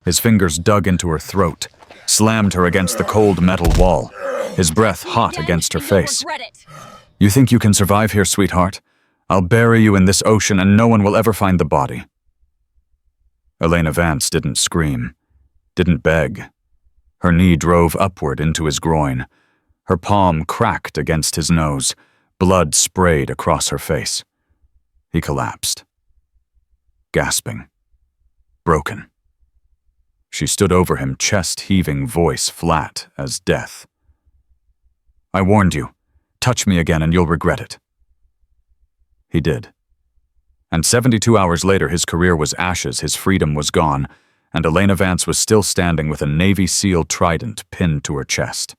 His fingers dug into her throat, slammed her against the cold metal wall, his breath hot against her face. "You think you can survive here, sweetheart? I'll bury you in this ocean and no one will ever find the body." Elena Vance didn't scream, didn't beg. Her knee drove upward into his groin. Her palm cracked against his nose. Blood sprayed across her face. He collapsed. Gasping. Broken. She stood over him, chest-heaving, voice flat as death. "I warned you. Touch me again and you'll regret it." He did. And 72 hours later, his career was ashes, his freedom was gone, and Elena Vance was still standing with a Navy SEAL trident pinned to her chest.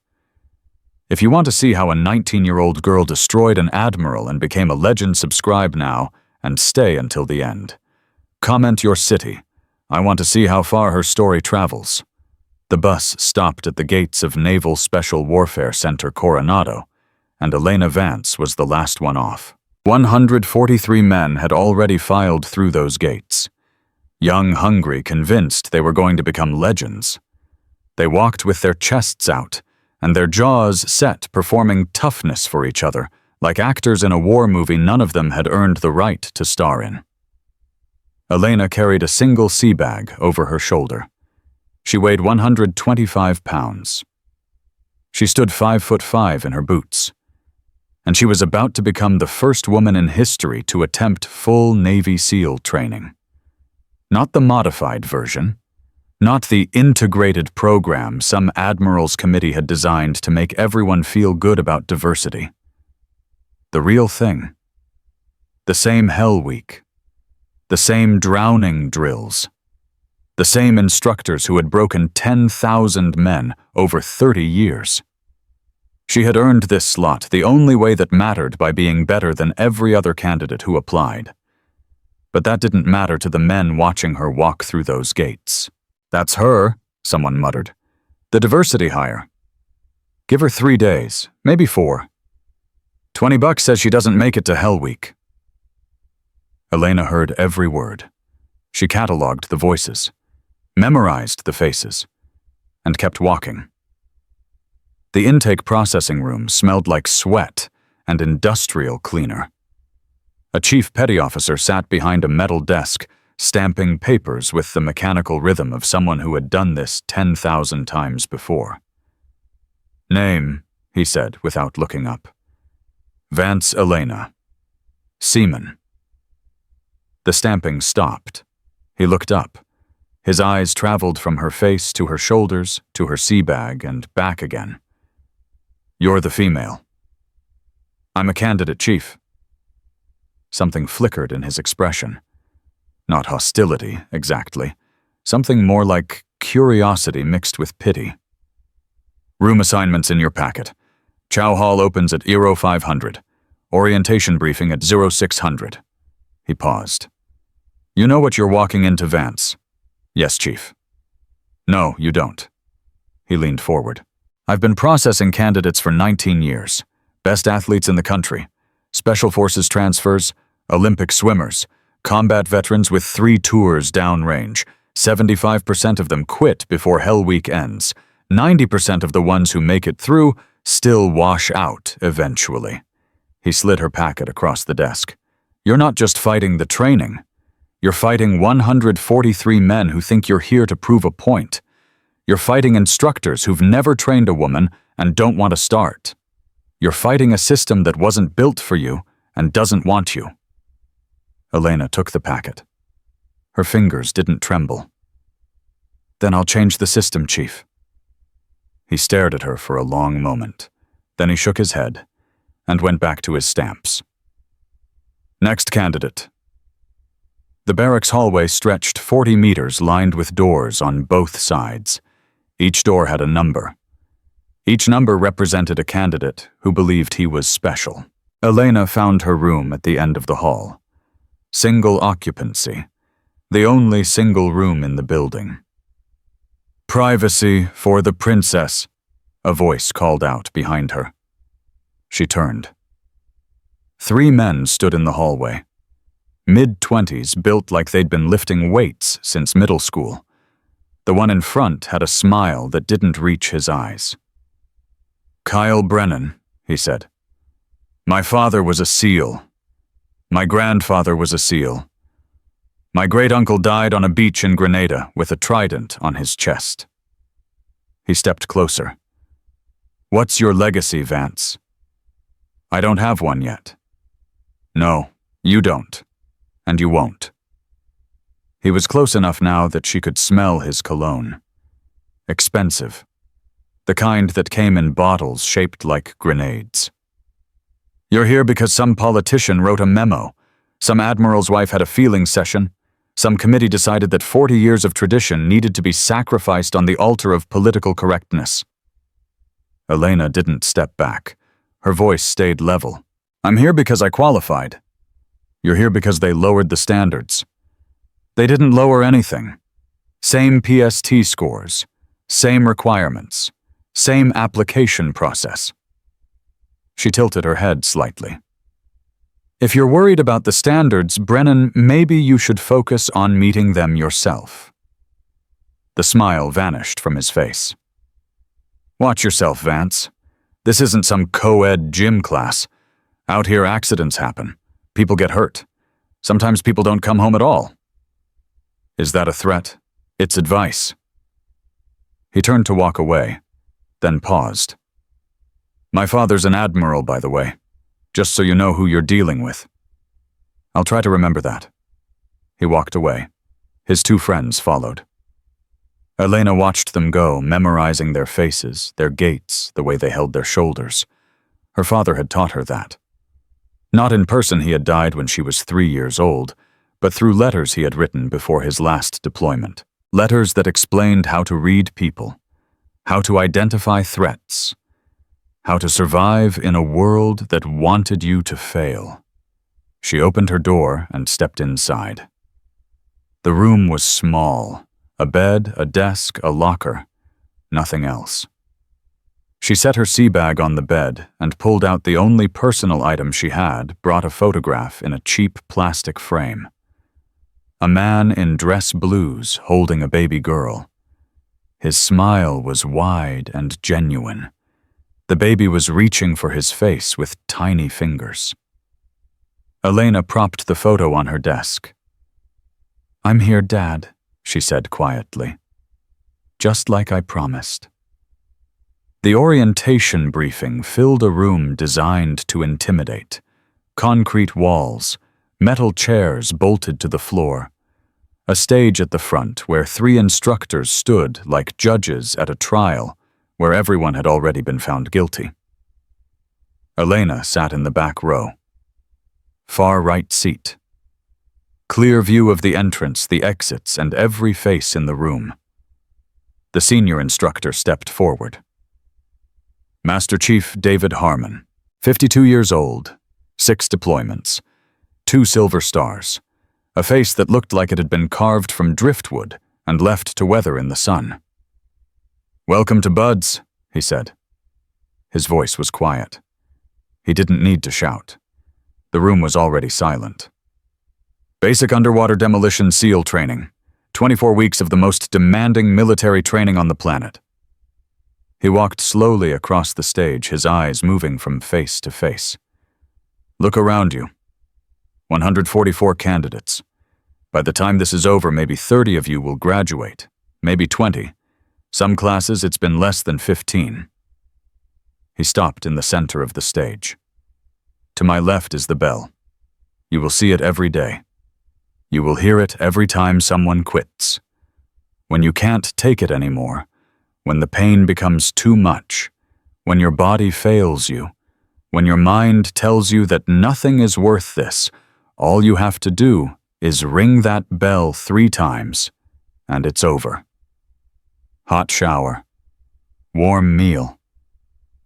If you want to see how a 19-year-old girl destroyed an admiral and became a legend, subscribe now and stay until the end. Comment your city. I want to see how far her story travels. The bus stopped at the gates of Naval Special Warfare Center Coronado, and Elena Vance was the last one off. 143 men had already filed through those gates. Young, hungry, convinced they were going to become legends. They walked with their chests out, and their jaws set, performing toughness for each other, like actors in a war movie none of them had earned the right to star in. Elena carried a single sea bag over her shoulder. She weighed 125 pounds. She stood 5'5" in her boots. And she was about to become the first woman in history to attempt full Navy SEAL training. Not the modified version, not the integrated program some admiral's committee had designed to make everyone feel good about diversity. The real thing. The same Hell Week. The same drowning drills. The same instructors who had broken 10,000 men over 30 years. She had earned this slot the only way that mattered, by being better than every other candidate who applied. But that didn't matter to the men watching her walk through those gates. "That's her," someone muttered. "The diversity hire. Give her 3 days, maybe 4. $20 says she doesn't make it to Hell Week." Elena heard every word. She cataloged the voices, memorized the faces, and kept walking. The intake processing room smelled like sweat and industrial cleaner. A chief petty officer sat behind a metal desk, stamping papers with the mechanical rhythm of someone who had done this 10,000 times before. "Name," he said without looking up. "Vance Elena. Seaman." The stamping stopped. He looked up. His eyes traveled from her face to her shoulders, to her sea bag, and back again. "You're the female." "I'm a candidate, Chief." Something flickered in his expression. Not hostility, exactly. Something more like curiosity mixed with pity. "Room assignments in your packet. Chow Hall opens at 0500. Orientation briefing at 0600. He paused. "You know what you're walking into, Vance?" "Yes, Chief." "No, you don't." He leaned forward. "I've been processing candidates for 19 years. Best athletes in the country. Special Forces transfers, Olympic swimmers, combat veterans with 3 tours downrange. 75% of them quit before Hell Week ends. 90% of the ones who make it through still wash out eventually." He slid her packet across the desk. "You're not just fighting the training. You're fighting 143 men who think you're here to prove a point. You're fighting instructors who've never trained a woman and don't want to start. You're fighting a system that wasn't built for you and doesn't want you." Elena took the packet. Her fingers didn't tremble. "Then I'll change the system, Chief." He stared at her for a long moment. Then he shook his head and went back to his stamps. "Next candidate." The barracks hallway stretched 40 meters, lined with doors on both sides. Each door had a number. Each number represented a candidate who believed he was special. Elena found her room at the end of the hall. Single occupancy. The only single room in the building. "Privacy for the princess," a voice called out behind her. She turned. 3 men stood in the hallway. Mid-20s, built like they'd been lifting weights since middle school. The one in front had a smile that didn't reach his eyes. "Kyle Brennan," he said. "My father was a SEAL. My grandfather was a SEAL. My great-uncle died on a beach in Grenada with a trident on his chest." He stepped closer. "What's your legacy, Vance?" "I don't have one yet." "No, you don't. And you won't." He was close enough now that she could smell his cologne. Expensive. The kind that came in bottles shaped like grenades. "You're here because some politician wrote a memo. Some admiral's wife had a feeling session. Some committee decided that 40 years of tradition needed to be sacrificed on the altar of political correctness." Elena didn't step back. Her voice stayed level. "I'm here because I qualified. You're here because they lowered the standards. They didn't lower anything. Same PST scores, same requirements, same application process." She tilted her head slightly. "If you're worried about the standards, Brennan, maybe you should focus on meeting them yourself." The smile vanished from his face. "Watch yourself, Vance. This isn't some co-ed gym class. Out here, accidents happen. People get hurt. Sometimes people don't come home at all." "Is that a threat?" "It's advice." He turned to walk away, then paused. "My father's an admiral, by the way, just so you know who you're dealing with." "I'll try to remember that." He walked away. His two friends followed. Elena watched them go, memorizing their faces, their gaits, the way they held their shoulders. Her father had taught her that. Not in person, he had died when she was 3 years old, but through letters he had written before his last deployment. Letters that explained how to read people, how to identify threats, how to survive in a world that wanted you to fail. She opened her door and stepped inside. The room was small. A bed, a desk, a locker. Nothing else. She set her sea bag on the bed and pulled out the only personal item she had, brought a photograph in a cheap plastic frame. A man in dress blues holding a baby girl. His smile was wide and genuine. The baby was reaching for his face with tiny fingers. Elena propped the photo on her desk. "I'm here, Dad," she said quietly. "Just like I promised." The orientation briefing filled a room designed to intimidate. Concrete walls, metal chairs bolted to the floor, a stage at the front where 3 instructors stood like judges at a trial where everyone had already been found guilty. Elena sat in the back row. Far right seat. Clear view of the entrance, the exits, and every face in the room. The senior instructor stepped forward. Master Chief David Harmon, 52 years old, 6 deployments, 2 silver stars, a face that looked like it had been carved from driftwood and left to weather in the sun. "Welcome to Buds," he said. His voice was quiet. He didn't need to shout. The room was already silent. "Basic underwater demolition SEAL training. 24 weeks of the most demanding military training on the planet." He walked slowly across the stage, his eyes moving from face to face. "Look around you. 144 candidates. By the time this is over, maybe 30 of you will graduate, maybe 20. Some classes, it's been less than 15. He stopped in the center of the stage. "To my left is the bell. You will see it every day. You will hear it every time someone quits. When you can't take it anymore, when the pain becomes too much, when your body fails you, when your mind tells you that nothing is worth this, all you have to do is ring that bell 3 times, and it's over. Hot shower. Warm meal.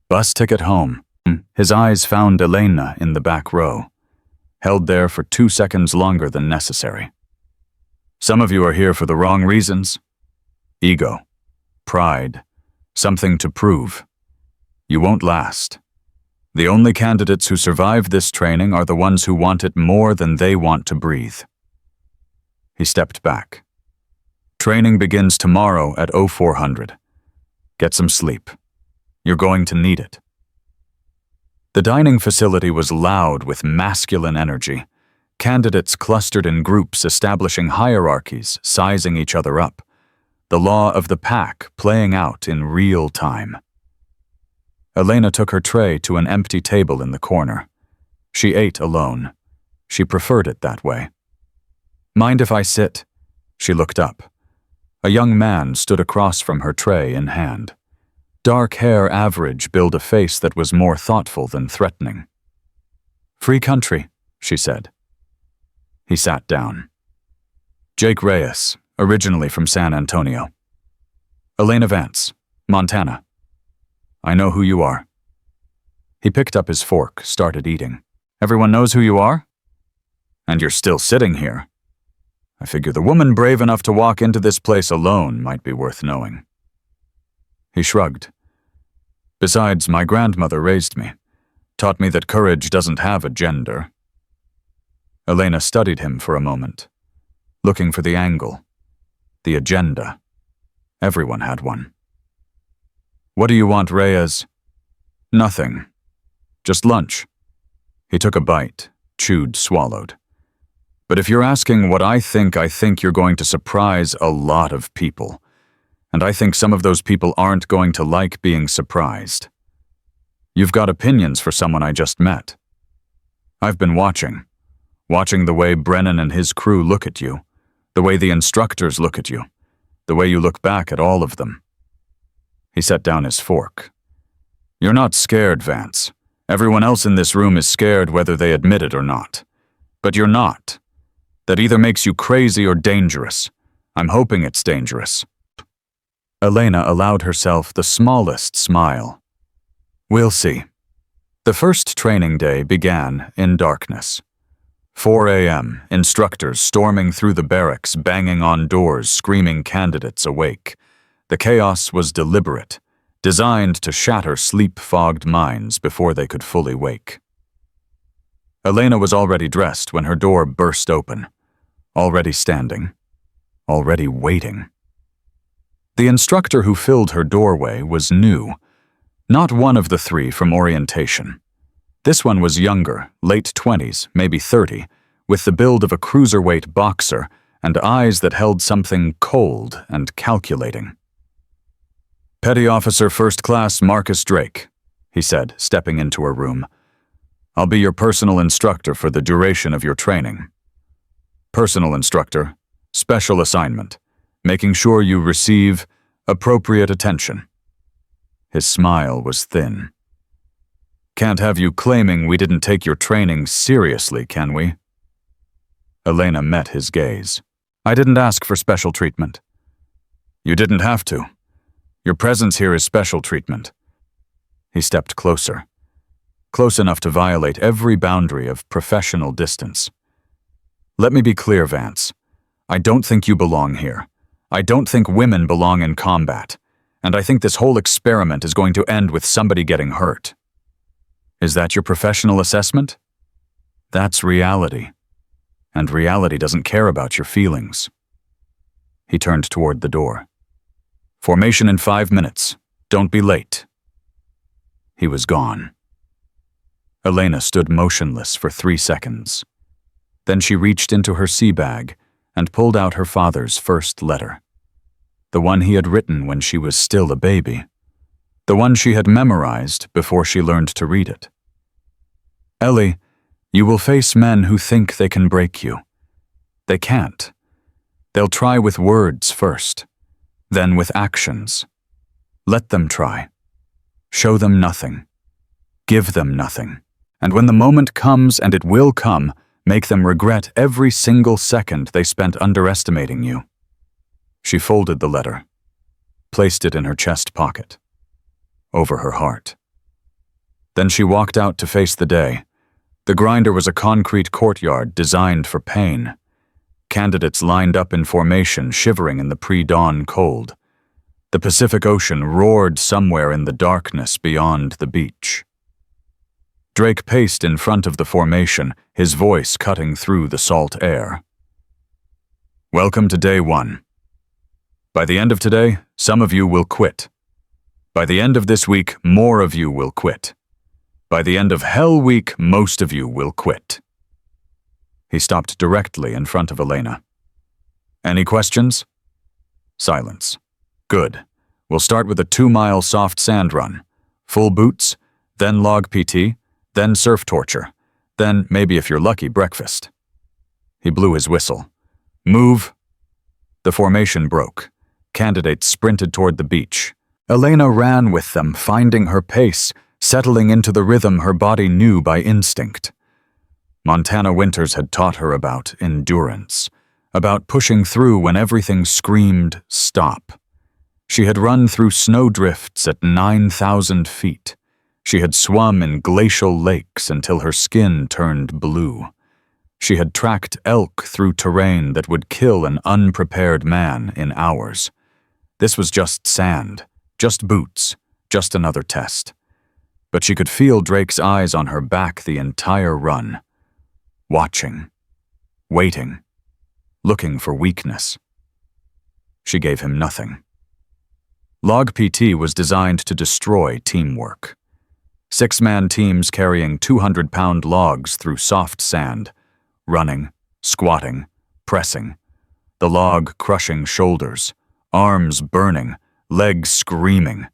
Bus ticket home." His eyes found Elena in the back row, held there for 2 seconds longer than necessary. "Some of you are here for the wrong reasons. Ego, pride, something to prove. You won't last. The only candidates who survive this training are the ones who want it more than they want to breathe." He stepped back. Training begins tomorrow at 0400. Get some sleep. You're going to need it. The dining facility was loud with masculine energy. Candidates clustered in groups, establishing hierarchies, sizing each other up. The law of the pack playing out in real time. Elena took her tray to an empty table in the corner. She ate alone. She preferred it that way. Mind if I sit? She looked up. A young man stood across from her, tray in hand. Dark hair average built a face that was more thoughtful than threatening. Free country, she said. He sat down. Jake Reyes, originally from San Antonio. Elena Vance, Montana. I know who you are. He picked up his fork, started eating. Everyone knows who you are? And you're still sitting here. I figure the woman brave enough to walk into this place alone might be worth knowing. He shrugged. Besides, my grandmother raised me, taught me that courage doesn't have a gender. Elena studied him for a moment, looking for the angle, the agenda. Everyone had one. What do you want, Reyes? Nothing. Just lunch. He took a bite, chewed, swallowed. But if you're asking what I think you're going to surprise a lot of people. And I think some of those people aren't going to like being surprised. You've got opinions for someone I just met. I've been watching the way Brennan and his crew look at you, the way the instructors look at you, the way you look back at all of them. He set down his fork. You're not scared, Vance. Everyone else in this room is scared whether they admit it or not. But you're not. That either makes you crazy or dangerous. I'm hoping it's dangerous. Elena allowed herself the smallest smile. We'll see. The first training day began in darkness. 4 a.m., instructors storming through the barracks, banging on doors, screaming candidates awake. The chaos was deliberate, designed to shatter sleep-fogged minds before they could fully wake. Elena was already dressed when her door burst open. Already standing. Already waiting. The instructor who filled her doorway was new. Not one of the three from orientation. This one was younger, late 20s, maybe 30, with the build of a cruiserweight boxer and eyes that held something cold and calculating. Petty Officer First Class Marcus Drake, he said, stepping into her room. I'll be your personal instructor for the duration of your training. Personal instructor, special assignment, making sure you receive appropriate attention. His smile was thin. Can't have you claiming we didn't take your training seriously, can we? Elena met his gaze. I didn't ask for special treatment. You didn't have to. Your presence here is special treatment. He stepped closer, close enough to violate every boundary of professional distance. Let me be clear, Vance. I don't think you belong here. I don't think women belong in combat. And I think this whole experiment is going to end with somebody getting hurt. Is that your professional assessment? That's reality. And reality doesn't care about your feelings. He turned toward the door. Formation in 5 minutes. Don't be late. He was gone. Elena stood motionless for 3 seconds. Then she reached into her sea bag and pulled out her father's first letter. The one he had written when she was still a baby. The one she had memorized before she learned to read it. Ellie, you will face men who think they can break you. They can't. They'll try with words first, then with actions. Let them try. Show them nothing. Give them nothing. And when the moment comes, and it will come, make them regret every single second they spent underestimating you. She folded the letter, placed it in her chest pocket, over her heart. Then she walked out to face the day. The grinder was a concrete courtyard designed for pain. Candidates lined up in formation, shivering in the pre-dawn cold. The Pacific Ocean roared somewhere in the darkness beyond the beach. Drake paced in front of the formation, his voice cutting through the salt air. Welcome to day 1. By the end of today, some of you will quit. By the end of this week, more of you will quit. By the end of Hell Week, most of you will quit. He stopped directly in front of Elena. Any questions? Silence. Good. We'll start with a 2-mile soft sand run. Full boots, then log PT, then surf torture, then, maybe if you're lucky, breakfast. He blew his whistle. Move. The formation broke. Candidates sprinted toward the beach. Elena ran with them, finding her pace, settling into the rhythm her body knew by instinct. Montana Winters had taught her about endurance, about pushing through when everything screamed, stop. She had run through snowdrifts at 9,000 feet. She had swum in glacial lakes until her skin turned blue. She had tracked elk through terrain that would kill an unprepared man in hours. This was just sand, just boots, just another test. But she could feel Drake's eyes on her back the entire run. Watching, waiting, looking for weakness. She gave him nothing. Log PT was designed to destroy teamwork. 6-man teams carrying 200-pound logs through soft sand, running, squatting, pressing, the log crushing shoulders, arms burning, legs screaming.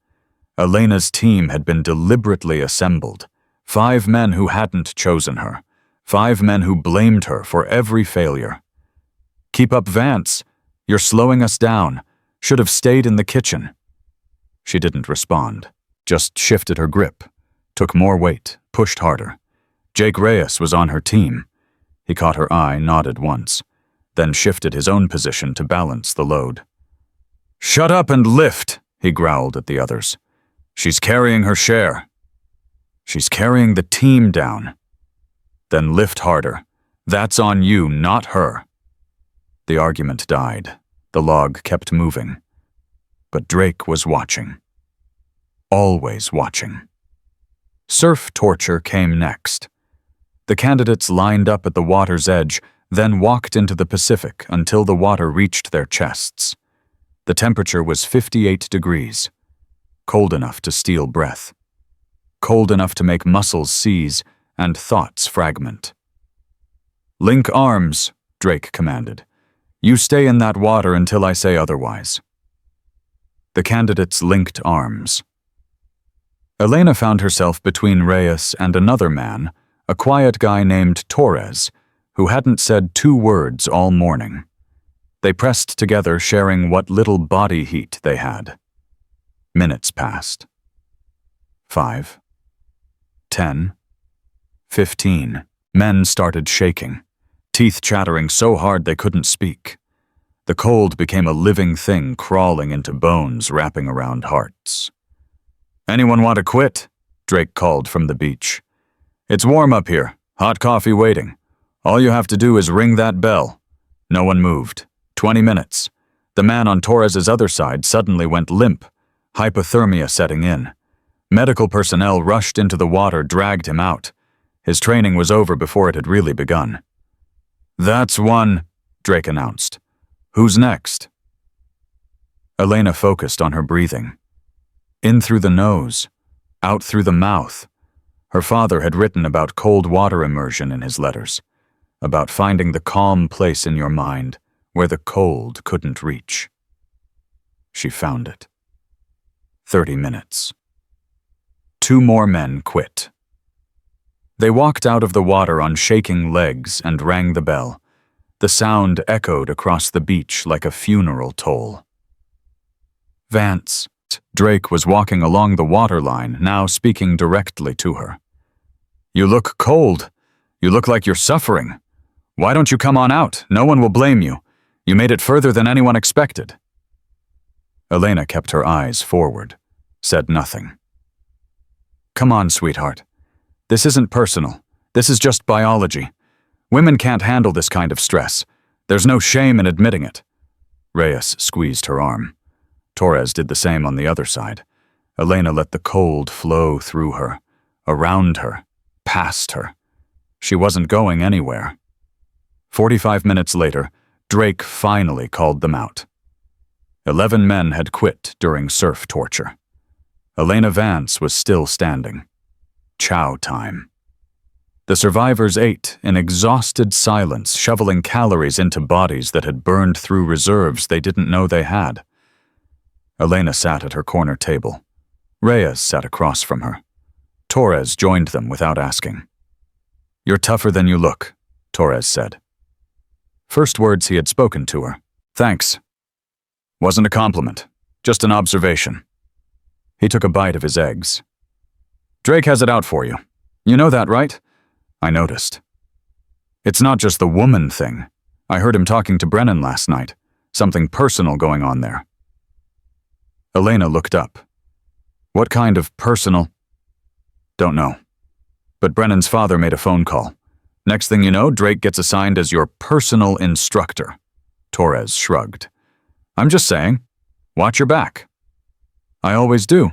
Elena's team had been deliberately assembled. 5 men who hadn't chosen her. 5 men who blamed her for every failure. Keep up, Vance. You're slowing us down. Should have stayed in the kitchen. She didn't respond, just shifted her grip, took more weight, pushed harder. Jake Reyes was on her team. He caught her eye, nodded once, then shifted his own position to balance the load. Shut up and lift, he growled at the others. She's carrying her share. She's carrying the team down. Then lift harder. That's on you, not her. The argument died. The log kept moving. But Drake was watching. Always watching. Surf torture came next. The candidates lined up at the water's edge, then walked into the Pacific until the water reached their chests. The temperature was 58 degrees. Cold enough to steal breath. Cold enough to make muscles seize and thoughts fragment. Link arms, Drake commanded. You stay in that water until I say otherwise. The candidates linked arms. Elena found herself between Reyes and another man, a quiet guy named Torres, who hadn't said 2 words all morning. They pressed together, sharing what little body heat they had. Minutes passed. 5. 10. 15. Men started shaking, teeth chattering so hard they couldn't speak. The cold became a living thing crawling into bones, wrapping around hearts. Anyone want to quit? Drake called from the beach. It's warm up here. Hot coffee waiting. All you have to do is ring that bell. No one moved. 20 minutes. The man on Torres's other side suddenly went limp, hypothermia setting in. Medical personnel rushed into the water, dragged him out. His training was over before it had really begun. That's one, Drake announced. Who's next? Elena focused on her breathing. In through the nose, out through the mouth. Her father had written about cold water immersion in his letters, about finding the calm place in your mind where the cold couldn't reach. She found it. 30 minutes. 2 more men quit. They walked out of the water on shaking legs and rang the bell. The sound echoed across the beach like a funeral toll. Vance. Drake was walking along the waterline, now speaking directly to her. You look cold. You look like you're suffering. Why don't you come on out? No one will blame you. You made it further than anyone expected. Elena kept her eyes forward, said nothing. Come on, sweetheart. This isn't personal. This is just biology. Women can't handle this kind of stress. There's no shame in admitting it. Reyes squeezed her arm. Torres did the same on the other side. Elena let the cold flow through her, around her, past her. She wasn't going anywhere. 45 minutes later, Drake finally called them out. 11 men had quit during surf torture. Elena Vance was still standing. Chow time. The survivors ate in exhausted silence, shoveling calories into bodies that had burned through reserves they didn't know they had. Elena sat at her corner table. Reyes sat across from her. Torres joined them without asking. "You're tougher than you look," Torres said. First words he had spoken to her. "Thanks." Wasn't a compliment, just an observation. He took a bite of his eggs. "Drake has it out for you. You know that, right?" I noticed. "It's not just the woman thing. I heard him talking to Brennan last night. Something personal going on there." Elena looked up. "What kind of personal?" "Don't know. But Brennan's father made a phone call. Next thing you know, Drake gets assigned as your personal instructor." Torres shrugged. "I'm just saying, watch your back." "I always do."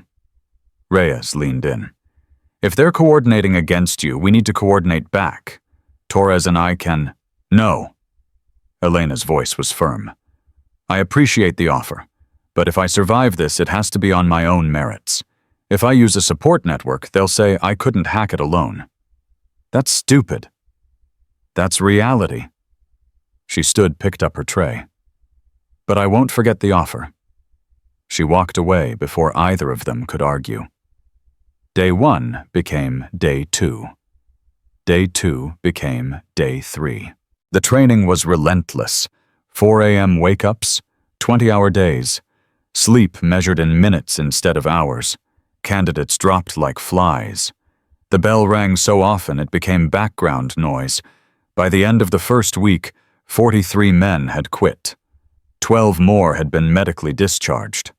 Reyes leaned in. "If they're coordinating against you, we need to coordinate back. Torres and I can—" "No." Elena's voice was firm. "I appreciate the offer, but if I survive this, it has to be on my own merits. If I use a support network, they'll say I couldn't hack it alone. That's stupid. That's reality." She stood, picked up her tray. "But I won't forget the offer." She walked away before either of them could argue. Day 1 became Day 2. Day 2 became Day 3. The training was relentless. 4 a.m. wake-ups, 20-hour days, sleep measured in minutes instead of hours. Candidates dropped like flies. The bell rang so often it became background noise. By the end of the first week, 43 men had quit. 12 more had been medically discharged.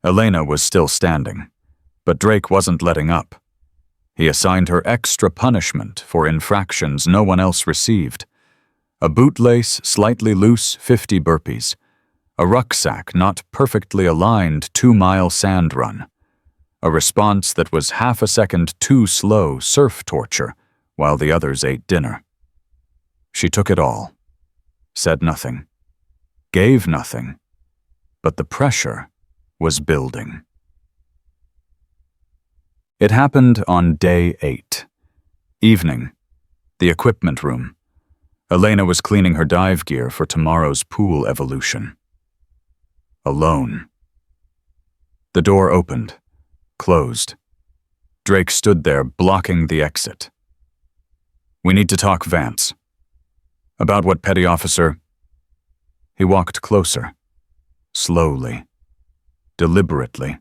Elena was still standing, but Drake wasn't letting up. He assigned her extra punishment for infractions no one else received. A bootlace slightly loose 50 burpees. A rucksack not perfectly aligned 2-mile sand run. A response that was half a second too slow surf torture while the others ate dinner. She took it all. Said nothing. Gave nothing. But the pressure was building. It happened on Day 8. Evening. The equipment room. Elena was cleaning her dive gear for tomorrow's pool evolution. Alone. The door opened. Closed. Drake stood there, blocking the exit. "We need to talk, Vance." "About what, petty officer?" He walked closer. Slowly. Deliberately.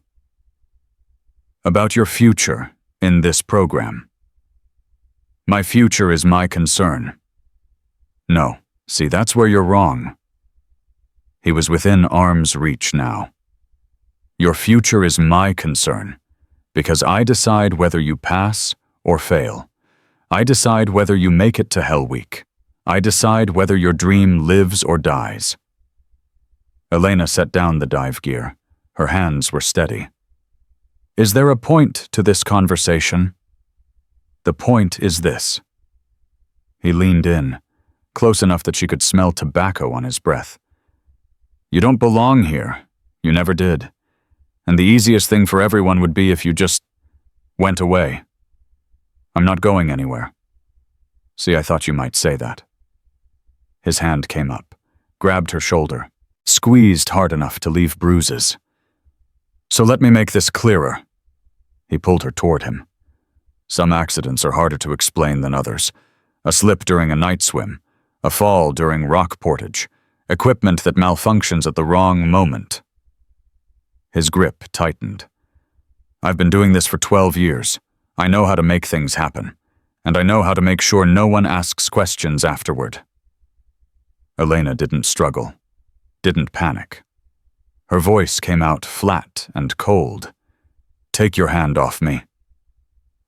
"About your future in this program." "My future is my concern." "No. See, that's where you're wrong." He was within arm's reach now. "Your future is my concern, because I decide whether you pass or fail. I decide whether you make it to Hell Week. I decide whether your dream lives or dies." Elena set down the dive gear. Her hands were steady. "Is there a point to this conversation?" "The point is this." He leaned in, close enough that she could smell tobacco on his breath. "You don't belong here. You never did. And the easiest thing for everyone would be if you just went away. I'm not going anywhere. See, I thought you might say that." His hand came up, grabbed her shoulder, squeezed hard enough to leave bruises. "So let me make this clearer." He pulled her toward him. "Some accidents are harder to explain than others. A slip during a night swim, a fall during rock portage, equipment that malfunctions at the wrong moment." His grip tightened. "I've been doing this for 12 years. I know how to make things happen, and I know how to make sure no one asks questions afterward." Elena didn't struggle, didn't panic. Her voice came out flat and cold. "Take your hand off me.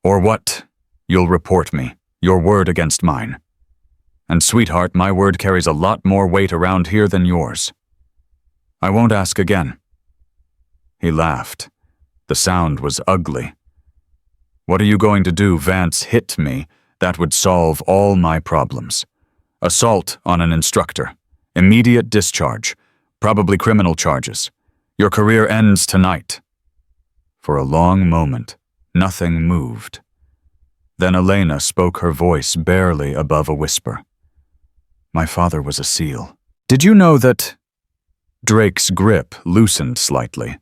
Or what? You'll report me, your word against mine. And sweetheart, my word carries a lot more weight around here than yours. I won't ask again." He laughed. The sound was ugly. "What are you going to do, Vance? Hit me. That would solve all my problems. Assault on an instructor. Immediate discharge. Probably criminal charges. Your career ends tonight." For a long moment, nothing moved. Then Elena spoke, her voice barely above a whisper. "My father was a SEAL. Did you know that—" Drake's grip loosened slightly.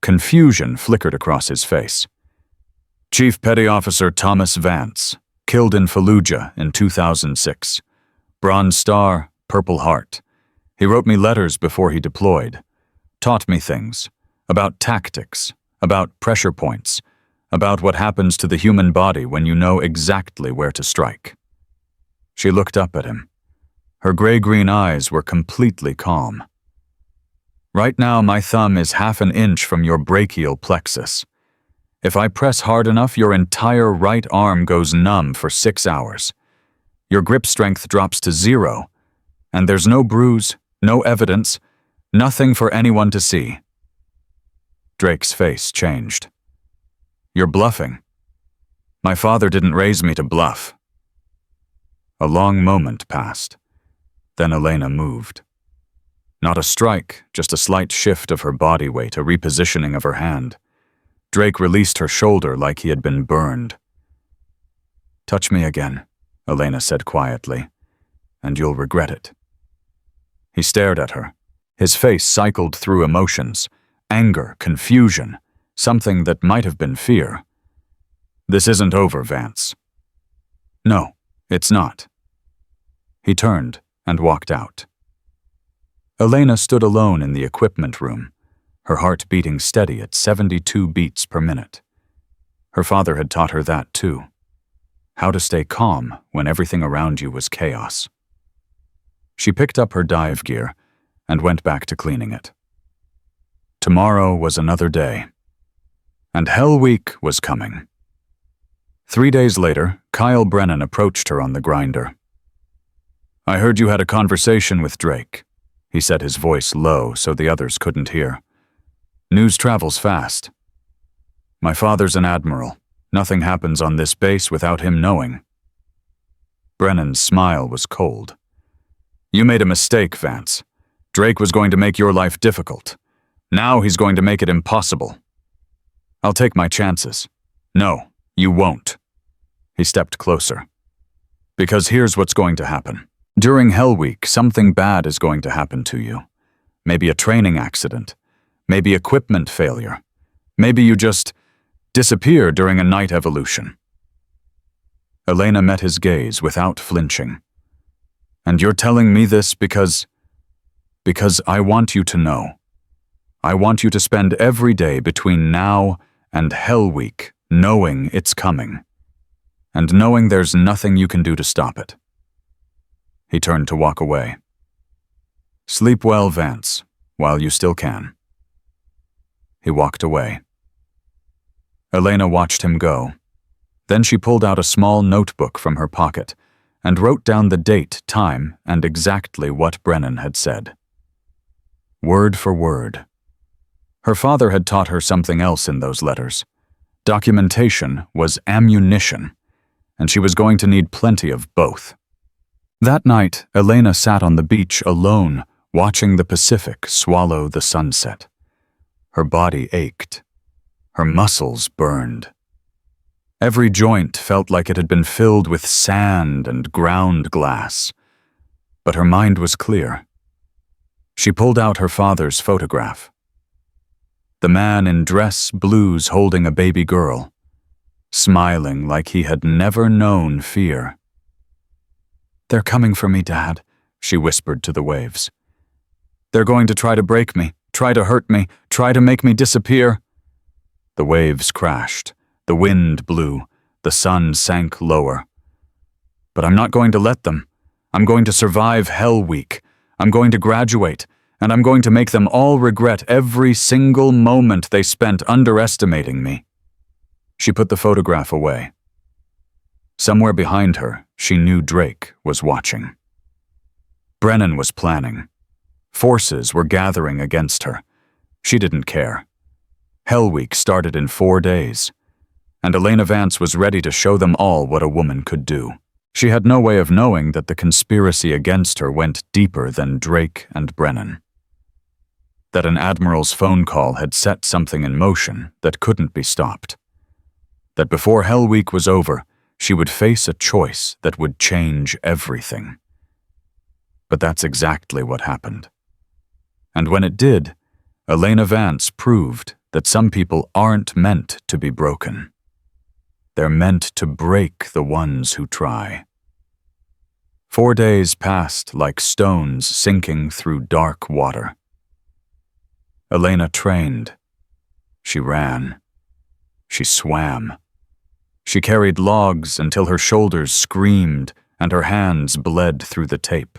Confusion flickered across his face. "Chief Petty Officer Thomas Vance, killed in Fallujah in 2006. Bronze Star, Purple Heart. He wrote me letters before he deployed. Taught me things. About tactics. About pressure points. About what happens to the human body when you know exactly where to strike." She looked up at him. Her gray-green eyes were completely calm. "Right now, my thumb is half an inch from your brachial plexus. If I press hard enough, your entire right arm goes numb for 6 hours. Your grip strength drops to 0, and there's no bruise, no evidence, nothing for anyone to see." Drake's face changed. "You're bluffing. My father didn't raise me to bluff." A long moment passed. Then Elena moved. Not a strike, just a slight shift of her body weight, a repositioning of her hand. Drake released her shoulder like he had been burned. "Touch me again," Elena said quietly, "and you'll regret it." He stared at her. His face cycled through emotions, anger, confusion, something that might have been fear. "This isn't over, Vance." "No, it's not." He turned and walked out. Elena stood alone in the equipment room, her heart beating steady at 72 beats per minute. Her father had taught her that too. How to stay calm when everything around you was chaos. She picked up her dive gear and went back to cleaning it. Tomorrow was another day. And Hell Week was coming. 3 days later, Kyle Brennan approached her on the grinder. "I heard you had a conversation with Drake," he said, his voice low so the others couldn't hear. "News travels fast. My father's an admiral. Nothing happens on this base without him knowing." Brennan's smile was cold. "You made a mistake, Vance. Drake was going to make your life difficult. Now he's going to make it impossible." "I'll take my chances." "No, you won't." He stepped closer. "Because here's what's going to happen. During Hell Week, something bad is going to happen to you. Maybe a training accident. Maybe equipment failure. Maybe you just disappear during a night evolution." Elena met his gaze without flinching. "And you're telling me this because I want you to know. I want you to spend every day between now and Hell Week knowing it's coming, and knowing there's nothing you can do to stop it." He turned to walk away. "Sleep well, Vance, while you still can." He walked away. Elena watched him go. Then she pulled out a small notebook from her pocket and wrote down the date, time, and exactly what Brennan had said. Word for word. Her father had taught her something else in those letters. Documentation was ammunition, and she was going to need plenty of both. That night, Elena sat on the beach alone, watching the Pacific swallow the sunset. Her body ached. Her muscles burned. Every joint felt like it had been filled with sand and ground glass. But her mind was clear. She pulled out her father's photograph. The man in dress blues holding a baby girl, smiling like he had never known fear. "They're coming for me, Dad," she whispered to the waves. "They're going to try to break me, try to hurt me, try to make me disappear." The waves crashed, the wind blew, the sun sank lower. "But I'm not going to let them. I'm going to survive Hell Week. I'm going to graduate, and I'm going to make them all regret every single moment they spent underestimating me." She put the photograph away. Somewhere behind her, she knew Drake was watching. Brennan was planning. Forces were gathering against her. She didn't care. Hell Week started in 4 days, and Elena Vance was ready to show them all what a woman could do. She had no way of knowing that the conspiracy against her went deeper than Drake and Brennan. that an admiral's phone call had set something in motion that couldn't be stopped. That before Hell Week was over, she would face a choice that would change everything. But that's exactly what happened. And when it did, Elena Vance proved that some people aren't meant to be broken. They're meant to break the ones who try. 4 days passed like stones sinking through dark water. Elena trained. She ran. She swam. She carried logs until her shoulders screamed and her hands bled through the tape.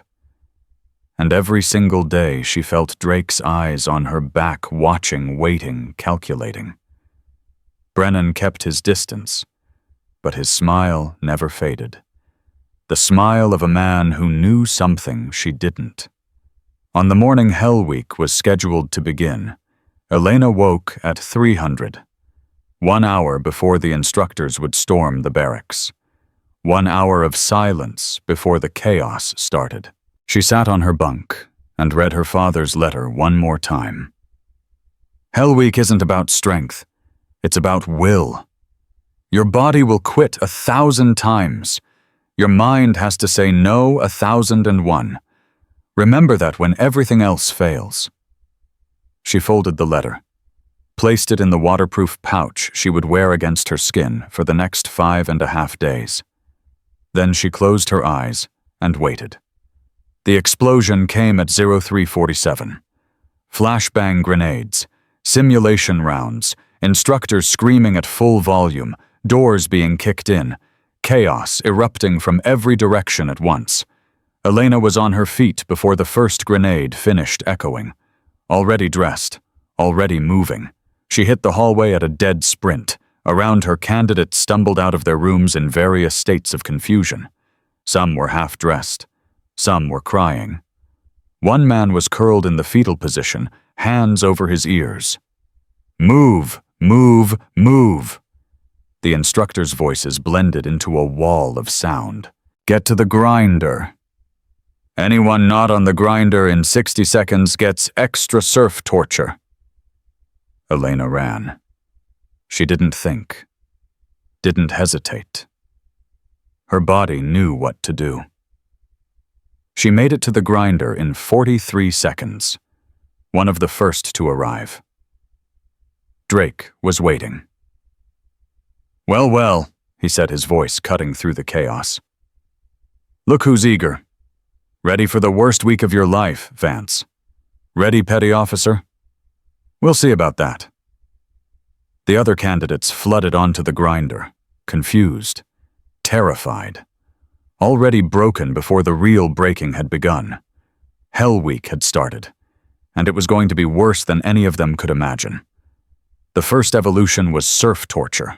And every single day she felt Drake's eyes on her back, watching, waiting, calculating. Brennan kept his distance, but his smile never faded. The smile of a man who knew something she didn't. On the morning Hell Week was scheduled to begin, Elena woke at 300, 1 hour before the instructors would storm the barracks. 1 hour of silence before the chaos started. She sat on her bunk and read her father's letter one more time. Hell Week isn't about strength. It's about will. Your body will quit 1,000 times. Your mind has to say no 1,001. Remember that when everything else fails. She folded the letter, placed it in the waterproof pouch she would wear against her skin for the next 5.5 days. Then she closed her eyes and waited. The explosion came at 0347. Flashbang grenades, simulation rounds, instructors screaming at full volume, doors being kicked in, chaos erupting from every direction at once. Elena was on her feet before the first grenade finished echoing. Already dressed, already moving. She hit the hallway at a dead sprint. Around her, candidates stumbled out of their rooms in various states of confusion. Some were half-dressed. Some were crying. One man was curled in the fetal position, hands over his ears. Move, move, move. The instructors' voices blended into a wall of sound. Get to the grinder. Anyone not on the grinder in 60 seconds gets extra surf torture. Elena ran. She didn't think. Didn't hesitate. Her body knew what to do. She made it to the grinder in 43 seconds, one of the first to arrive. Drake was waiting. Well, well, he said, his voice cutting through the chaos. Look who's eager. Ready for the worst week of your life, Vance. Ready, petty officer? We'll see about that. The other candidates flooded onto the grinder, confused, terrified, already broken before the real breaking had begun. Hell Week had started, and it was going to be worse than any of them could imagine. The first evolution was surf torture.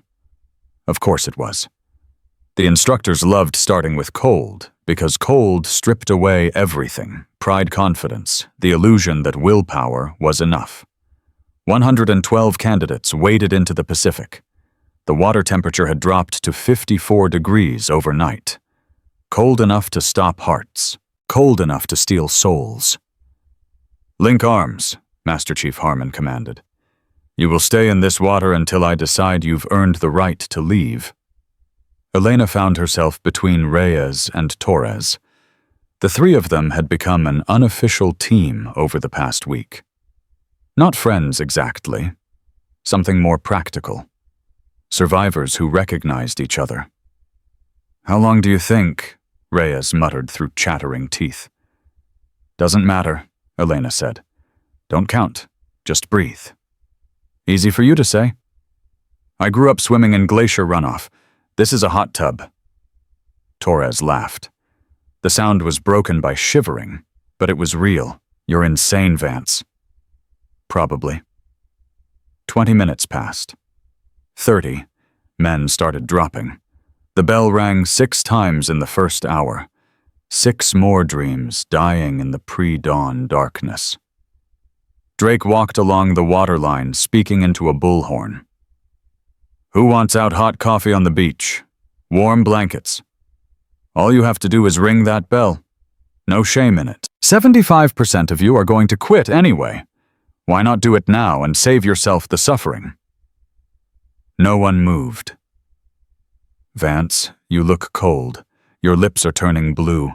Of course it was. The instructors loved starting with cold, because cold stripped away everything, pride, confidence, the illusion that willpower was enough. 112 candidates waded into the Pacific. The water temperature had dropped to 54 degrees overnight. Cold enough to stop hearts, cold enough to steal souls. Link arms, Master Chief Harmon commanded. You will stay in this water until I decide you've earned the right to leave. Elena found herself between Reyes and Torres. The three of them had become an unofficial team over the past week. Not friends exactly, something more practical. Survivors who recognized each other. How long do you think? Reyes muttered through chattering teeth. Doesn't matter, Elena said. Don't count, just breathe. Easy for you to say. I grew up swimming in glacier runoff. This is a hot tub. Torres laughed. The sound was broken by shivering, but it was real. You're insane, Vance. Probably. 20 minutes passed. 30. Men started dropping. The bell rang 6 times in the first hour. 6 more dreams dying in the pre-dawn darkness. Drake walked along the waterline, speaking into a bullhorn. Who wants out hot coffee on the beach? Warm blankets. All you have to do is ring that bell. No shame in it. 75% of you are going to quit anyway. Why not do it now and save yourself the suffering? No one moved. Vance, you look cold. Your lips are turning blue.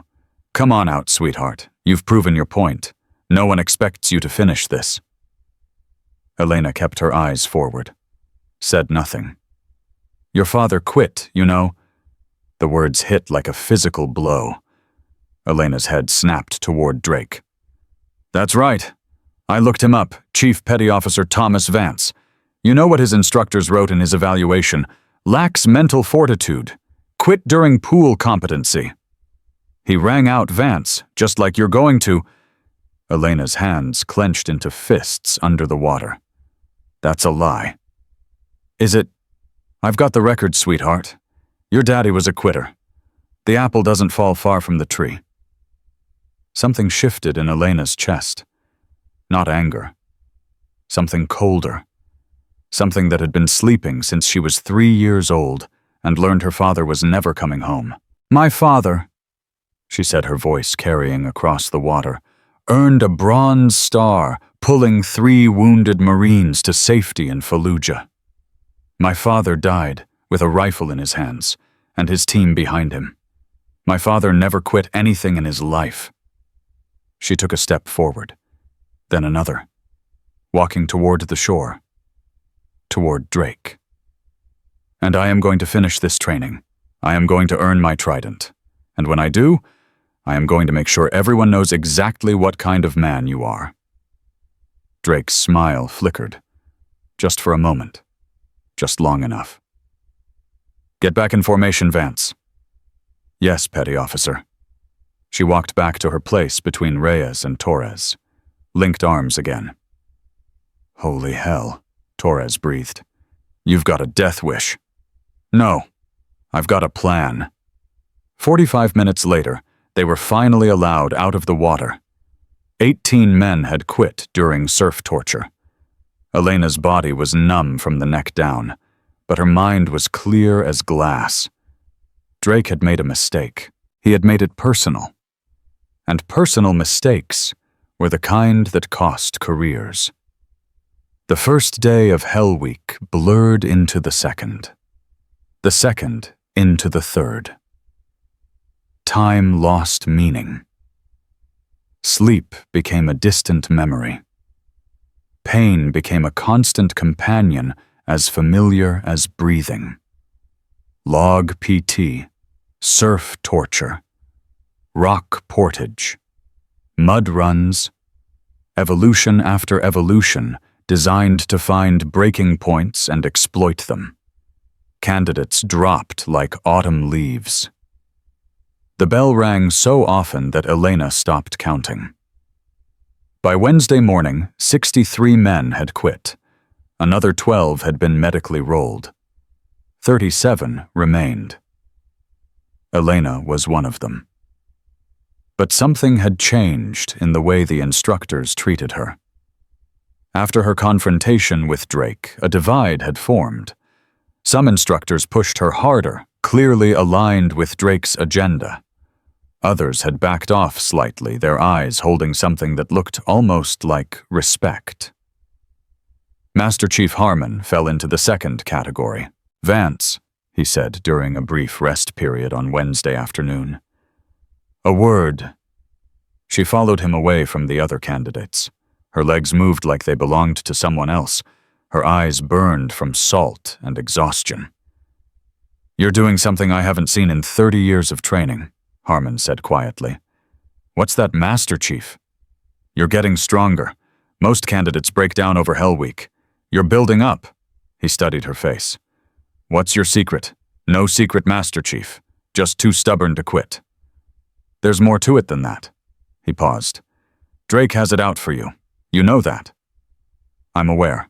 Come on out, sweetheart. You've proven your point. No one expects you to finish this. Elena kept her eyes forward. Said nothing. Your father quit, you know. The words hit like a physical blow. Elena's head snapped toward Drake. That's right. I looked him up, Chief Petty Officer Thomas Vance. You know what his instructors wrote in his evaluation? Lacks mental fortitude. Quit during pool competency. He rang out Vance, just like you're going to. Elena's hands clenched into fists under the water. That's a lie. Is it? I've got the record, sweetheart. Your daddy was a quitter. The apple doesn't fall far from the tree. Something shifted in Elena's chest. Not anger. Something colder. Something that had been sleeping since she was 3 years old and learned her father was never coming home. My father, she said, her voice carrying across the water, earned a Bronze Star, pulling 3 wounded Marines to safety in Fallujah. My father died with a rifle in his hands and his team behind him. My father never quit anything in his life. She took a step forward, then another, walking toward the shore, toward Drake. And I am going to finish this training. I am going to earn my trident. And when I do, I am going to make sure everyone knows exactly what kind of man you are. Drake's smile flickered, just for a moment, just long enough. Get back in formation, Vance. Yes, Petty Officer. She walked back to her place between Reyes and Torres, linked arms again. Holy hell, Torres breathed. You've got a death wish. No, I've got a plan. 45 minutes later, they were finally allowed out of the water. 18 men had quit during surf torture. Elena's body was numb from the neck down, but her mind was clear as glass. Drake had made a mistake. He had made it personal. And personal mistakes were the kind that cost careers. The first day of Hell Week blurred into the second into the third. Time lost meaning. Sleep became a distant memory. Pain became a constant companion as familiar as breathing. Log PT, surf torture, rock portage, mud runs, evolution after evolution designed to find breaking points and exploit them. Candidates dropped like autumn leaves. The bell rang so often that Elena stopped counting. By Wednesday morning, 63 men had quit. Another 12 had been medically rolled. 37 remained. Elena was one of them. But something had changed in the way the instructors treated her. After her confrontation with Drake, a divide had formed. Some instructors pushed her harder, clearly aligned with Drake's agenda. Others had backed off slightly, their eyes holding something that looked almost like respect. Master Chief Harmon fell into the second category. Vance, he said during a brief rest period on Wednesday afternoon. A word. She followed him away from the other candidates. Her legs moved like they belonged to someone else. Her eyes burned from salt and exhaustion. You're doing something I haven't seen in 30 years of training, Harmon said quietly. What's that, Master Chief? You're getting stronger. Most candidates break down over Hell Week. You're building up. He studied her face. What's your secret? No secret, Master Chief. Just too stubborn to quit. There's more to it than that. He paused. Drake has it out for you. You know that. I'm aware.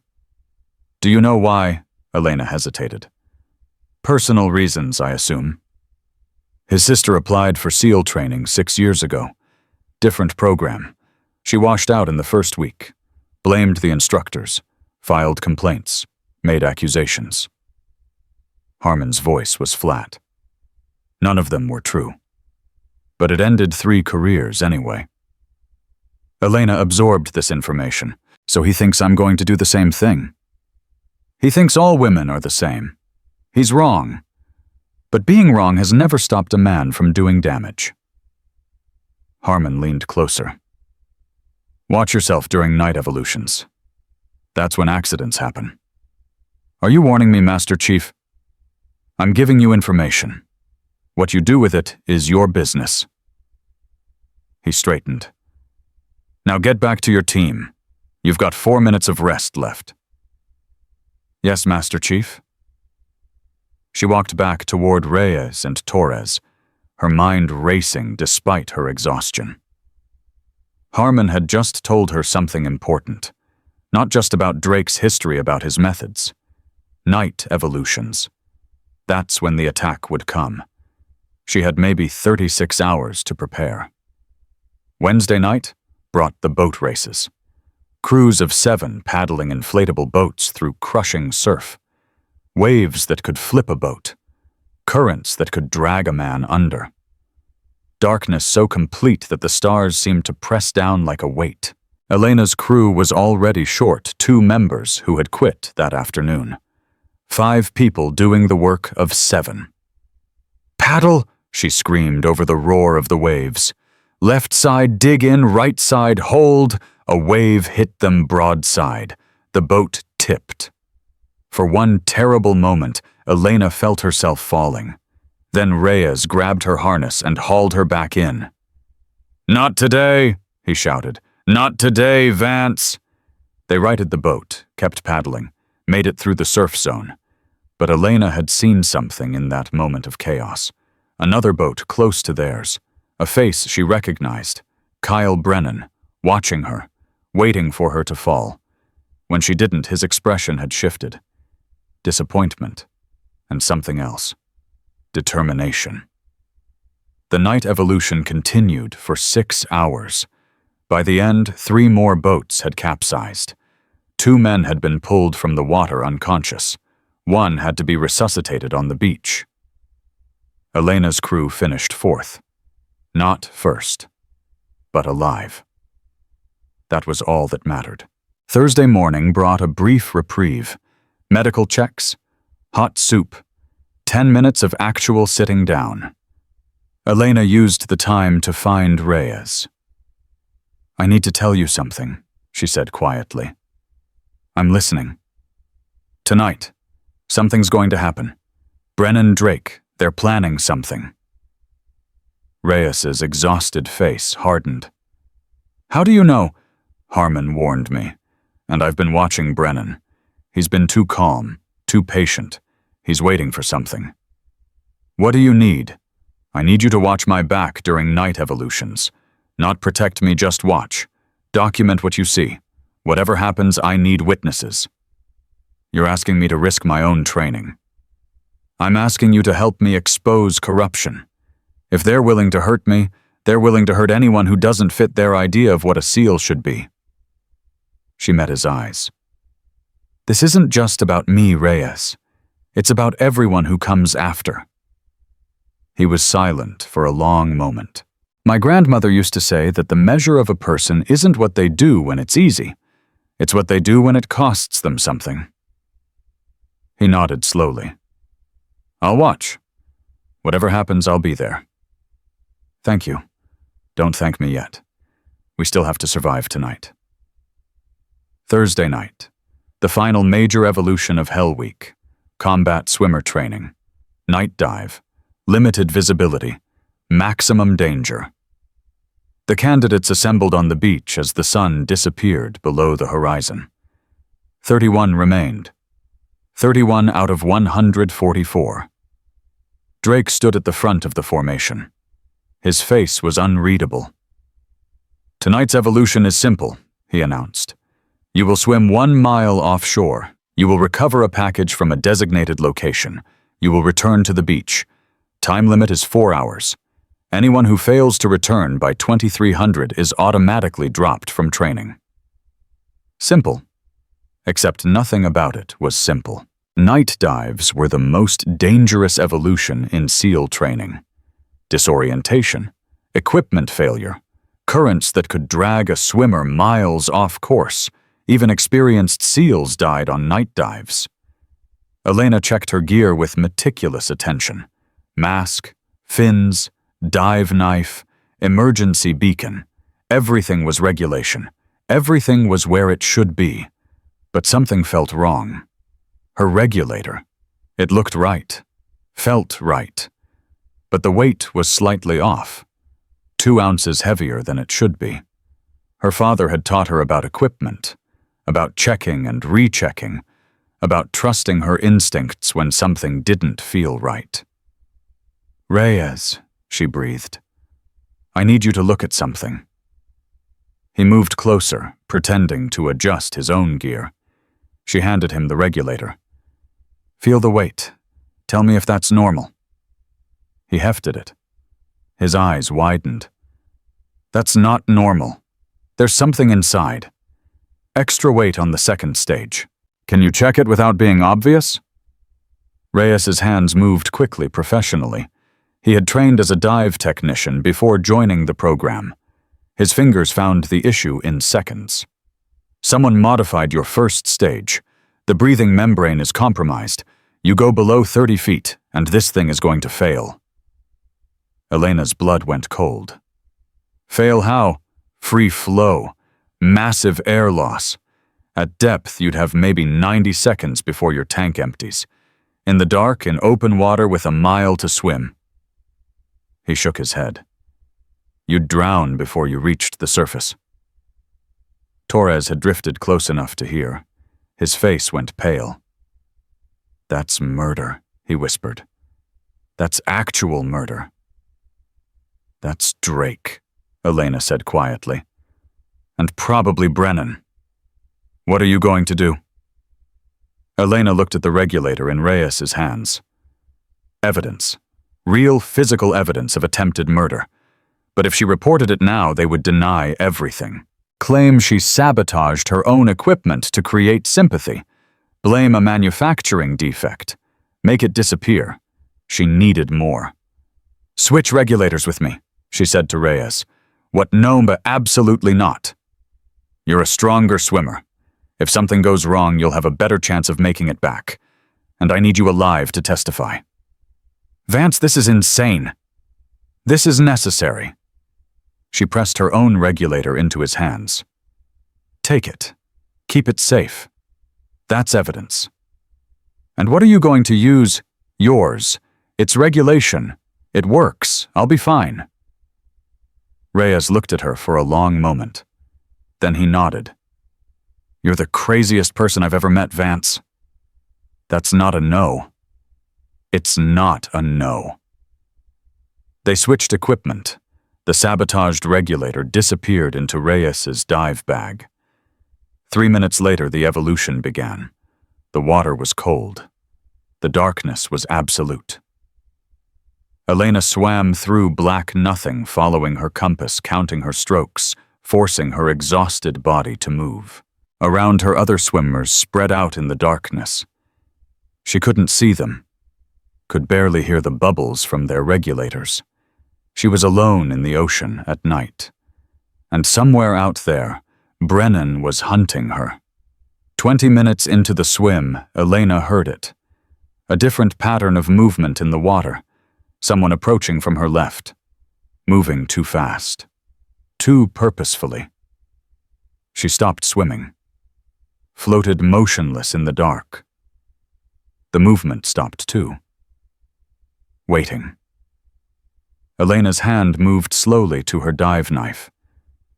Do you know why? Elena hesitated. Personal reasons, I assume. His sister applied for SEAL training 6 years ago. Different program. She washed out in the first week. Blamed the instructors. Filed complaints. Made accusations. Harmon's voice was flat. None of them were true. But it ended 3 careers anyway. Elena absorbed this information. So he thinks I'm going to do the same thing. He thinks all women are the same. He's wrong. But being wrong has never stopped a man from doing damage. Harmon leaned closer. Watch yourself during night evolutions. That's when accidents happen. Are you warning me, Master Chief? I'm giving you information. What you do with it is your business. He straightened. Now get back to your team. You've got 4 minutes of rest left. Yes, Master Chief. She walked back toward Reyes and Torres, her mind racing despite her exhaustion. Harmon had just told her something important, not just about Drake's history about his methods. Night evolutions. That's when the attack would come. She had maybe 36 hours to prepare. Wednesday night brought the boat races. Crews of 7 paddling inflatable boats through crushing surf. Waves that could flip a boat. Currents that could drag a man under. Darkness so complete that the stars seemed to press down like a weight. Elena's crew was already short 2 members who had quit that afternoon. 5 people doing the work of 7. Paddle, she screamed over the roar of the waves. Left side dig in, right side hold. A wave hit them broadside. The boat tipped. For one terrible moment, Elena felt herself falling. Then Reyes grabbed her harness and hauled her back in. Not today, he shouted. Not today, Vance. They righted the boat, kept paddling, made it through the surf zone. But Elena had seen something in that moment of chaos. Another boat close to theirs. A face she recognized. Kyle Brennan, watching her, waiting for her to fall. When she didn't, his expression had shifted. Disappointment. And something else. Determination. The night evolution continued for 6 hours. By the end, 3 more boats had capsized. 2 men had been pulled from the water unconscious. 1 had to be resuscitated on the beach. Elena's crew finished 4th. Not first, but alive. That was all that mattered. Thursday morning brought a brief reprieve. Medical checks, hot soup, 10 minutes of actual sitting down. Elena used the time to find Reyes. I need to tell you something, she said quietly. I'm listening. Tonight, something's going to happen. Brennan Drake, they're planning something. Reyes's exhausted face hardened. How do you know? Harmon warned me, and I've been watching Brennan. He's been too calm, too patient. He's waiting for something. What do you need? I need you to watch my back during night evolutions. Not protect me, just watch. Document what you see. Whatever happens, I need witnesses. You're asking me to risk my own training. I'm asking you to help me expose corruption. If they're willing to hurt me, they're willing to hurt anyone who doesn't fit their idea of what a SEAL should be. She met his eyes. This isn't just about me, Reyes. It's about everyone who comes after. He was silent for a long moment. My grandmother used to say that the measure of a person isn't what they do when it's easy. It's what they do when it costs them something. He nodded slowly. I'll watch. Whatever happens, I'll be there. Thank you. Don't thank me yet. We still have to survive tonight. Thursday night. The final major evolution of Hell Week. Combat swimmer training. Night dive. Limited visibility. Maximum danger. The candidates assembled on the beach as the sun disappeared below the horizon. 31 remained. 31 out of 144. Drake stood at the front of the formation. His face was unreadable. Tonight's evolution is simple, he announced. You will swim 1 mile offshore. You will recover a package from a designated location. You will return to the beach. Time limit is 4 hours. Anyone who fails to return by 2300 is automatically dropped from training. Simple. Except nothing about it was simple. Night dives were the most dangerous evolution in SEAL training. Disorientation, equipment failure, currents that could drag a swimmer miles off course, Even experienced SEALs died on night dives. Elena checked her gear with meticulous attention. Mask, fins, dive knife, emergency beacon. Everything was regulation. Everything was where it should be. But something felt wrong. Her regulator. It looked right. Felt right. But the weight was slightly off. 2 ounces heavier than it should be. Her father had taught her about equipment, about checking and rechecking, about trusting her instincts when something didn't feel right. "Reyes," she breathed. "I need you to look at something." He moved closer, pretending to adjust his own gear. She handed him the regulator. "Feel the weight. Tell me if that's normal." He hefted it. His eyes widened. "That's not normal. There's something inside. Extra weight on the second stage. Can you check it without being obvious?" Reyes's hands moved quickly professionally. He had trained as a dive technician before joining the program. His fingers found the issue in seconds. "Someone modified your first stage. The breathing membrane is compromised. You go below 30 feet, and this thing is going to fail." Elena's blood went cold. "Fail how?" "Free flow. Massive air loss. At depth, you'd have maybe 90 seconds before your tank empties. In the dark, in open water with a mile to swim." He shook his head. "You'd drown before you reached the surface." Torres had drifted close enough to hear. His face went pale. "That's murder," he whispered. "That's actual murder." "That's Drake," Elena said quietly. "And probably Brennan. What are you going to do?" Elena looked at the regulator in Reyes's hands. Evidence. Real physical evidence of attempted murder. But if she reported it now, they would deny everything. Claim she sabotaged her own equipment to create sympathy. Blame a manufacturing defect. Make it disappear. She needed more. "Switch regulators with me," she said to Reyes. "What no, but absolutely not. You're a stronger swimmer. If something goes wrong, you'll have a better chance of making it back. And I need you alive to testify." "Vance, this is insane." "This is necessary." She pressed her own regulator into his hands. "Take it. Keep it safe. That's evidence." "And what are you going to use?" "Yours. It's regulation. It works. I'll be fine." Reyes looked at her for a long moment. Then he nodded. "You're the craziest person I've ever met, Vance." "That's not a no." "It's not a no." They switched equipment. The sabotaged regulator disappeared into Reyes's dive bag. 3 minutes later, the evolution began. The water was cold. The darkness was absolute. Elena swam through black nothing, following her compass, counting her strokes, forcing her exhausted body to move. Around her, other swimmers spread out in the darkness. She couldn't see them, could barely hear the bubbles from their regulators. She was alone in the ocean at night. And somewhere out there, Brennan was hunting her. 20 minutes into the swim, Elena heard it. A different pattern of movement in the water. Someone approaching from her left. Moving too fast. Too purposefully. She stopped swimming. Floated motionless in the dark. The movement stopped too. Waiting. Elena's hand moved slowly to her dive knife.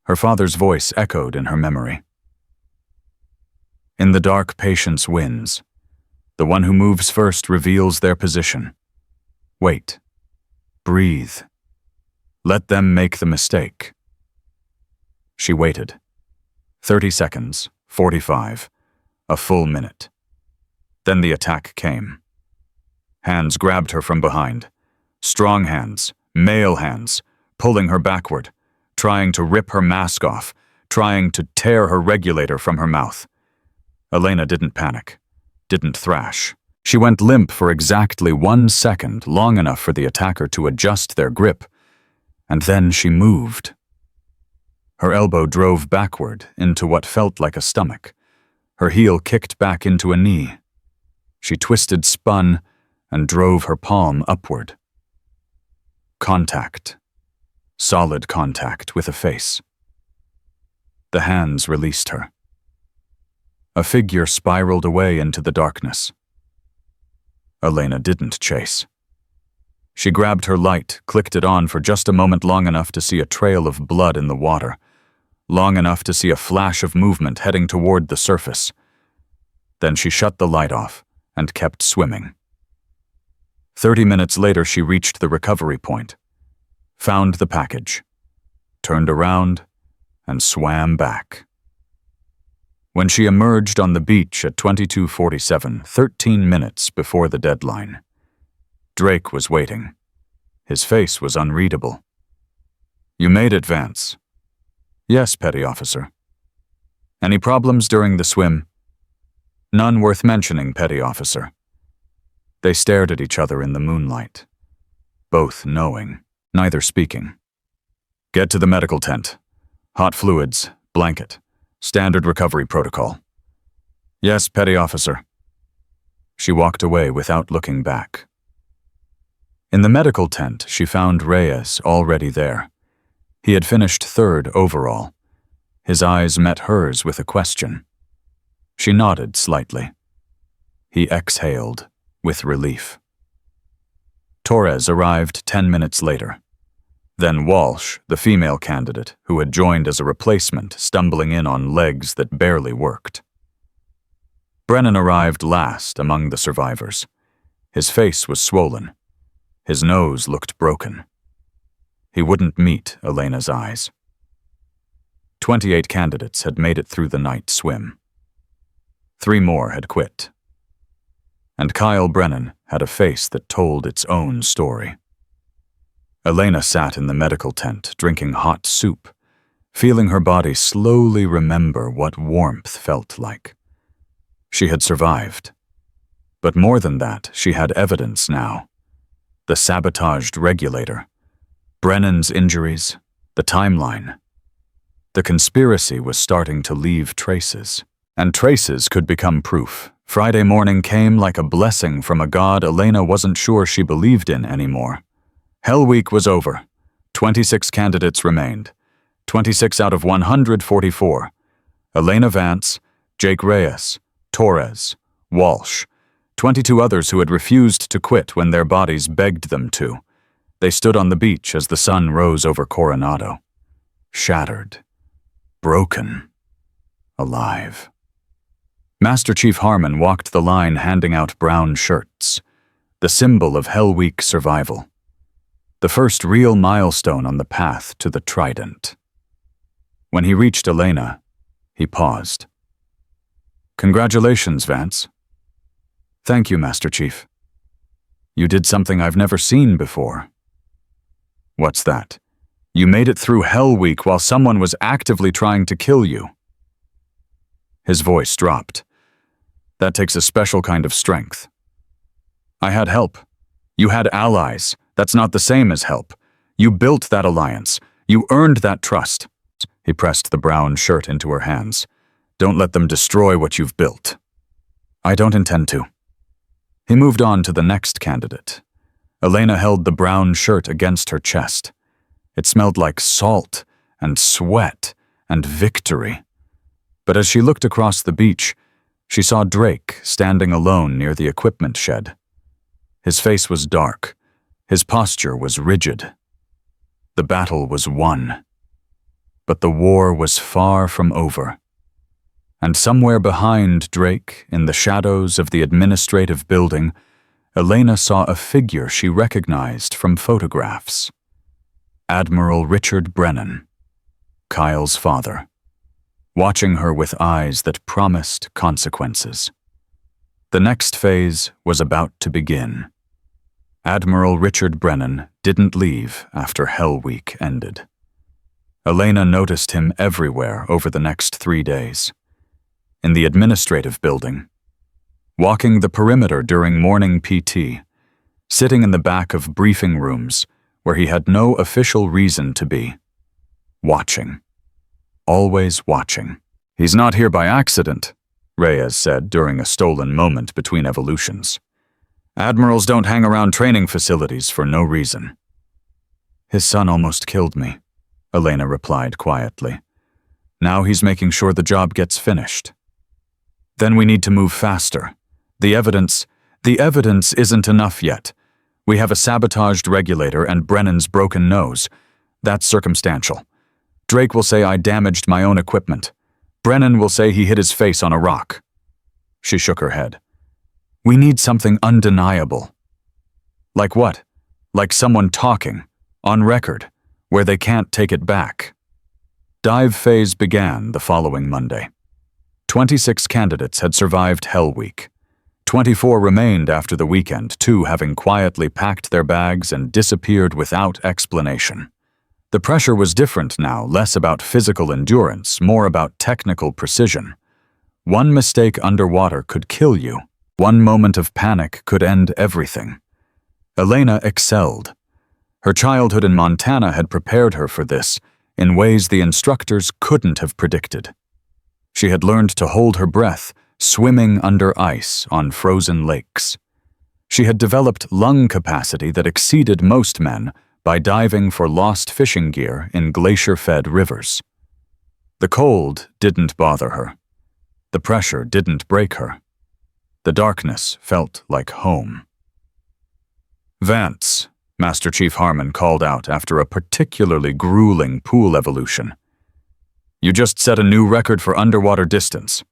Her father's voice echoed in her memory. "In the dark, patience wins. The one who moves first reveals their position. Wait. Breathe. Let them make the mistake." She waited. 30 seconds, 45, a full minute. Then the attack came. Hands grabbed her from behind. Strong hands, male hands, pulling her backward, trying to rip her mask off, trying to tear her regulator from her mouth. Elena didn't panic, didn't thrash. She went limp for exactly 1 second, long enough for the attacker to adjust their grip, and then she moved. Her elbow drove backward into what felt like a stomach, Her heel kicked back into a knee. She twisted, spun, and drove her palm upward. Contact. Solid contact with a face. The hands released her. A figure spiraled away into the darkness. Elena didn't chase. She grabbed her light, clicked it on for just a moment, long enough to see a trail of blood in the water, long enough to see a flash of movement heading toward the surface. Then she shut the light off and kept swimming. 30 minutes later, she reached the recovery point, found the package, turned around, and swam back. When she emerged on the beach at 22:47, 13 minutes before the deadline, Drake was waiting. His face was unreadable. "You made it, Vance." "Yes, Petty Officer." "Any problems during the swim?" "None worth mentioning, Petty Officer." They stared at each other in the moonlight, both knowing, neither speaking. "Get to the medical tent. Hot fluids, blanket, standard recovery protocol." "Yes, Petty Officer." She walked away without looking back. In the medical tent, she found Reyes already there. He had finished third overall. His eyes met hers with a question. She nodded slightly. He exhaled with relief. Torres arrived 10 minutes later. Then Walsh, the female candidate, who had joined as a replacement, stumbling in on legs that barely worked. Brennan arrived last among the survivors. His face was swollen. His nose looked broken. He wouldn't meet Elena's eyes. 28 candidates had made it through the night swim. 3 more had quit. And Kyle Brennan had a face that told its own story. Elena sat in the medical tent, drinking hot soup, feeling her body slowly remember what warmth felt like. She had survived. But more than that, she had evidence now. The sabotaged regulator, Brennan's injuries, the timeline. The conspiracy was starting to leave traces, and traces could become proof. Friday morning came like a blessing from a god Elena wasn't sure she believed in anymore. Hell Week was over. 26 candidates remained. 26 out of 144. Elena Vance, Jake Reyes, Torres, Walsh, 22 others who had refused to quit when their bodies begged them to. They stood on the beach as the sun rose over Coronado. Shattered. Broken. Alive. Master Chief Harmon walked the line handing out brown shirts, the symbol of Hell Week survival. The first real milestone on the path to the Trident. When he reached Elena, he paused. "Congratulations, Vance." "Thank you, Master Chief." "You did something I've never seen before." "What's that?" "You made it through Hell Week while someone was actively trying to kill you." His voice dropped. "That takes a special kind of strength." "I had help. You had allies. That's not the same as help. You built that alliance. You earned that trust." He pressed the brown shirt into her hands. "Don't let them destroy what you've built." "I don't intend to." He moved on to the next candidate. Elena held the brown shirt against her chest. It smelled like salt and sweat and victory. But as she looked across the beach, she saw Drake standing alone near the equipment shed. His face was dark. His posture was rigid. The battle was won. But the war was far from over. And somewhere behind Drake, in the shadows of the administrative building, Elena saw a figure she recognized from photographs. Admiral Richard Brennan, Kyle's father, watching her with eyes that promised consequences. The next phase was about to begin. Admiral Richard Brennan didn't leave after Hell Week ended. Elena noticed him everywhere over the next 3 days. In the administrative building, walking the perimeter during morning PT, sitting in the back of briefing rooms where he had no official reason to be, watching. Always watching. "He's not here by accident," Reyes said during a stolen moment between evolutions. Admirals don't hang around training facilities for no reason. His son almost killed me, Elena replied quietly. Now he's making sure the job gets finished. Then we need to move faster. The evidence isn't enough yet. We have a sabotaged regulator and Brennan's broken nose. That's circumstantial. Drake will say I damaged my own equipment. Brennan will say he hit his face on a rock. She shook her head. We need something undeniable. Like what? Like someone talking, on record, where they can't take it back. Dive phase began the following Monday. 26 candidates had survived Hell Week. 24 remained after the weekend, 2 having quietly packed their bags and disappeared without explanation. The pressure was different now, less about physical endurance, more about technical precision. One mistake underwater could kill you. One moment of panic could end everything. Elena excelled. Her childhood in Montana had prepared her for this in ways the instructors couldn't have predicted. She had learned to hold her breath, swimming under ice on frozen lakes. She had developed lung capacity that exceeded most men by diving for lost fishing gear in glacier-fed rivers. The cold didn't bother her. The pressure didn't break her. The darkness felt like home. Vance, Master Chief Harmon called out after a particularly grueling pool evolution. You just set a new record for underwater distance.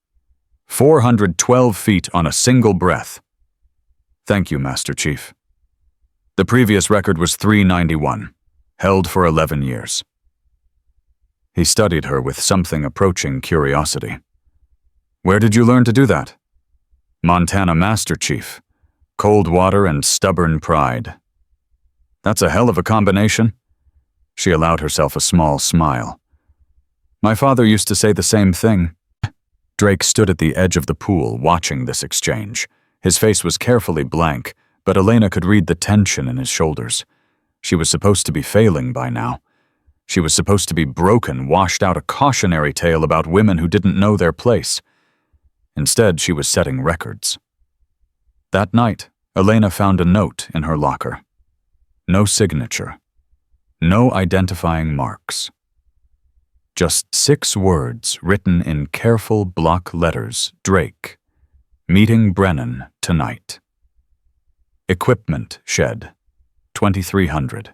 412 feet on a single breath. Thank you, Master Chief. The previous record was 391, held for 11 years. He studied her with something approaching curiosity. Where did you learn to do that? Montana Master Chief. Cold water and stubborn pride. That's a hell of a combination. She allowed herself a small smile. My father used to say the same thing. Drake stood at the edge of the pool, watching this exchange. His face was carefully blank, but Elena could read the tension in his shoulders. She was supposed to be failing by now. She was supposed to be broken, washed out a cautionary tale about women who didn't know their place. Instead, she was setting records. That night, Elena found a note in her locker. No signature. No identifying marks. Just 6 words written in careful block letters. Drake. Meeting Brennan tonight. Equipment shed. 2300.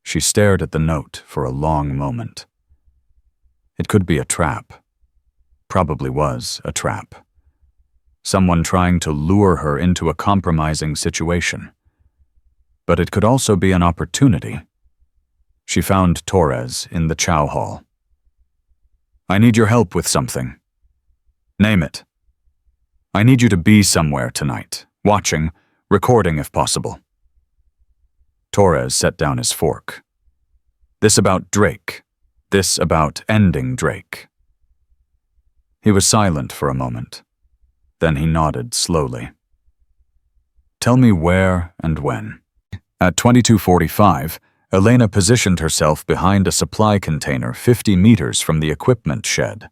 She stared at the note for a long moment. It could be a trap. Probably was a trap. Someone trying to lure her into a compromising situation. But it could also be an opportunity. She found Torres in the chow hall. I need your help with something. Name it. I need you to be somewhere tonight, watching, recording if possible. Torres set down his fork. This about Drake. This about ending Drake. He was silent for a moment. Then he nodded slowly. Tell me where and when. At 22:45, Elena positioned herself behind a supply container 50 meters from the equipment shed.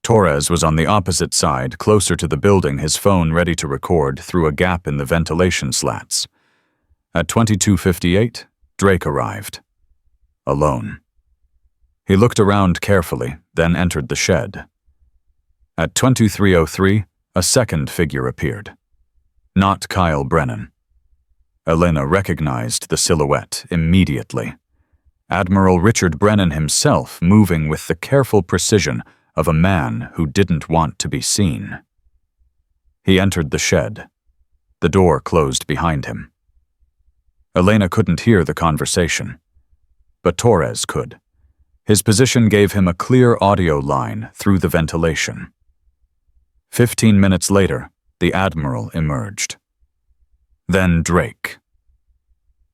Torres was on the opposite side, closer to the building, his phone ready to record through a gap in the ventilation slats. At 22:58, Drake arrived. Alone. He looked around carefully, then entered the shed. At 23:03, a second figure appeared. Not Kyle Brennan. Elena recognized the silhouette immediately. Admiral Richard Brennan himself, moving with the careful precision of a man who didn't want to be seen. He entered the shed. The door closed behind him. Elena couldn't hear the conversation, but Torres could. His position gave him a clear audio line through the ventilation. 15 minutes later, the Admiral emerged. Then Drake.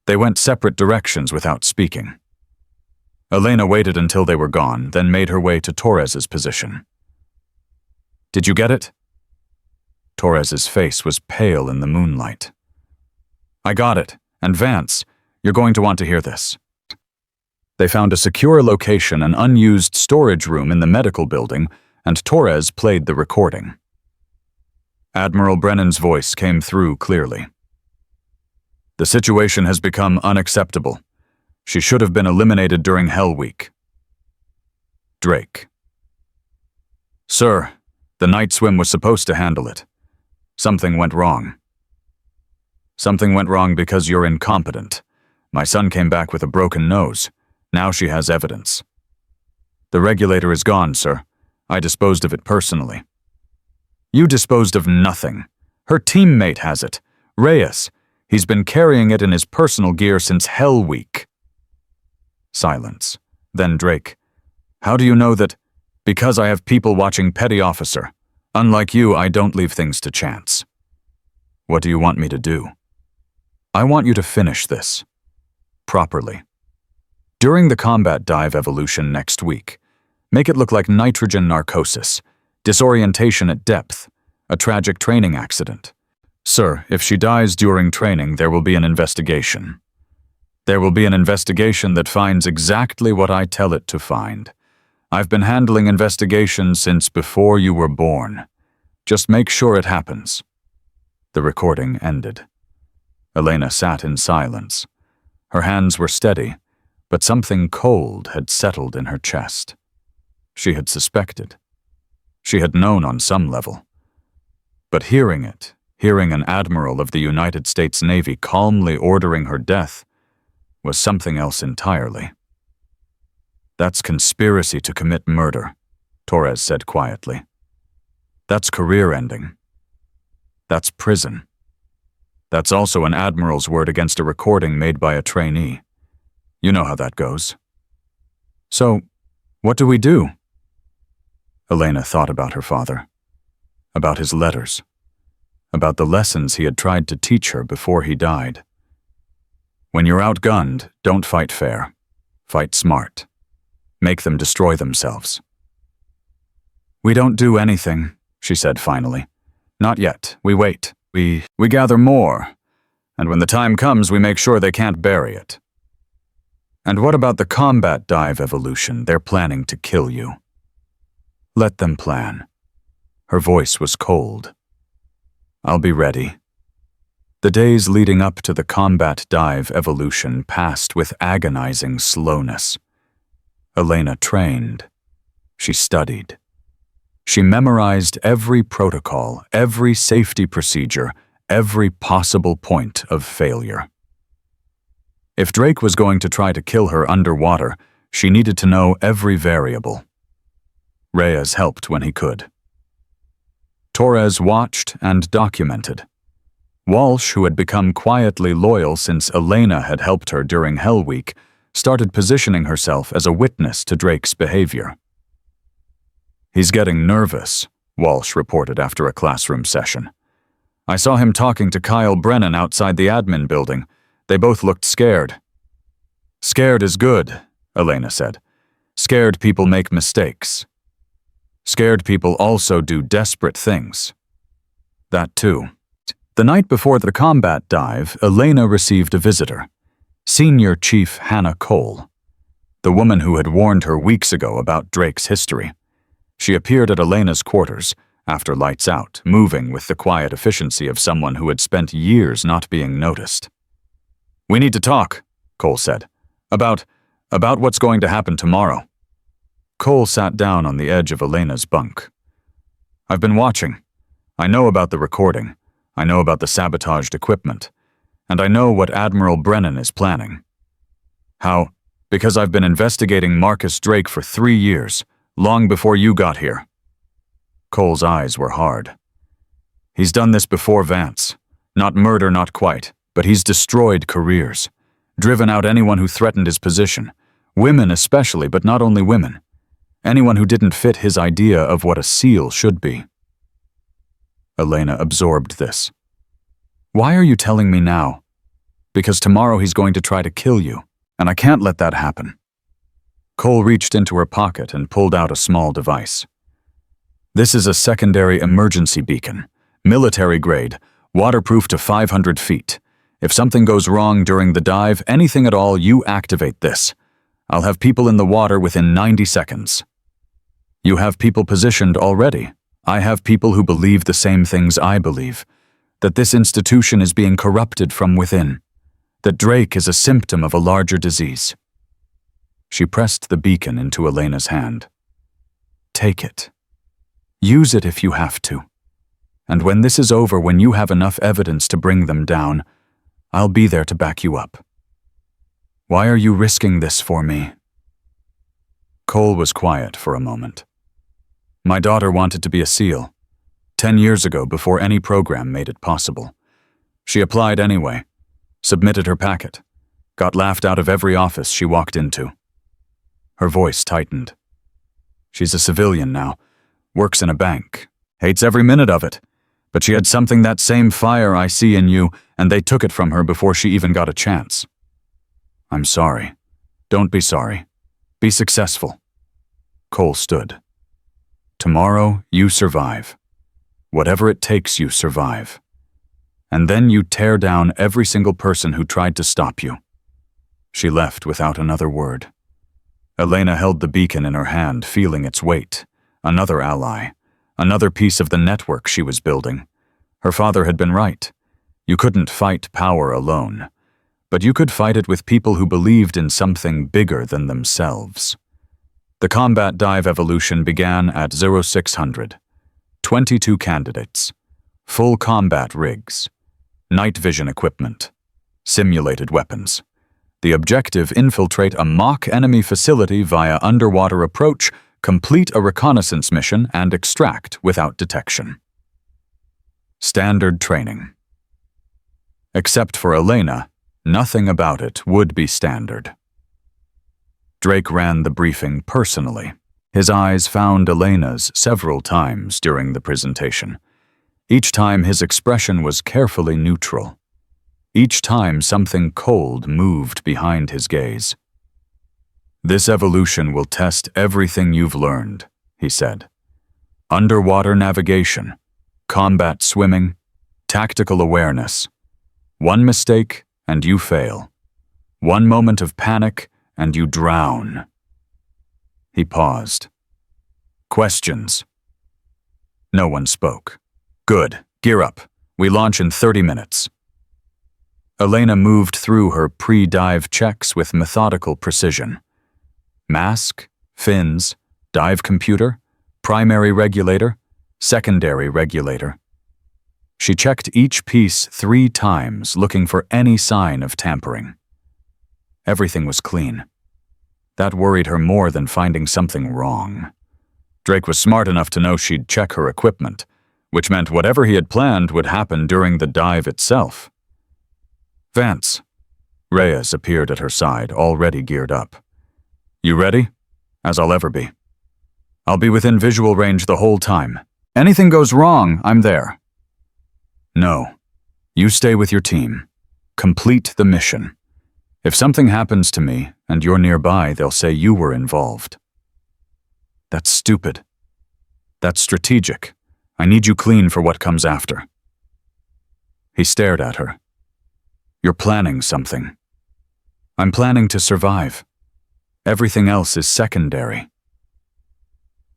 They went separate directions without speaking. Elena waited until they were gone, then made her way to Torres's position. Did you get it? Torres's face was pale in the moonlight. I got it, and Vance, you're going to want to hear this. They found a secure location, an unused storage room in the medical building, and Torres played the recording. Admiral Brennan's voice came through clearly. The situation has become unacceptable. She should have been eliminated during Hell Week. Drake. Sir, the night swim was supposed to handle it. Something went wrong. Something went wrong because you're incompetent. My son came back with a broken nose. Now she has evidence. The regulator is gone, sir. I disposed of it personally. You disposed of nothing. Her teammate has it. Reyes. He's been carrying it in his personal gear since Hell Week. Silence. Then Drake. How do you know that? Because I have people watching Petty Officer. Unlike you, I don't leave things to chance. What do you want me to do? I want you to finish this. Properly. During the combat dive evolution next week, make it look like nitrogen narcosis, disorientation at depth, a tragic training accident. Sir, if she dies during training, there will be an investigation. There will be an investigation that finds exactly what I tell it to find. I've been handling investigations since before you were born. Just make sure it happens. The recording ended. Elena sat in silence. Her hands were steady, but something cold had settled in her chest. She had suspected. She had known on some level. But hearing it, hearing an admiral of the United States Navy calmly ordering her death, was something else entirely. That's conspiracy to commit murder, Torres said quietly. That's career ending. That's prison. That's also an admiral's word against a recording made by a trainee. You know how that goes. So, what do we do? Elena thought about her father, about his letters, about the lessons he had tried to teach her before he died. When you're outgunned, don't fight fair. Fight smart. Make them destroy themselves. We don't do anything, she said finally. Not yet. We wait. We gather more. And when the time comes, we make sure they can't bury it. And what about the combat dive evolution? They're planning to kill you. Let them plan. Her voice was cold. I'll be ready. The days leading up to the combat dive evolution passed with agonizing slowness. Elena trained. She studied. She memorized every protocol, every safety procedure, every possible point of failure. If Drake was going to try to kill her underwater, she needed to know every variable. Reyes helped when he could. Torres watched and documented. Walsh, who had become quietly loyal since Elena had helped her during Hell Week, started positioning herself as a witness to Drake's behavior. He's getting nervous, Walsh reported after a classroom session. I saw him talking to Kyle Brennan outside the admin building. They both looked scared. Scared is good, Elena said. Scared people make mistakes. Scared people also do desperate things. That too. The night before the combat dive, Elena received a visitor. Senior Chief Hannah Cole, the woman who had warned her weeks ago about Drake's history. She appeared at Elena's quarters, after lights out, moving with the quiet efficiency of someone who had spent years not being noticed. We need to talk, Cole said. About what's going to happen tomorrow. Cole sat down on the edge of Elena's bunk. I've been watching. I know about the recording. I know about the sabotaged equipment. And I know what Admiral Brennan is planning. How? Because I've been investigating Marcus Drake for 3 years, long before you got here. Cole's eyes were hard. He's done this before Vance. Not murder, not quite, but he's destroyed careers, driven out anyone who threatened his position, women especially, but not only women, anyone who didn't fit his idea of what a SEAL should be. Elena absorbed this. Why are you telling me now? Because tomorrow he's going to try to kill you, and I can't let that happen. Cole reached into her pocket and pulled out a small device. This is a secondary emergency beacon, military grade, waterproof to 500 feet. If something goes wrong during the dive, anything at all, you activate this. I'll have people in the water within 90 seconds. You have people positioned already. I have people who believe the same things I believe, that this institution is being corrupted from within, that Drake is a symptom of a larger disease. She pressed the beacon into Elena's hand. Take it. Use it if you have to. And when this is over, when you have enough evidence to bring them down, I'll be there to back you up. Why are you risking this for me? Cole was quiet for a moment. My daughter wanted to be a SEAL. 10 years ago, before any program made it possible. She applied anyway, submitted her packet, got laughed out of every office she walked into. Her voice tightened. She's a civilian now, works in a bank, hates every minute of it, but she had something, that same fire I see in you, and they took it from her before she even got a chance. I'm sorry. Don't be sorry. Be successful. Cole stood. Tomorrow, you survive. Whatever it takes, you survive. And then you tear down every single person who tried to stop you. She left without another word. Elena held the beacon in her hand, feeling its weight. Another ally. Another piece of the network she was building. Her father had been right. You couldn't fight power alone. But you could fight it with people who believed in something bigger than themselves. The combat dive evolution began at 0600. 22 candidates. Full combat rigs. Night vision equipment. Simulated weapons. The objective: infiltrate a mock enemy facility via underwater approach, complete a reconnaissance mission, and extract without detection. Standard training. Except for Elena, nothing about it would be standard. Drake ran the briefing personally. His eyes found Elena's several times during the presentation. Each time his expression was carefully neutral. Each time something cold moved behind his gaze. This evolution will test everything you've learned, he said. Underwater navigation, combat swimming, tactical awareness. One mistake and you fail. One moment of panic and you drown. He paused. Questions? No one spoke. Good. Gear up. We launch in 30 minutes. Elena moved through her pre-dive checks with methodical precision. Mask, fins, dive computer, primary regulator, secondary regulator. She checked each piece 3 times, looking for any sign of tampering. Everything was clean. That worried her more than finding something wrong. Drake was smart enough to know she'd check her equipment, which meant whatever he had planned would happen during the dive itself. Vance. Reyes appeared at her side, already geared up. You ready? As I'll ever be. I'll be within visual range the whole time. Anything goes wrong, I'm there. No. You stay with your team. Complete the mission. If something happens to me and you're nearby, they'll say you were involved. That's stupid. That's strategic. I need you clean for what comes after. He stared at her. You're planning something. I'm planning to survive. Everything else is secondary.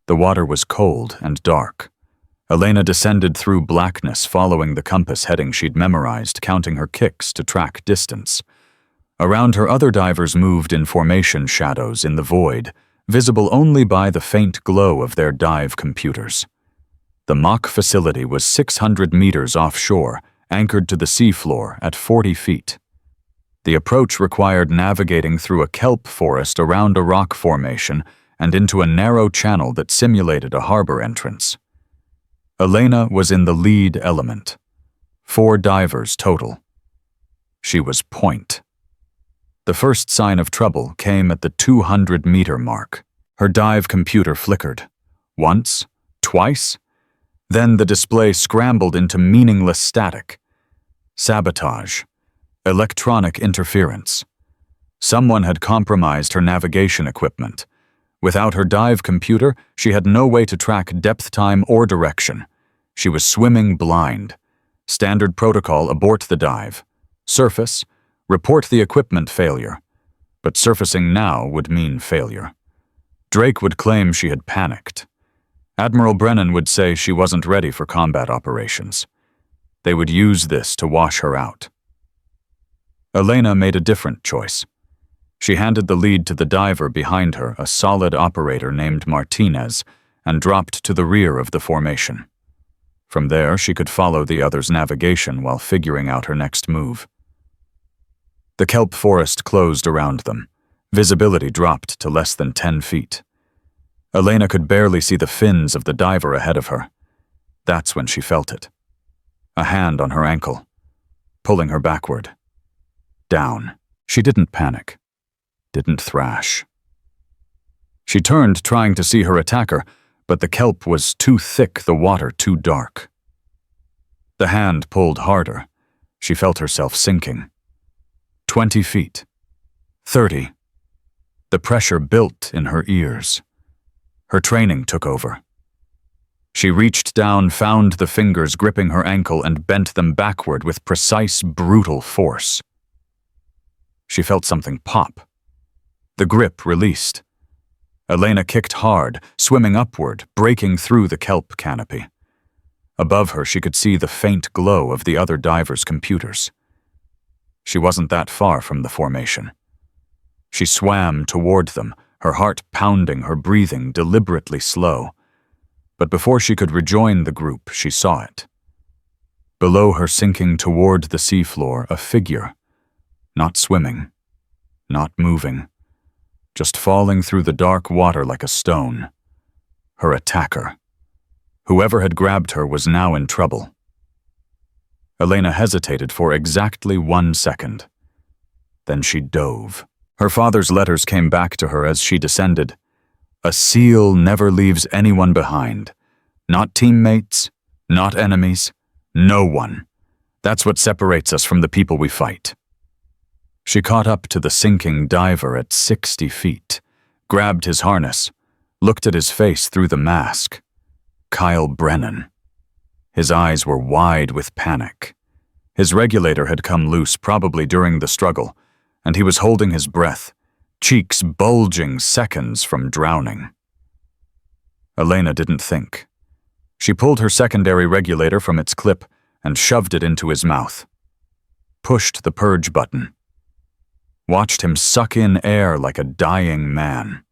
The water was cold and dark. Elena descended through blackness, following the compass heading she'd memorized, counting her kicks to track distance. Around her, other divers moved in formation shadows in the void, visible only by the faint glow of their dive computers. The mock facility was 600 meters offshore, anchored to the seafloor at 40 feet. The approach required navigating through a kelp forest around a rock formation and into a narrow channel that simulated a harbor entrance. Elena was in the lead element. 4 divers total. She was point. The first sign of trouble came at the 200-meter mark. Her dive computer flickered. Once, twice. Then the display scrambled into meaningless static. Sabotage. Electronic interference. Someone had compromised her navigation equipment. Without her dive computer, she had no way to track depth time or direction. She was swimming blind. Standard protocol: abort the dive. Surface, report the equipment failure. But surfacing now would mean failure. Drake would claim she had panicked. Admiral Brennan would say she wasn't ready for combat operations. They would use this to wash her out. Elena made a different choice. She handed the lead to the diver behind her, a solid operator named Martinez, and dropped to the rear of the formation. From there, she could follow the other's navigation while figuring out her next move. The kelp forest closed around them. Visibility dropped to less than 10 feet. Elena could barely see the fins of the diver ahead of her. That's when she felt it. A hand on her ankle, pulling her backward. Down. She didn't panic. Didn't thrash. She turned, trying to see her attacker, but the kelp was too thick, the water too dark. The hand pulled harder. She felt herself sinking. 20 feet. 30. The pressure built in her ears. Her training took over. She reached down, found the fingers gripping her ankle, and bent them backward with precise, brutal force. She felt something pop. The grip released. Elena kicked hard, swimming upward, breaking through the kelp canopy. Above her, she could see the faint glow of the other divers' computers. She wasn't that far from the formation. She swam toward them, her heart pounding, her breathing deliberately slow. But before she could rejoin the group, she saw it. Below her, sinking toward the seafloor, a figure. Not swimming. Not moving. Just falling through the dark water like a stone. Her attacker. Whoever had grabbed her was now in trouble. Elena hesitated for exactly 1 second. Then she dove. Her father's letters came back to her as she descended. A SEAL never leaves anyone behind. Not teammates, not enemies, no one. That's what separates us from the people we fight. She caught up to the sinking diver at 60 feet, grabbed his harness, looked at his face through the mask. Kyle Brennan. His eyes were wide with panic. His regulator had come loose, probably during the struggle, and he was holding his breath, cheeks bulging seconds from drowning. Elena didn't think. She pulled her secondary regulator from its clip and shoved it into his mouth. Pushed the purge button. Watched him suck in air like a dying man.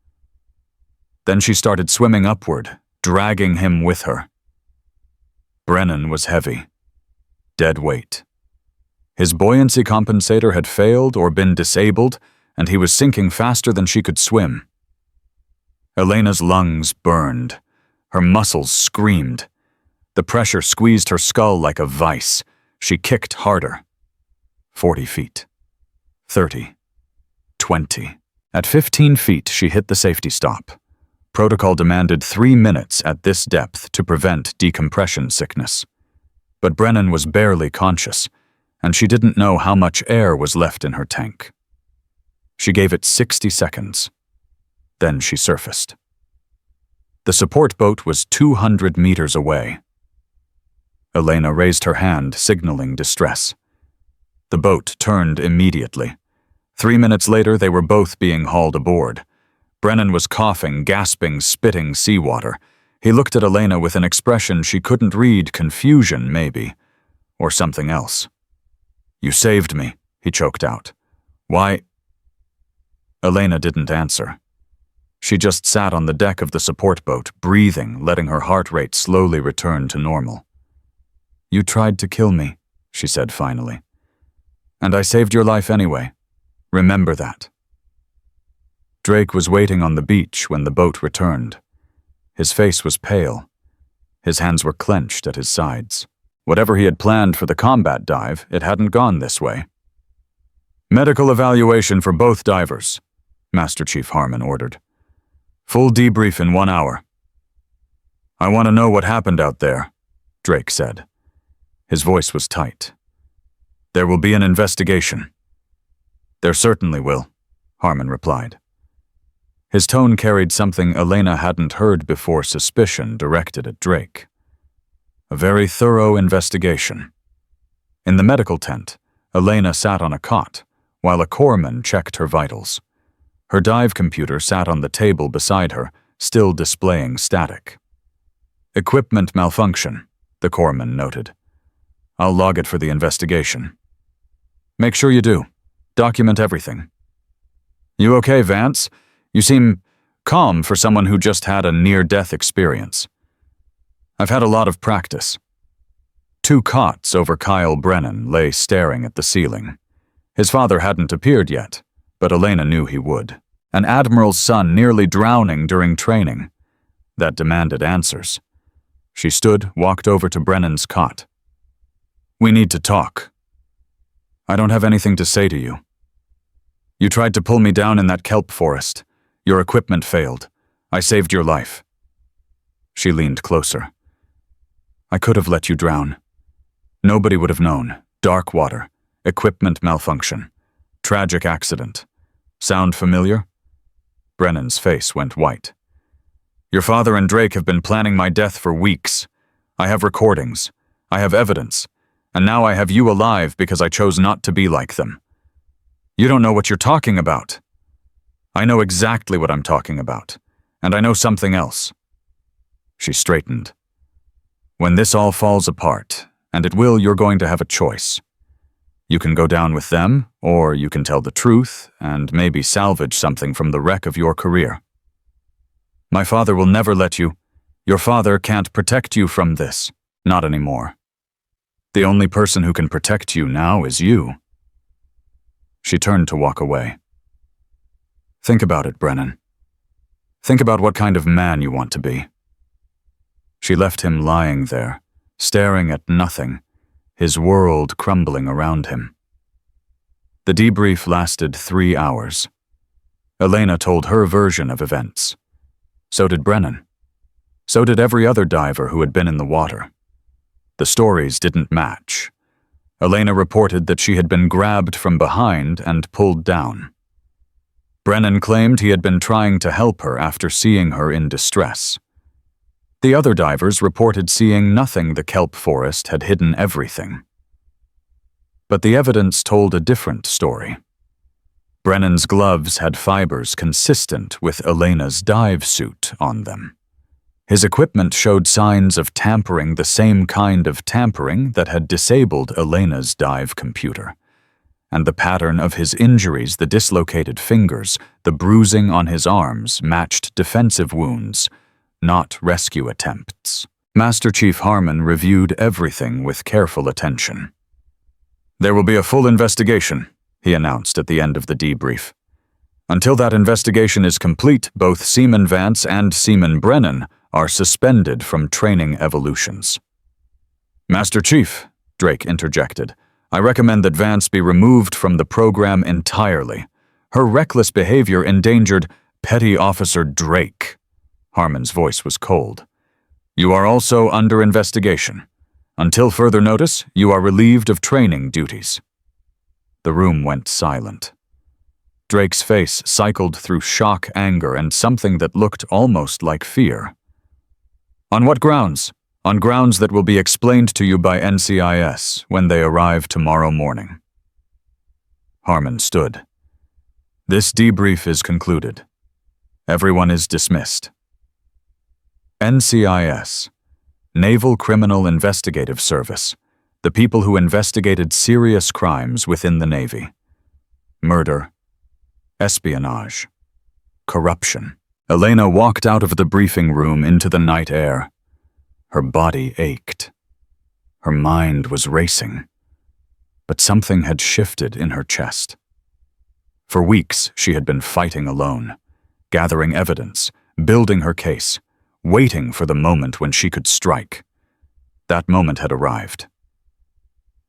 Then she started swimming upward, dragging him with her. Brennan was heavy. Dead weight. His buoyancy compensator had failed or been disabled, and he was sinking faster than she could swim. Elena's lungs burned. Her muscles screamed. The pressure squeezed her skull like a vice. She kicked harder. 40 feet. 30. 20. At 15 feet, she hit the safety stop. Protocol demanded 3 minutes at this depth to prevent decompression sickness. But Brennan was barely conscious, and she didn't know how much air was left in her tank. She gave it 60 seconds. Then she surfaced. The support boat was 200 meters away. Elena raised her hand, signaling distress. The boat turned immediately. 3 minutes later, they were both being hauled aboard. Brennan was coughing, gasping, spitting seawater. He looked at Elena with an expression she couldn't read, confusion, maybe, or something else. "You saved me," he choked out. "Why?" Elena didn't answer. She just sat on the deck of the support boat, breathing, letting her heart rate slowly return to normal. "You tried to kill me," she said finally. "And I saved your life anyway. Remember that." Drake was waiting on the beach when the boat returned. His face was pale. His hands were clenched at his sides. Whatever he had planned for the combat dive, it hadn't gone this way. "Medical evaluation for both divers," Master Chief Harmon ordered. "Full debrief in 1 hour." "I want to know what happened out there," Drake said. His voice was tight. "There will be an investigation." "There certainly will," Harmon replied. His tone carried something Elena hadn't heard before, suspicion directed at Drake. A very thorough investigation. In the medical tent, Elena sat on a cot, while a corpsman checked her vitals. Her dive computer sat on the table beside her, still displaying static. Equipment malfunction, the corpsman noted. I'll log it for the investigation. Make sure you do. Document everything. You okay, Vance? You seem calm for someone who just had a near-death experience. I've had a lot of practice. 2 cots over Kyle Brennan lay staring at the ceiling. His father hadn't appeared yet, but Elena knew he would. An admiral's son nearly drowning during training. That demanded answers. She stood, walked over to Brennan's cot. We need to talk. I don't have anything to say to you. You tried to pull me down in that kelp forest. Your equipment failed. I saved your life. She leaned closer. I could have let you drown. Nobody would have known. Dark water. Equipment malfunction. Tragic accident. Sound familiar? Brennan's face went white. Your father and Drake have been planning my death for weeks. I have recordings. I have evidence. And now I have you alive because I chose not to be like them. You don't know what you're talking about. I know exactly what I'm talking about. And I know something else. She straightened. When this all falls apart, and it will, you're going to have a choice. You can go down with them, or you can tell the truth and maybe salvage something from the wreck of your career. My father will never let you. Your father can't protect you from this. Not anymore. The only person who can protect you now is you. She turned to walk away. Think about it, Brennan. Think about what kind of man you want to be. She left him lying there, staring at nothing, his world crumbling around him. The debrief lasted 3 hours. Elena told her version of events. So did Brennan. So did every other diver who had been in the water. The stories didn't match. Elena reported that she had been grabbed from behind and pulled down. Brennan claimed he had been trying to help her after seeing her in distress. The other divers reported seeing nothing. The kelp forest had hidden everything. But the evidence told a different story. Brennan's gloves had fibers consistent with Elena's dive suit on them. His equipment showed signs of tampering, the same kind of tampering that had disabled Elena's dive computer. And the pattern of his injuries, the dislocated fingers, the bruising on his arms, matched defensive wounds, not rescue attempts. Master Chief Harmon reviewed everything with careful attention. There will be a full investigation, he announced at the end of the debrief. Until that investigation is complete, both Seaman Vance and Seaman Brennan are suspended from training evolutions. Master Chief, Drake interjected, I recommend that Vance be removed from the program entirely. Her reckless behavior endangered Petty Officer Drake. Harmon's voice was cold. You are also under investigation. Until further notice, you are relieved of training duties. The room went silent. Drake's face cycled through shock, anger, and something that looked almost like fear. On what grounds? On grounds that will be explained to you by NCIS when they arrive tomorrow morning. Harmon stood. This debrief is concluded. Everyone is dismissed. NCIS, Naval Criminal Investigative Service, the people who investigated serious crimes within the Navy. Murder, espionage, corruption. Elena walked out of the briefing room into the night air. Her body ached. Her mind was racing. But something had shifted in her chest. For weeks, she had been fighting alone, gathering evidence, building her case, waiting for the moment when she could strike. That moment had arrived.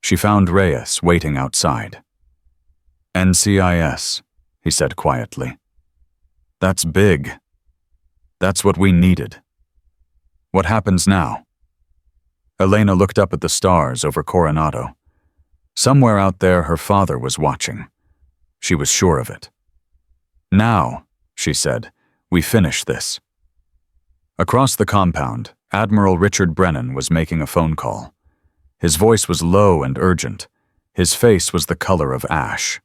She found Reyes waiting outside. NCIS, he said quietly. That's big. That's what we needed. What happens now? Elena looked up at the stars over Coronado. Somewhere out there, her father was watching. She was sure of it. Now, she said, we finish this. Across the compound, Admiral Richard Brennan was making a phone call. His voice was low and urgent. His face was the color of ash.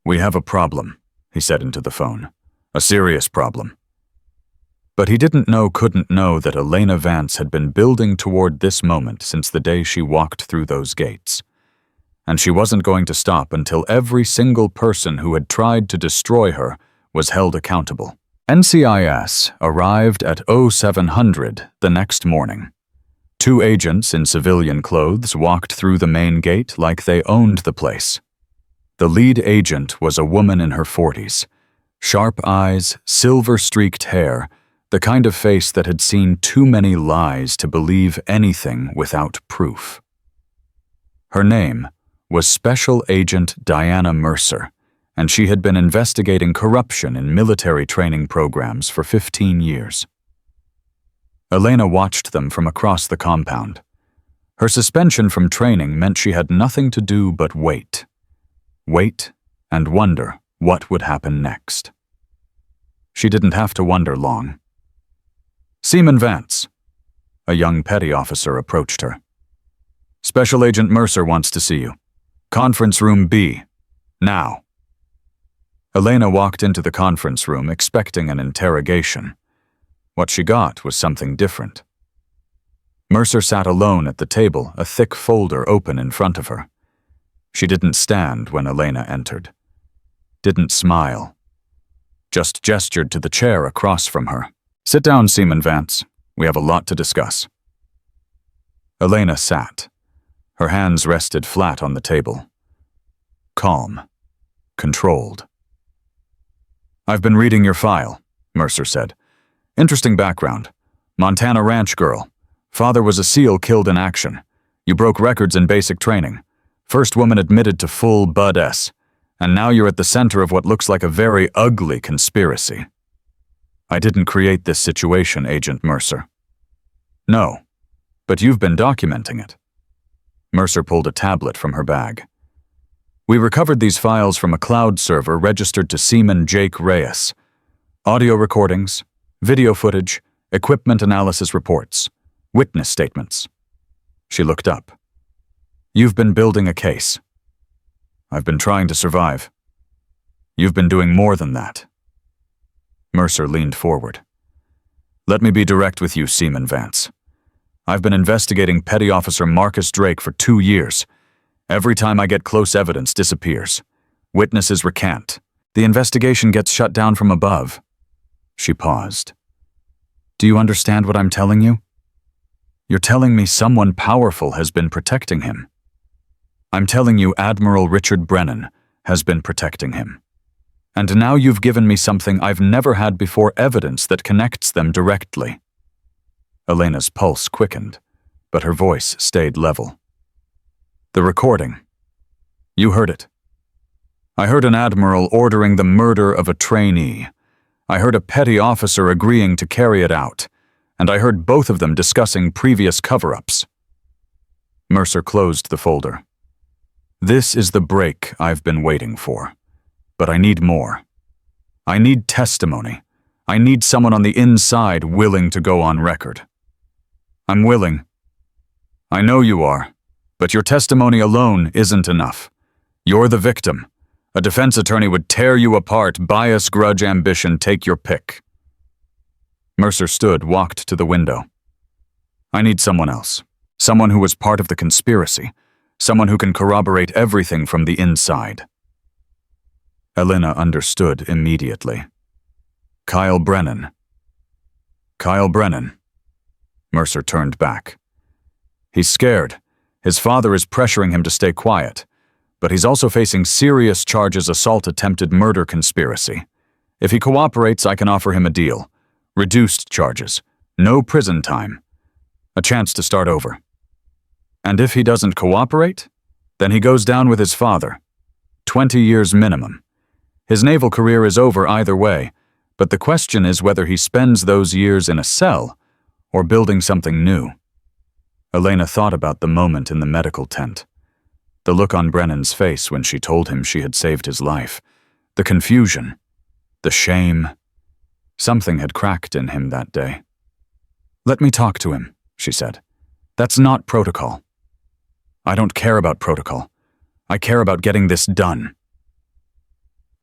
We have a problem, he said into the phone. A serious problem. But he couldn't know that Elena Vance had been building toward this moment since the day she walked through those gates. And she wasn't going to stop until every single person who had tried to destroy her was held accountable. NCIS arrived at 0700 the next morning. 2 agents in civilian clothes walked through the main gate like they owned the place. The lead agent was a woman in her 40s. Sharp eyes, silver-streaked hair, the kind of face that had seen too many lies to believe anything without proof. Her name was Special Agent Diana Mercer, and she had been investigating corruption in military training programs for 15 years. Elena watched them from across the compound. Her suspension from training meant she had nothing to do but wait. Wait and wonder what would happen next. She didn't have to wonder long. "Seaman Vance." A young petty officer approached her. "Special Agent Mercer wants to see you. Conference room B. Now." Elena walked into the conference room expecting an interrogation. What she got was something different. Mercer sat alone at the table, a thick folder open in front of her. She didn't stand when Elena entered. Didn't smile. Just gestured to the chair across from her. "Sit down, Seaman Vance. We have a lot to discuss." Elena sat. Her hands rested flat on the table. Calm. Controlled. "I've been reading your file," Mercer said. "Interesting background. Montana ranch girl. Father was a SEAL killed in action. You broke records in basic training. First woman admitted to full Bud S. And now you're at the center of what looks like a very ugly conspiracy." "I didn't create this situation, Agent Mercer." "No, but you've been documenting it." Mercer pulled a tablet from her bag. "We recovered these files from a cloud server registered to Seaman Jake Reyes. Audio recordings, video footage, equipment analysis reports, witness statements." She looked up. "You've been building a case." "I've been trying to survive." "You've been doing more than that." Mercer leaned forward. "Let me be direct with you, Seaman Vance. I've been investigating Petty Officer Marcus Drake for 2 years. Every time I get close evidence disappears. Witnesses recant. The investigation gets shut down from above." She paused. "Do you understand what I'm telling you? You're telling me someone powerful has been protecting him. I'm telling you Admiral Richard Brennan has been protecting him. And now you've given me something I've never had before, evidence that connects them directly." Elena's pulse quickened, but her voice stayed level. "The recording. You heard it. I heard an admiral ordering the murder of a trainee. I heard a petty officer agreeing to carry it out, and I heard both of them discussing previous cover-ups." Mercer closed the folder. "This is the break I've been waiting for. But I need more. I need testimony. I need someone on the inside willing to go on record." "I'm willing." "I know you are, but your testimony alone isn't enough. You're the victim. A defense attorney would tear you apart, bias, grudge, ambition, take your pick." Mercer stood, walked to the window. "I need someone else. Someone who was part of the conspiracy. Someone who can corroborate everything from the inside." Elena understood immediately. "Kyle Brennan." "Kyle Brennan." Mercer turned back. "He's scared. His father is pressuring him to stay quiet. But he's also facing serious charges: assault, attempted murder, conspiracy. If he cooperates, I can offer him a deal. Reduced charges. No prison time. A chance to start over. And if he doesn't cooperate, then he goes down with his father. 20 years minimum. His naval career is over either way, but the question is whether he spends those years in a cell or building something new." Elena thought about the moment in the medical tent. The look on Brennan's face when she told him she had saved his life. The confusion. The shame. Something had cracked in him that day. "Let me talk to him," she said. "That's not protocol." "I don't care about protocol. I care about getting this done."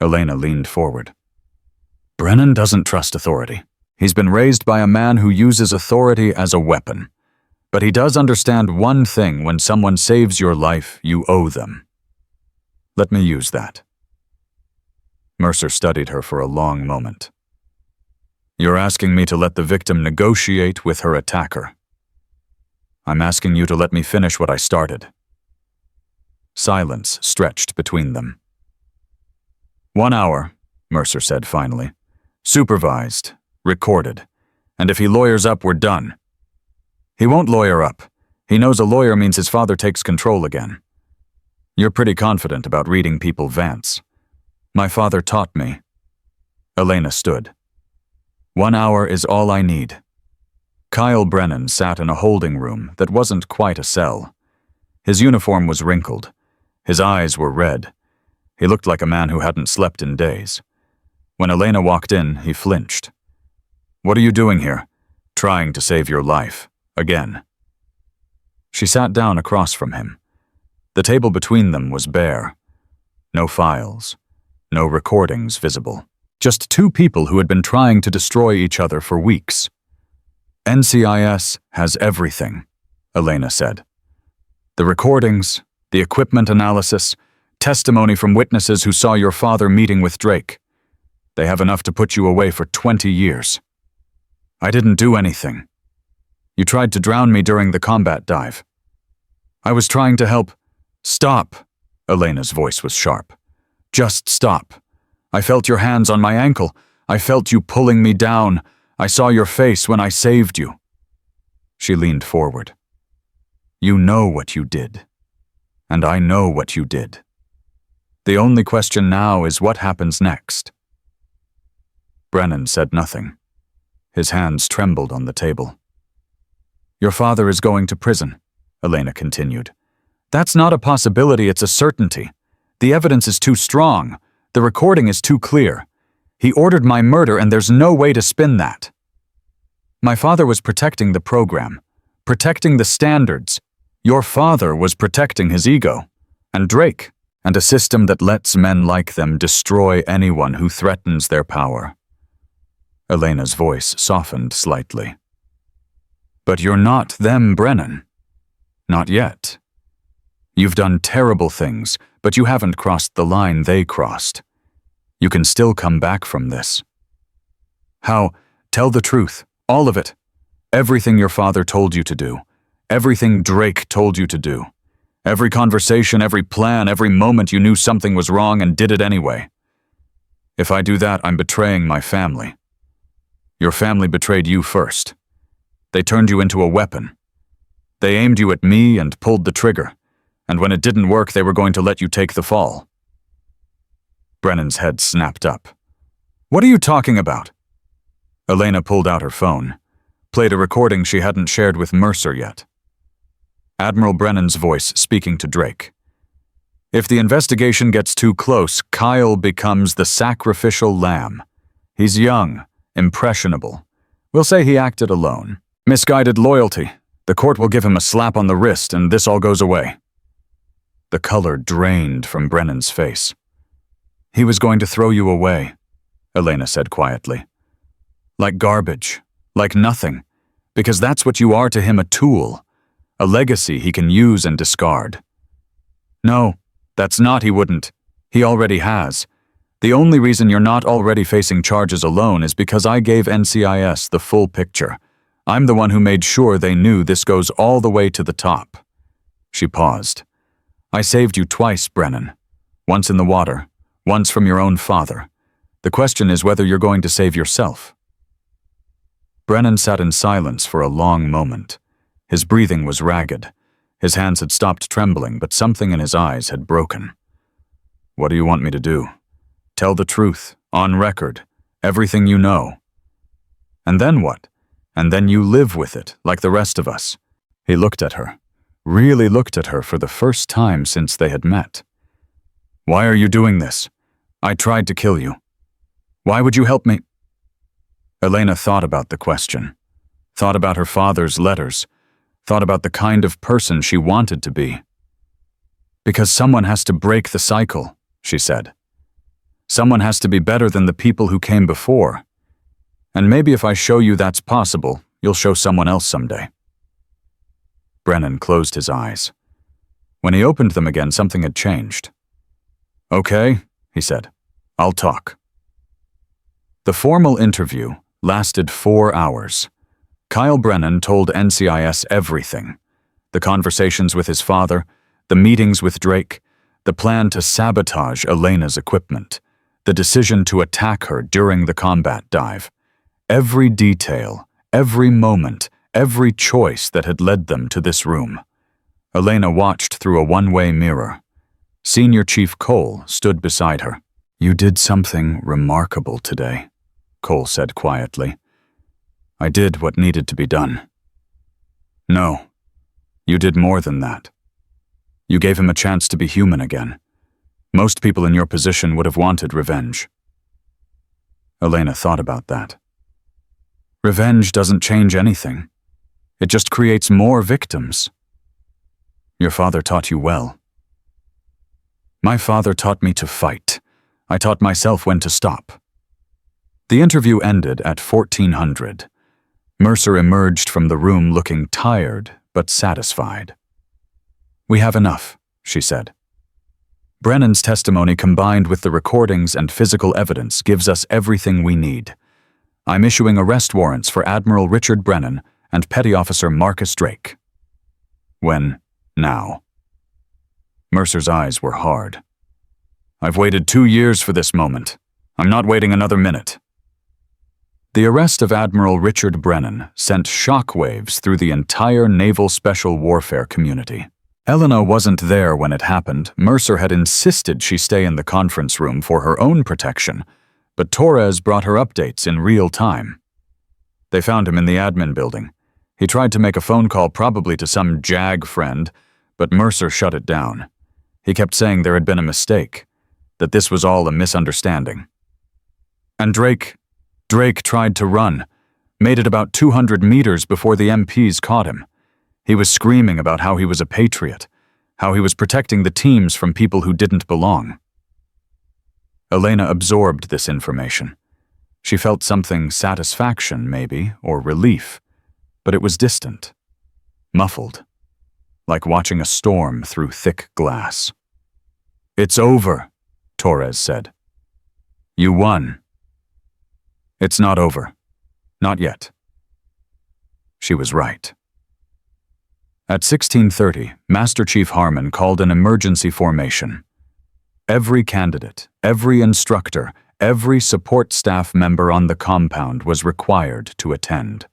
Elena leaned forward. "Brennan doesn't trust authority. He's been raised by a man who uses authority as a weapon. But he does understand one thing: when someone saves your life, you owe them. Let me use that. Mercer studied her for a long moment. You're asking me to let the victim negotiate with her attacker. I'm asking you to let me finish what I started. Silence stretched between them. 1 hour, Mercer said finally. Supervised, recorded, and if he lawyers up, we're done. He won't lawyer up. He knows a lawyer means his father takes control again. You're pretty confident about reading people Vance. My father taught me. Elena stood. 1 hour is all I need. Kyle Brennan sat in a holding room that wasn't quite a cell. His uniform was wrinkled. His eyes were red. He looked like a man who hadn't slept in days. When Elena walked in, he flinched. What are you doing here? Trying to save your life. Again. She sat down across from him. The table between them was bare. No files. No recordings visible. Just two people who had been trying to destroy each other for weeks. NCIS has everything, Elena said. The recordings, the equipment analysis, testimony from witnesses who saw your father meeting with Drake. They have enough to put you away for 20 years. I didn't do anything. You tried to drown me during the combat dive. I was trying to help. Stop, Elena's voice was sharp. Just stop. I felt your hands on my ankle. I felt you pulling me down. I saw your face when I saved you. She leaned forward. You know what you did. And I know what you did. The only question now is what happens next. Brennan said nothing. His hands trembled on the table. Your father is going to prison, Elena continued. That's not a possibility, it's a certainty. The evidence is too strong. The recording is too clear. He ordered my murder and there's no way to spin that. My father was protecting the program, protecting the standards. Your father was protecting his ego. And Drake, and a system that lets men like them destroy anyone who threatens their power. Elena's voice softened slightly. But you're not them, Brennan. Not yet. You've done terrible things, but you haven't crossed the line they crossed. You can still come back from this. How? Tell the truth. All of it. Everything your father told you to do. Everything Drake told you to do. Every conversation, every plan, every moment you knew something was wrong and did it anyway. If I do that, I'm betraying my family. Your family betrayed you first. They turned you into a weapon. They aimed you at me and pulled the trigger, and when it didn't work, they were going to let you take the fall. Brennan's head snapped up. What are you talking about? Elena pulled out her phone, played a recording she hadn't shared with Mercer yet. Admiral Brennan's voice speaking to Drake. If the investigation gets too close, Kyle becomes the sacrificial lamb. He's young, impressionable. We'll say he acted alone. Misguided loyalty. The court will give him a slap on the wrist and this all goes away. The color drained from Brennan's face. He was going to throw you away, Elena said quietly. Like garbage, like nothing, because that's what you are to him, a tool, a legacy he can use and discard. No, that's not he wouldn't. He already has. The only reason you're not already facing charges alone is because I gave NCIS the full picture. I'm the one who made sure they knew this goes all the way to the top. She paused. I saved you twice, Brennan. Once in the water, once from your own father. The question is whether you're going to save yourself. Brennan sat in silence for a long moment. His breathing was ragged. His hands had stopped trembling, but something in his eyes had broken. What do you want me to do? Tell the truth, on record, everything you know. And then what? And then you live with it, like the rest of us. He looked at her, really looked at her for the first time since they had met. Why are you doing this? I tried to kill you. Why would you help me? Elena thought about the question, thought about her father's letters, thought about the kind of person she wanted to be. Because someone has to break the cycle, she said. Someone has to be better than the people who came before. And maybe if I show you that's possible, you'll show someone else someday. Brennan closed his eyes. When he opened them again, something had changed. Okay, he said. I'll talk. The formal interview lasted 4 hours. Kyle Brennan told NCIS everything. The conversations with his father, the meetings with Drake, the plan to sabotage Elena's equipment, the decision to attack her during the combat dive. Every detail, every moment, every choice that had led them to this room. Elena watched through a one-way mirror. Senior Chief Cole stood beside her. You did something remarkable today, Cole said quietly. I did what needed to be done. No, you did more than that. You gave him a chance to be human again. Most people in your position would have wanted revenge. Elena thought about that. Revenge doesn't change anything. It just creates more victims. Your father taught you well. My father taught me to fight. I taught myself when to stop. The interview ended at 1400. Mercer emerged from the room looking tired but satisfied. We have enough, she said. Brennan's testimony combined with the recordings and physical evidence gives us everything we need. I'm issuing arrest warrants for Admiral Richard Brennan and Petty Officer Marcus Drake. When? Now. Mercer's eyes were hard. I've waited 2 years for this moment. I'm not waiting another minute. The arrest of Admiral Richard Brennan sent shockwaves through the entire naval special warfare community. Elena wasn't there when it happened. Mercer had insisted she stay in the conference room for her own protection, but Torres brought her updates in real time. They found him in the admin building. He tried to make a phone call probably to some JAG friend, but Mercer shut it down. He kept saying there had been a mistake, that this was all a misunderstanding. And Drake tried to run, made it about 200 meters before the MPs caught him. He was screaming about how he was a patriot, how he was protecting the teams from people who didn't belong. Elena absorbed this information. She felt something satisfaction, maybe, or relief, but it was distant, muffled, like watching a storm through thick glass. It's over, Torres said. You won. It's not over. Not yet. She was right. At 1630, Master Chief Harmon called an emergency formation. Every candidate, every instructor, every support staff member on the compound was required to attend.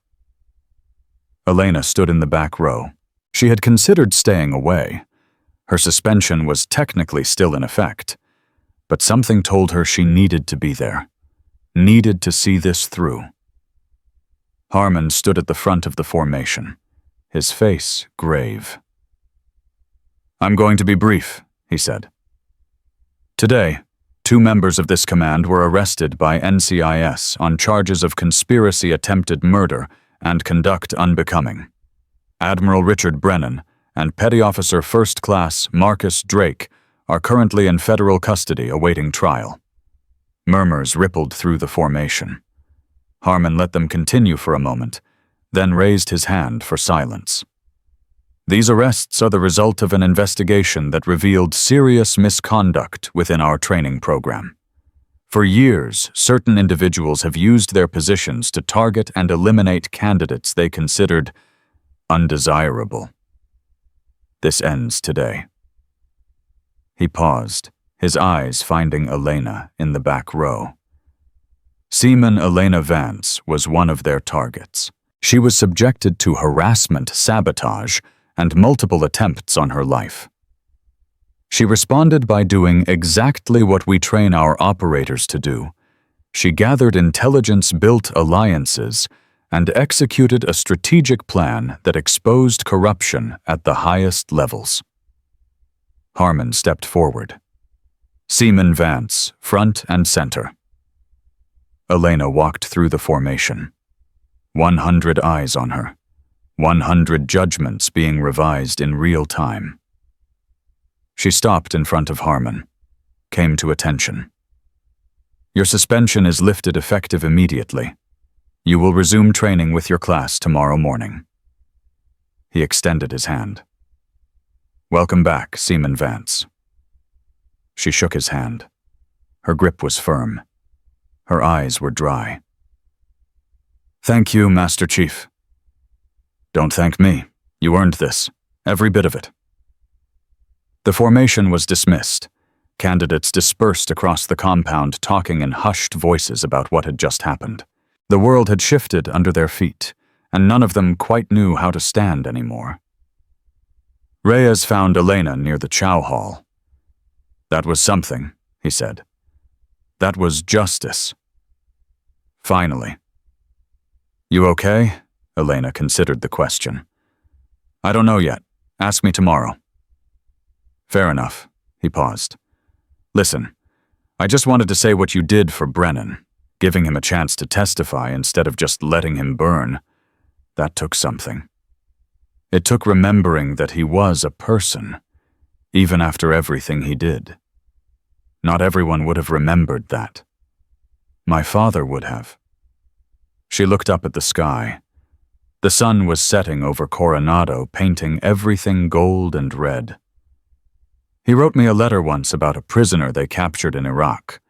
Elena stood in the back row. She had considered staying away. Her suspension was technically still in effect, but something told her she needed to be there, needed to see this through. Harmon stood at the front of the formation, his face grave. I'm going to be brief, he said. Today, 2 members of this command were arrested by NCIS on charges of conspiracy attempted murder and conduct unbecoming. Admiral Richard Brennan and Petty Officer First Class Marcus Drake are currently in federal custody awaiting trial. Murmurs rippled through the formation. Harmon let them continue for a moment, then raised his hand for silence. These arrests are the result of an investigation that revealed serious misconduct within our training program. For years, certain individuals have used their positions to target and eliminate candidates they considered undesirable. This ends today. He paused, his eyes finding Elena in the back row. Seaman Elena Vance was one of their targets. She was subjected to harassment, sabotage, and multiple attempts on her life. She responded by doing exactly what we train our operators to do. She gathered intelligence-built alliances and executed a strategic plan that exposed corruption at the highest levels. Harmon stepped forward. Seaman Vance, front and center. Elena walked through the formation. 100 eyes on her. 100 judgments being revised in real time. She stopped in front of Harmon, came to attention. Your suspension is lifted effective immediately. You will resume training with your class tomorrow morning. He extended his hand. Welcome back, Seaman Vance. She shook his hand. Her grip was firm. Her eyes were dry. Thank you, Master Chief. Don't thank me. You earned this. Every bit of it. The formation was dismissed. Candidates dispersed across the compound, talking in hushed voices about what had just happened. The world had shifted under their feet, and none of them quite knew how to stand anymore. Reyes found Elena near the chow hall. That was something, he said. That was justice. Finally. You okay? Elena considered the question. I don't know yet. Ask me tomorrow. Fair enough. He paused. Listen, I just wanted to say what you did for Brennan, giving him a chance to testify instead of just letting him burn. That took something. It took remembering that he was a person, even after everything he did. Not everyone would have remembered that. My father would have. She looked up at the sky. The sun was setting over Coronado, painting everything gold and red. He wrote me a letter once about a prisoner they captured in Iraq,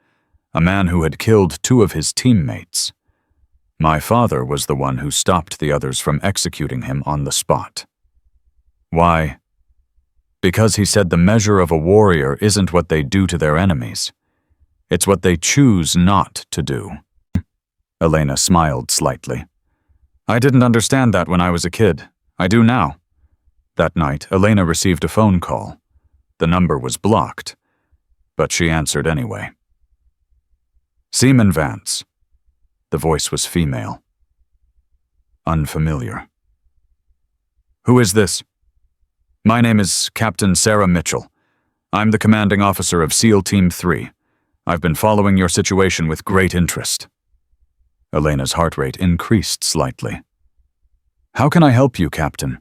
a man who had killed 2 of his teammates. My father was the one who stopped the others from executing him on the spot. Why? Because he said the measure of a warrior isn't what they do to their enemies. It's what they choose not to do. Elena smiled slightly. I didn't understand that when I was a kid. I do now. That night, Elena received a phone call. The number was blocked, but she answered anyway. Seaman Vance. The voice was female. Unfamiliar. Who is this? My name is Captain Sarah Mitchell. I'm the commanding officer of SEAL Team 3. I've been following your situation with great interest. Elena's heart rate increased slightly. How can I help you, Captain?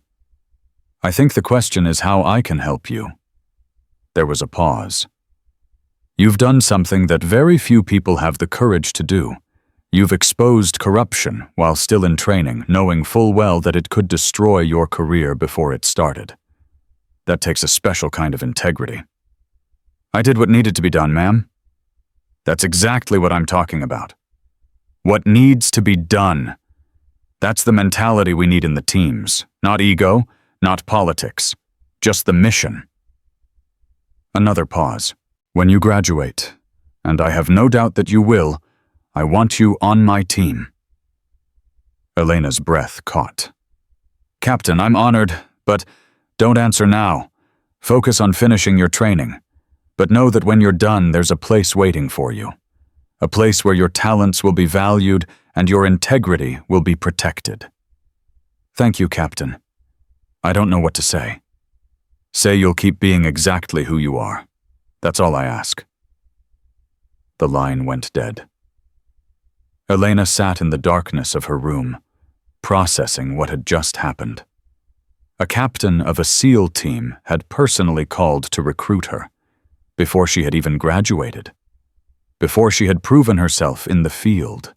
I think the question is how I can help you. There was a pause. You've done something that very few people have the courage to do. You've exposed corruption while still in training, knowing full well that it could destroy your career before it started. That takes a special kind of integrity. I did what needed to be done, ma'am. That's exactly what I'm talking about. What needs to be done. That's the mentality we need in the teams. Not ego, not politics. Just the mission. Another pause. When you graduate, and I have no doubt that you will, I want you on my team. Elena's breath caught. Captain, I'm honored, but don't answer now. Focus on finishing your training. But know that when you're done, there's a place waiting for you. A place where your talents will be valued and your integrity will be protected. Thank you, Captain. I don't know what to say. Say you'll keep being exactly who you are. That's all I ask. The line went dead. Elena sat in the darkness of her room, processing what had just happened. A captain of a SEAL team had personally called to recruit her, before she had even graduated, before she had proven herself in the field.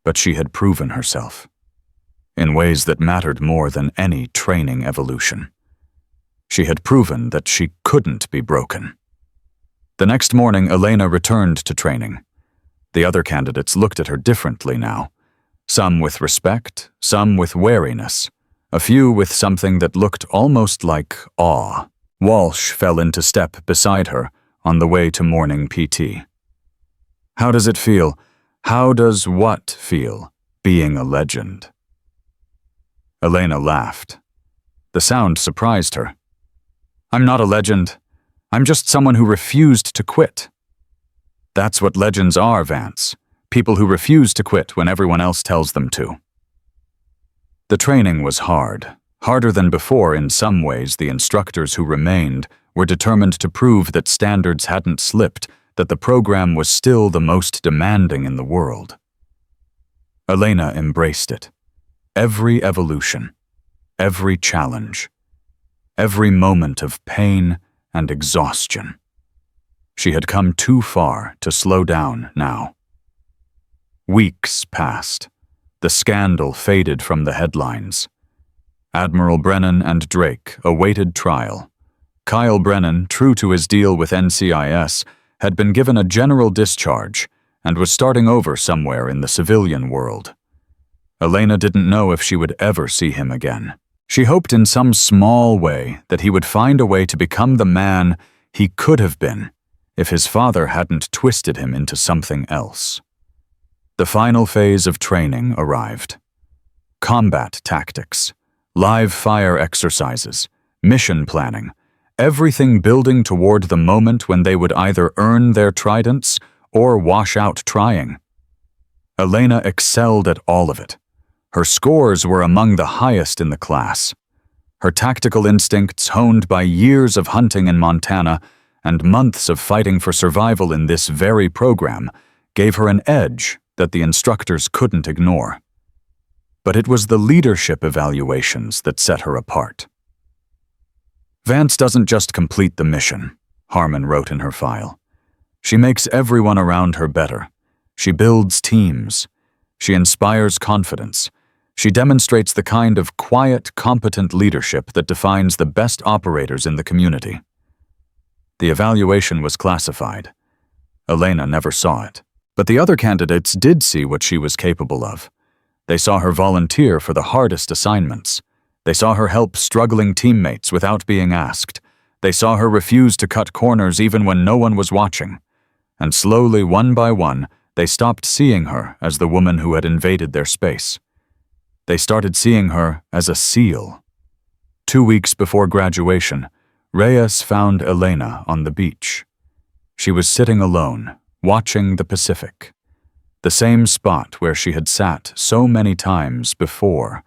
But she had proven herself, in ways that mattered more than any training evolution. She had proven that she couldn't be broken. The next morning, Elena returned to training. The other candidates looked at her differently now, some with respect, some with wariness, a few with something that looked almost like awe. Walsh fell into step beside her on the way to morning PT. How does it feel? How does what feel, being a legend? Elena laughed. The sound surprised her. I'm not a legend. I'm just someone who refused to quit. That's what legends are, Vance. People who refuse to quit when everyone else tells them to. The training was hard. Harder than before in some ways. The instructors who remained were determined to prove that standards hadn't slipped, that the program was still the most demanding in the world. Elena embraced it. Every evolution, every challenge, every moment of pain and exhaustion. She had come too far to slow down now. Weeks passed. The scandal faded from the headlines. Admiral Brennan and Drake awaited trial. Kyle Brennan, true to his deal with NCIS, had been given a general discharge and was starting over somewhere in the civilian world. Elena didn't know if she would ever see him again. She hoped in some small way that he would find a way to become the man he could have been if his father hadn't twisted him into something else. The final phase of training arrived. Combat tactics, live fire exercises, mission planning, everything building toward the moment when they would either earn their tridents or wash out trying. Elena excelled at all of it. Her scores were among the highest in the class. Her tactical instincts, honed by years of hunting in Montana and months of fighting for survival in this very program, gave her an edge that the instructors couldn't ignore. But it was the leadership evaluations that set her apart. Vance doesn't just complete the mission, Harmon wrote in her file. She makes everyone around her better. She builds teams. She inspires confidence. She demonstrates the kind of quiet, competent leadership that defines the best operators in the community. The evaluation was classified. Elena never saw it. But the other candidates did see what she was capable of. They saw her volunteer for the hardest assignments. They saw her help struggling teammates without being asked. They saw her refuse to cut corners even when no one was watching. And slowly, one by one, they stopped seeing her as the woman who had invaded their space. They started seeing her as a SEAL. 2 weeks before graduation, Reyes found Elena on the beach. She was sitting alone, watching the Pacific, the same spot where she had sat so many times before,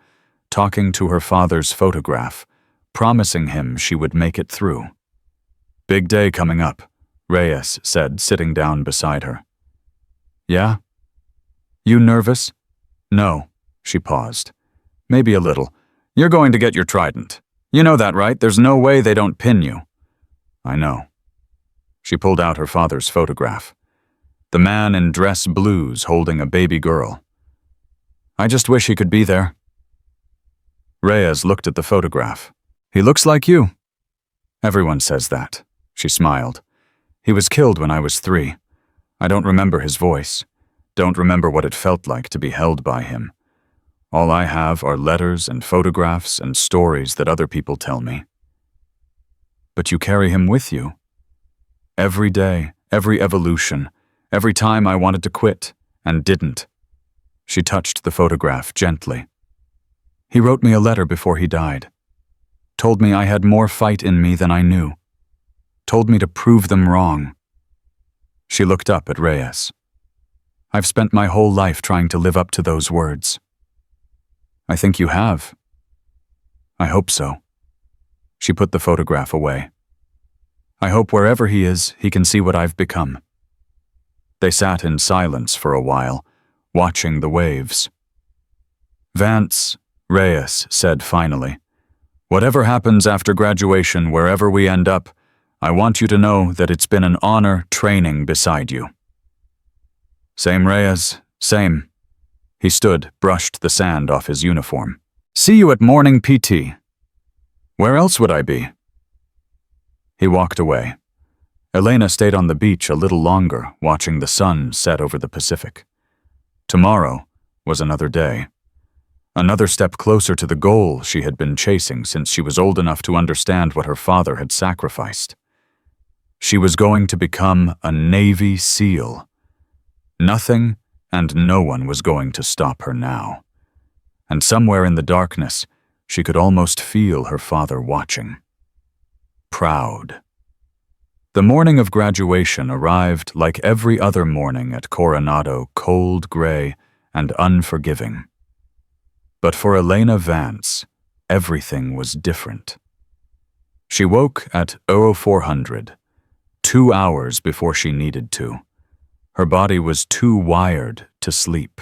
talking to her father's photograph, promising him she would make it through. "Big day coming up," Reyes said, sitting down beside her. "Yeah? You nervous?" "No." She paused. "Maybe a little. You're going to get your trident. You know that, right? There's no way they don't pin you." "I know." She pulled out her father's photograph. The man in dress blues holding a baby girl. "I just wish he could be there." Reyes looked at the photograph. "He looks like you." "Everyone says that," she smiled. "He was killed when I was 3. I don't remember his voice. Don't remember what it felt like to be held by him. All I have are letters and photographs and stories that other people tell me." "But you carry him with you." "Every day, every evolution, every time I wanted to quit, and didn't." She touched the photograph gently. "He wrote me a letter before he died. Told me I had more fight in me than I knew. Told me to prove them wrong." She looked up at Reyes. "I've spent my whole life trying to live up to those words." "I think you have." "I hope so." She put the photograph away. "I hope wherever he is, he can see what I've become." They sat in silence for a while, watching the waves. "Vance," Reyes said finally, "whatever happens after graduation, wherever we end up, I want you to know that it's been an honor training beside you." "Same, Reyes, same." He stood, brushed the sand off his uniform. "See you at morning PT." "Where else would I be?" He walked away. Elena stayed on the beach a little longer, watching the sun set over the Pacific. Tomorrow was another day. Another step closer to the goal she had been chasing since she was old enough to understand what her father had sacrificed. She was going to become a Navy SEAL. Nothing and no one was going to stop her now. And somewhere in the darkness, she could almost feel her father watching. Proud. The morning of graduation arrived like every other morning at Coronado, cold, gray, and unforgiving. But for Elena Vance, everything was different. She woke at 0400, 2 hours before she needed to. Her body was too wired to sleep,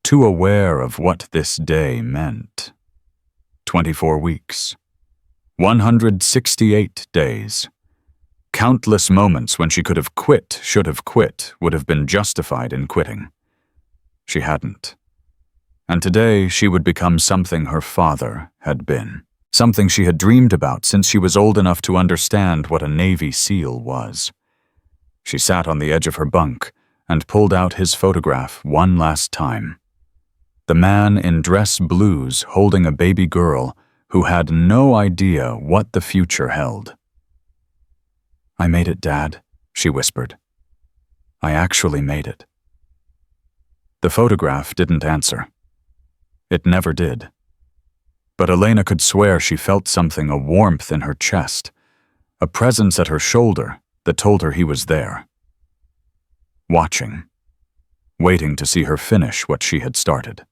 too aware of what this day meant. 24 weeks. 168 days. Countless moments when she could have quit, should have quit, would have been justified in quitting. She hadn't. And today she would become something her father had been. Something she had dreamed about since she was old enough to understand what a Navy SEAL was. She sat on the edge of her bunk and pulled out his photograph one last time. The man in dress blues holding a baby girl who had no idea what the future held. "I made it, Dad," she whispered. "I actually made it." The photograph didn't answer. It never did. But Elena could swear she felt something, a warmth in her chest, a presence at her shoulder that told her he was there. Watching, waiting to see her finish what she had started.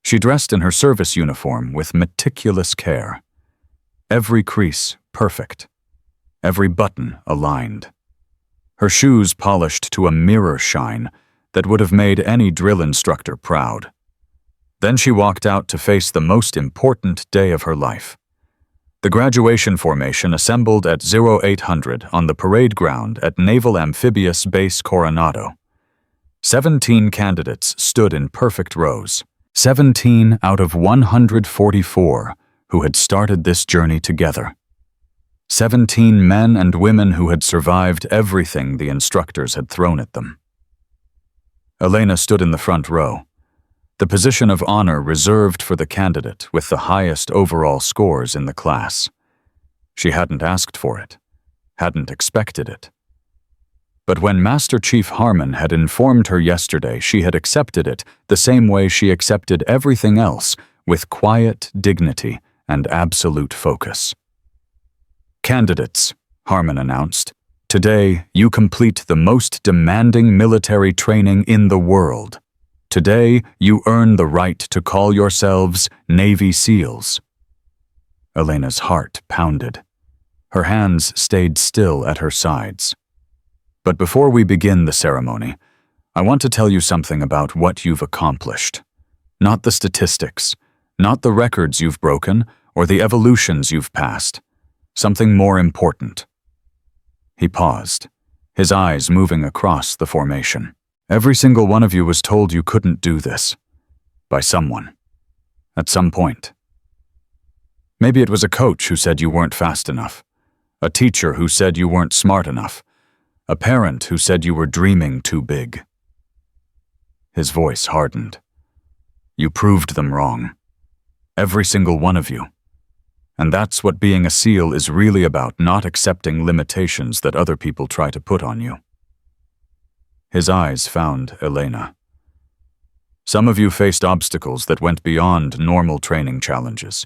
She dressed in her service uniform with meticulous care. Every crease perfect, every button aligned. Her shoes polished to a mirror shine that would have made any drill instructor proud. Then she walked out to face the most important day of her life. The graduation formation assembled at 0800 on the parade ground at Naval Amphibious Base Coronado. 17 candidates stood in perfect rows. 17 out of 144 who had started this journey together. 17 men and women who had survived everything the instructors had thrown at them. Elena stood in the front row, the position of honor reserved for the candidate with the highest overall scores in the class. She hadn't asked for it, hadn't expected it. But when Master Chief Harmon had informed her yesterday, she had accepted it the same way she accepted everything else, with quiet dignity and absolute focus. "Candidates," Harmon announced, "today you complete the most demanding military training in the world. Today you earn the right to call yourselves Navy SEALs." Elena's heart pounded. Her hands stayed still at her sides. "But before we begin the ceremony, I want to tell you something about what you've accomplished. Not the statistics, not the records you've broken, or the evolutions you've passed. Something more important." He paused, his eyes moving across the formation. "Every single one of you was told you couldn't do this. By someone. At some point. Maybe it was a coach who said you weren't fast enough. A teacher who said you weren't smart enough. A parent who said you were dreaming too big." His voice hardened. "You proved them wrong. Every single one of you. And that's what being a SEAL is really about, not accepting limitations that other people try to put on you." His eyes found Elena. "Some of you faced obstacles that went beyond normal training challenges.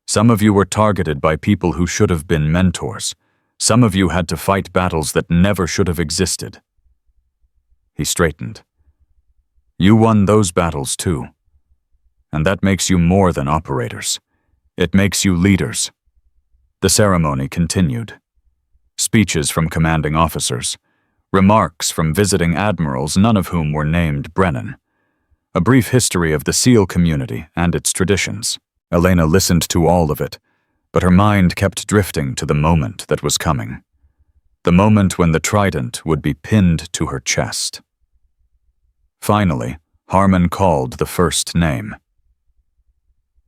Some of you were targeted by people who should have been mentors. Some of you had to fight battles that never should have existed." He straightened. "You won those battles too. And that makes you more than operators. It makes you leaders." The ceremony continued. Speeches from commanding officers. Remarks from visiting admirals, none of whom were named Brennan. A brief history of the SEAL community and its traditions. Elena listened to all of it, but her mind kept drifting to the moment that was coming. The moment when the trident would be pinned to her chest. Finally, Harmon called the first name.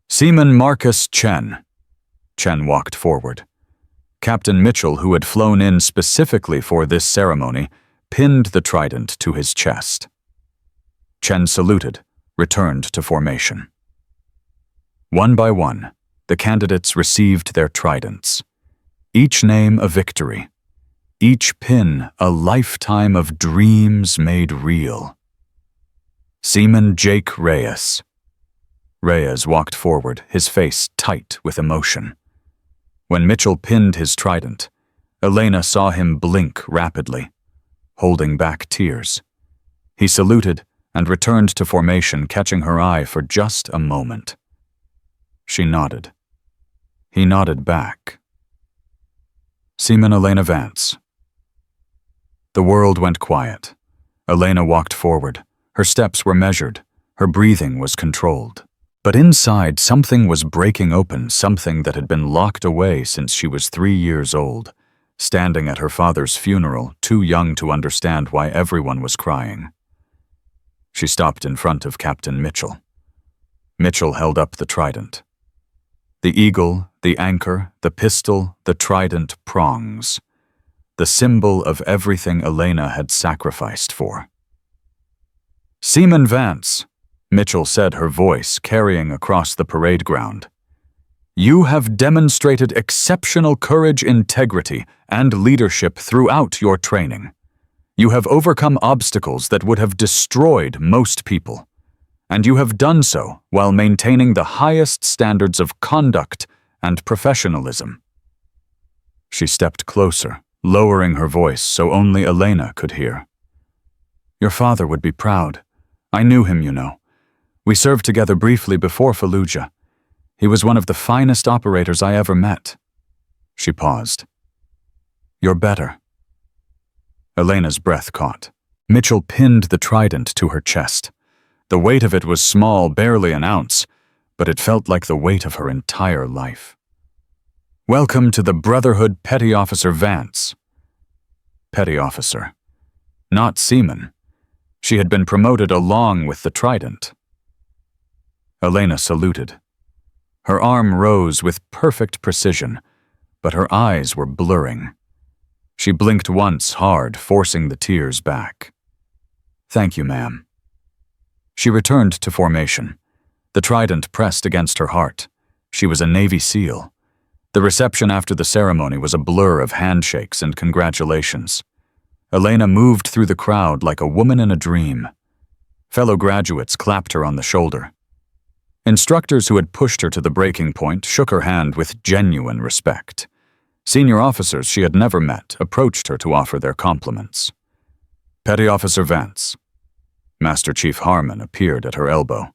"Seaman Marcus Chen." Chen walked forward. Captain Mitchell, who had flown in specifically for this ceremony, pinned the trident to his chest. Chen saluted, returned to formation. One by one, the candidates received their tridents. Each name a victory. Each pin a lifetime of dreams made real. Seaman Jake Reyes. Reyes walked forward, his face tight with emotion. When Mitchell pinned his trident, Elena saw him blink rapidly, holding back tears. He saluted and returned to formation, catching her eye for just a moment. She nodded. He nodded back. "Seaman Elena Vance." The world went quiet. Elena walked forward. Her steps were measured. Her breathing was controlled. But inside, something was breaking open, something that had been locked away since she was 3 years old, standing at her father's funeral, too young to understand why everyone was crying. She stopped in front of Captain Mitchell. Mitchell held up the trident. The eagle, the anchor, the pistol, the trident prongs. The symbol of everything Elena had sacrificed for. "Seaman Vance," Mitchell said, her voice carrying across the parade ground. "You have demonstrated exceptional courage, integrity, and leadership throughout your training. You have overcome obstacles that would have destroyed most people, and you have done so while maintaining the highest standards of conduct and professionalism." She stepped closer, lowering her voice so only Elena could hear. "Your father would be proud. I knew him, you know. We served together briefly before Fallujah. He was one of the finest operators I ever met." She paused. "You're better." Elena's breath caught. Mitchell pinned the trident to her chest. The weight of it was small, barely an ounce, but it felt like the weight of her entire life. "Welcome to the Brotherhood, Petty Officer Vance." Petty Officer. Not seaman. She had been promoted along with the trident. Elena saluted. Her arm rose with perfect precision, but her eyes were blurring. She blinked once hard, forcing the tears back. "Thank you, ma'am." She returned to formation. The trident pressed against her heart. She was a Navy SEAL. The reception after the ceremony was a blur of handshakes and congratulations. Elena moved through the crowd like a woman in a dream. Fellow graduates clapped her on the shoulder. Instructors who had pushed her to the breaking point shook her hand with genuine respect. Senior officers she had never met approached her to offer their compliments. "Petty Officer Vance." Master Chief Harmon appeared at her elbow.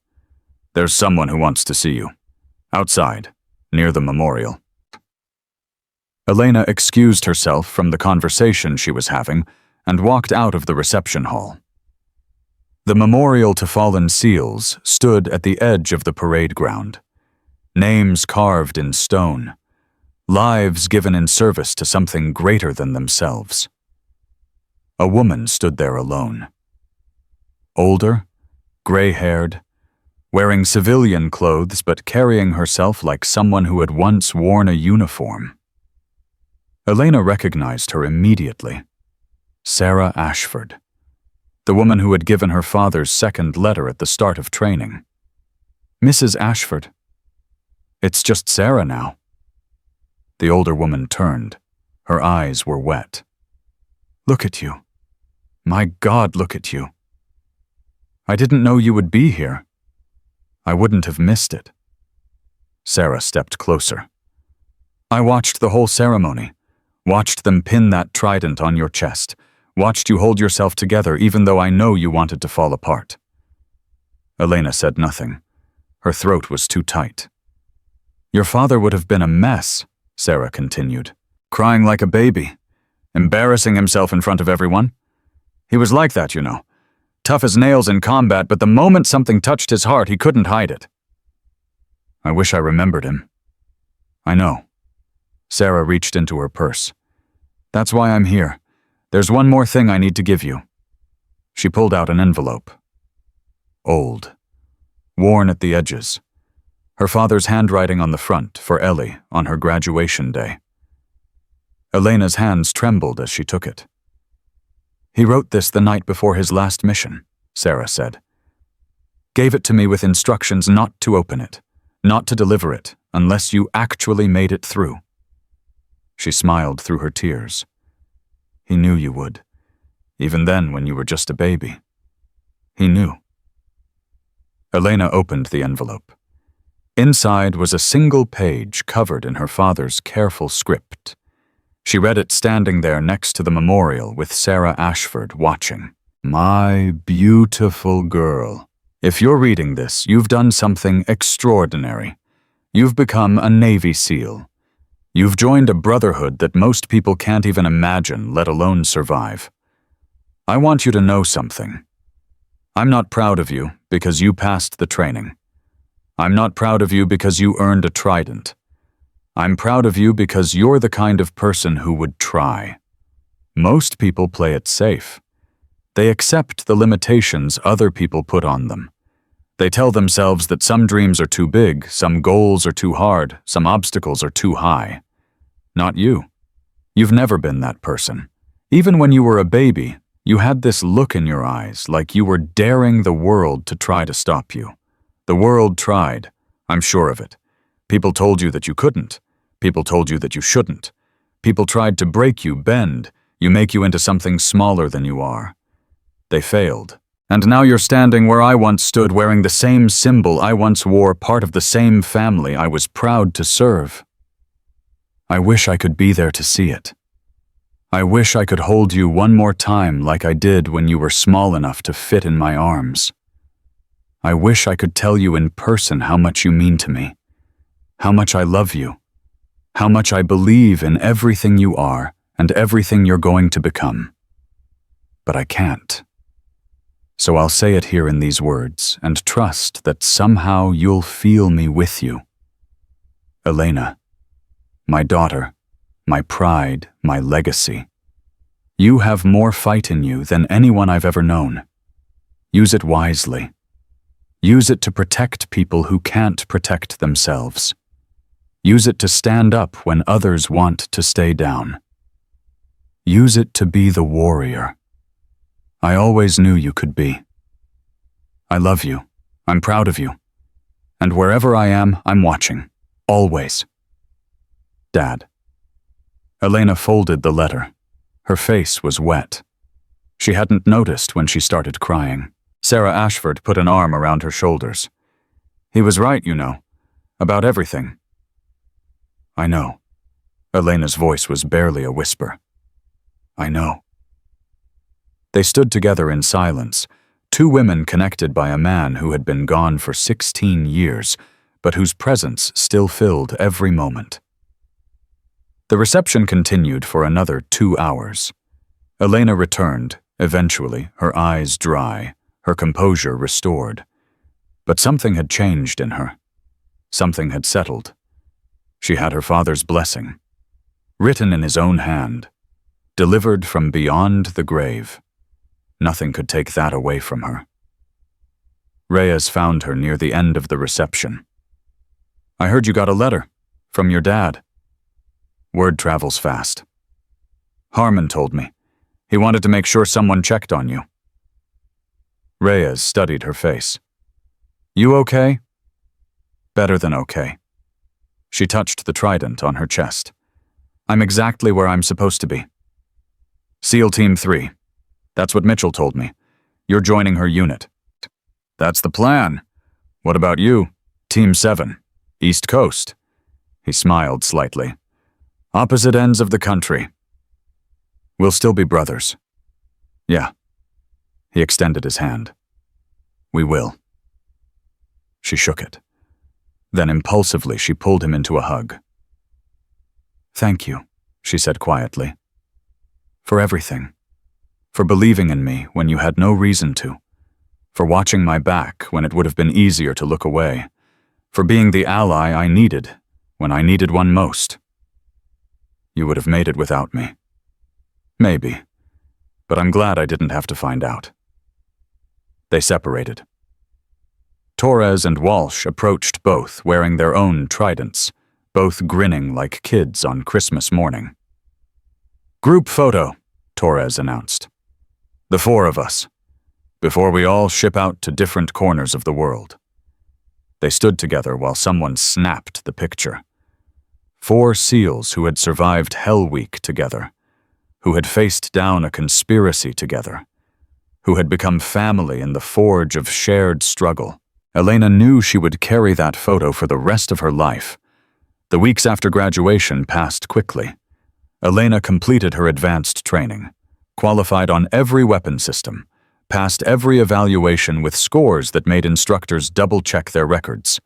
"There's someone who wants to see you. Outside, near the memorial." Elena excused herself from the conversation she was having and walked out of the reception hall. The memorial to fallen SEALs stood at the edge of the parade ground. Names carved in stone. Lives given in service to something greater than themselves. A woman stood there alone. Older, gray-haired, wearing civilian clothes but carrying herself like someone who had once worn a uniform. Elena recognized her immediately. Sarah Ashford, the woman who had given her father's second letter at the start of training. "Mrs. Ashford. It's just Sarah now." The older woman turned. Her eyes were wet. "Look at you. My God, look at you. I didn't know you would be here. I wouldn't have missed it." Sarah stepped closer. "I watched the whole ceremony. Watched them pin that trident on your chest. Watched you hold yourself together even though I know you wanted to fall apart." Elena said nothing. Her throat was too tight. "Your father would have been a mess," Sarah continued, "crying like a baby, embarrassing himself in front of everyone. He was like that, you know. Tough as nails in combat, but the moment something touched his heart, he couldn't hide it." "I wish I remembered him." "I know." Sarah reached into her purse. "That's why I'm here. There's one more thing I need to give you." She pulled out an envelope. Old. Worn at the edges. Her father's handwriting on the front for Ellie on her graduation day. Elena's hands trembled as she took it. "He wrote this the night before his last mission," Sarah said. "Gave it to me with instructions not to open it, not to deliver it, unless you actually made it through." She smiled through her tears. "He knew you would, even then when you were just a baby. He knew." Elena opened the envelope. Inside was a single page covered in her father's careful script. She read it standing there next to the memorial with Sarah Ashford watching. "My beautiful girl. If you're reading this, you've done something extraordinary. You've become a Navy SEAL. You've joined a brotherhood that most people can't even imagine, let alone survive. I want you to know something. I'm not proud of you because you passed the training. I'm not proud of you because you earned a trident. I'm proud of you because you're the kind of person who would try. Most people play it safe. They accept the limitations other people put on them. They tell themselves that some dreams are too big, some goals are too hard, some obstacles are too high. Not you. You've never been that person. Even when you were a baby, you had this look in your eyes like you were daring the world to try to stop you. The world tried. I'm sure of it. People told you that you couldn't. People told you that you shouldn't. People tried to break you, bend, make you into something smaller than you are. They failed. And now you're standing where I once stood, wearing the same symbol I once wore, part of the same family I was proud to serve. I wish I could be there to see it. I wish I could hold you one more time like I did when you were small enough to fit in my arms. I wish I could tell you in person how much you mean to me, how much I love you, how much I believe in everything you are and everything you're going to become. But I can't. So I'll say it here in these words and trust that somehow you'll feel me with you. Elena, my daughter, my pride, my legacy. You have more fight in you than anyone I've ever known. Use it wisely. Use it to protect people who can't protect themselves. Use it to stand up when others want to stay down. Use it to be the warrior I always knew you could be. I love you. I'm proud of you. And wherever I am, I'm watching. Always. Dad. Elena folded the letter. Her face was wet. She hadn't noticed when she started crying. Sarah Ashford put an arm around her shoulders. He was right, you know, about everything. I know. Elena's voice was barely a whisper. I know. They stood together in silence, two women connected by a man who had been gone for 16 years, but whose presence still filled every moment. The reception continued for another 2 hours. Elena returned, eventually, her eyes dry, her composure restored. But something had changed in her. Something had settled. She had her father's blessing, written in his own hand, delivered from beyond the grave. Nothing could take that away from her. Reyes found her near the end of the reception. I heard you got a letter from your dad. Word travels fast. Harmon told me. He wanted to make sure someone checked on you. Reyes studied her face. You okay? Better than okay. She touched the trident on her chest. I'm exactly where I'm supposed to be. SEAL Team 3. That's what Mitchell told me. You're joining her unit. That's the plan. What about you? Team 7. East Coast. He smiled slightly. Opposite ends of the country. We'll still be brothers. Yeah. He extended his hand. We will. She shook it. Then impulsively she pulled him into a hug. Thank you, she said quietly. For everything. For believing in me when you had no reason to. For watching my back when it would have been easier to look away. For being the ally I needed when I needed one most. You would have made it without me. Maybe. But I'm glad I didn't have to find out. They separated. Torres and Walsh approached both wearing their own tridents, both grinning like kids on Christmas morning. Group photo, Torres announced. The 4 of us, before we all ship out to different corners of the world. They stood together while someone snapped the picture. 4 SEALs who had survived Hell Week together, who had faced down a conspiracy together, who had become family in the forge of shared struggle. Elena knew she would carry that photo for the rest of her life. The weeks after graduation passed quickly. Elena completed her advanced training, qualified on every weapon system, passed every evaluation with scores that made instructors double-check their records.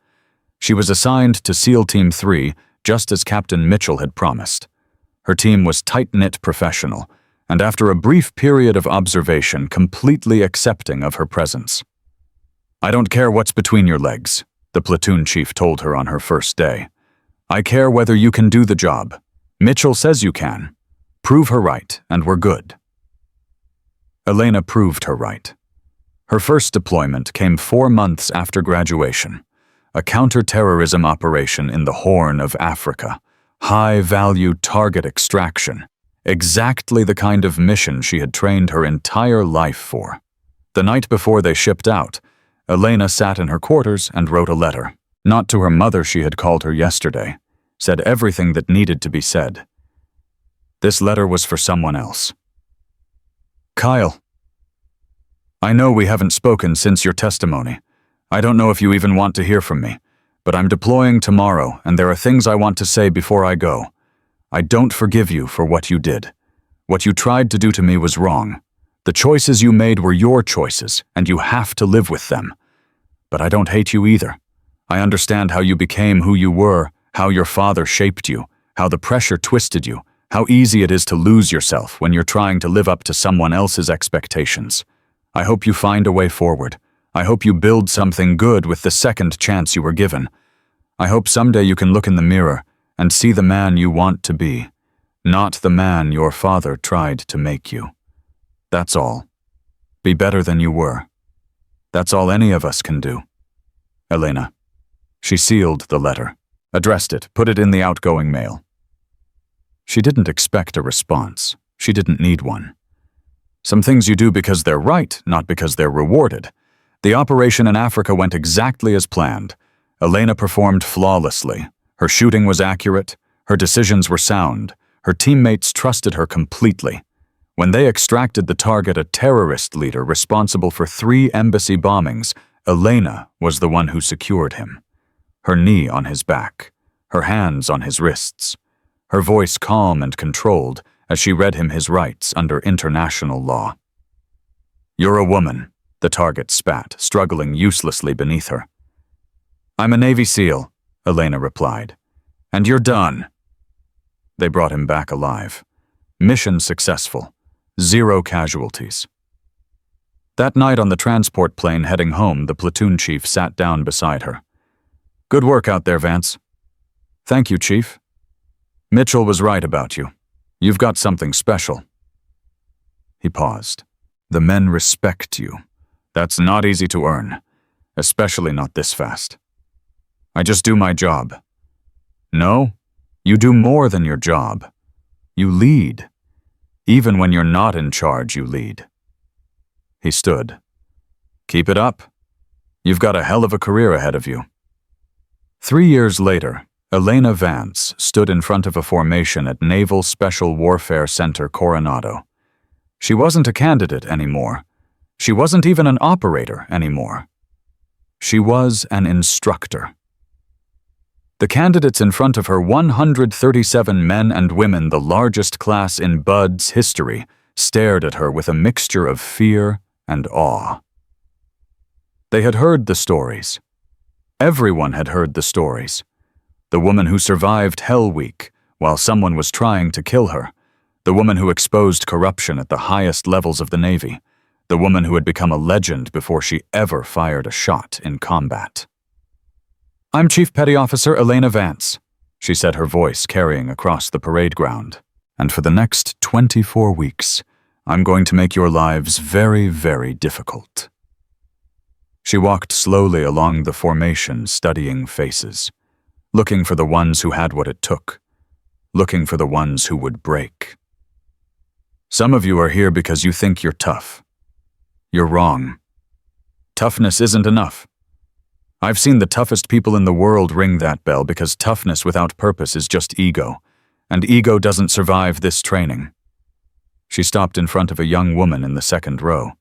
She was assigned to SEAL Team 3 just as Captain Mitchell had promised. Her team was tight-knit professional, and after a brief period of observation, completely accepting of her presence. I don't care what's between your legs, the platoon chief told her on her first day. I care whether you can do the job. Mitchell says you can. Prove her right, and we're good. Elena proved her right. Her first deployment came 4 months after graduation, a counter-terrorism operation in the Horn of Africa, high-value target extraction, exactly the kind of mission she had trained her entire life for. The night before they shipped out, Elena sat in her quarters and wrote a letter, not to her mother she had called her yesterday, said everything that needed to be said. This letter was for someone else. Kyle, I know we haven't spoken since your testimony. I don't know if you even want to hear from me, but I'm deploying tomorrow and there are things I want to say before I go. I don't forgive you for what you did. What you tried to do to me was wrong. The choices you made were your choices, and you have to live with them. But I don't hate you either. I understand how you became who you were, how your father shaped you, how the pressure twisted you, how easy it is to lose yourself when you're trying to live up to someone else's expectations. I hope you find a way forward. I hope you build something good with the second chance you were given. I hope someday you can look in the mirror and see the man you want to be, not the man your father tried to make you. That's all. Be better than you were. That's all any of us can do. Elena. She sealed the letter, addressed it, put it in the outgoing mail. She didn't expect a response. She didn't need one. Some things you do because they're right, not because they're rewarded. The operation in Africa went exactly as planned. Elena performed flawlessly. Her shooting was accurate. Her decisions were sound. Her teammates trusted her completely. When they extracted the target, a terrorist leader responsible for 3 embassy bombings, Elena was the one who secured him. Her knee on his back, her hands on his wrists, her voice calm and controlled as she read him his rights under international law. You're a woman, the target spat, struggling uselessly beneath her. I'm a Navy SEAL, Elena replied. And you're done. They brought him back alive. Mission successful. 0 casualties. That night on the transport plane heading home, the platoon chief sat down beside her. Good work out there, Vance. Thank you, Chief. Mitchell was right about you. You've got something special. He paused. The men respect you. That's not easy to earn, especially not this fast. I just do my job. No, you do more than your job. You lead. Even when you're not in charge, you lead. He stood. Keep it up. You've got a hell of a career ahead of you. 3 years later, Elena Vance stood in front of a formation at Naval Special Warfare Center Coronado. She wasn't a candidate anymore. She wasn't even an operator anymore. She was an instructor. The candidates in front of her, 137 men and women, the largest class in BUD/S history, stared at her with a mixture of fear and awe. They had heard the stories. Everyone had heard the stories. The woman who survived Hell Week while someone was trying to kill her. The woman who exposed corruption at the highest levels of the Navy. The woman who had become a legend before she ever fired a shot in combat. I'm Chief Petty Officer Elena Vance, she said, her voice carrying across the parade ground. And for the next 24 weeks, I'm going to make your lives very, very difficult. She walked slowly along the formation, studying faces, looking for the ones who had what it took, looking for the ones who would break. Some of you are here because you think you're tough. You're wrong. Toughness isn't enough. I've seen the toughest people in the world ring that bell because toughness without purpose is just ego, and ego doesn't survive this training. She stopped in front of a young woman in the second row,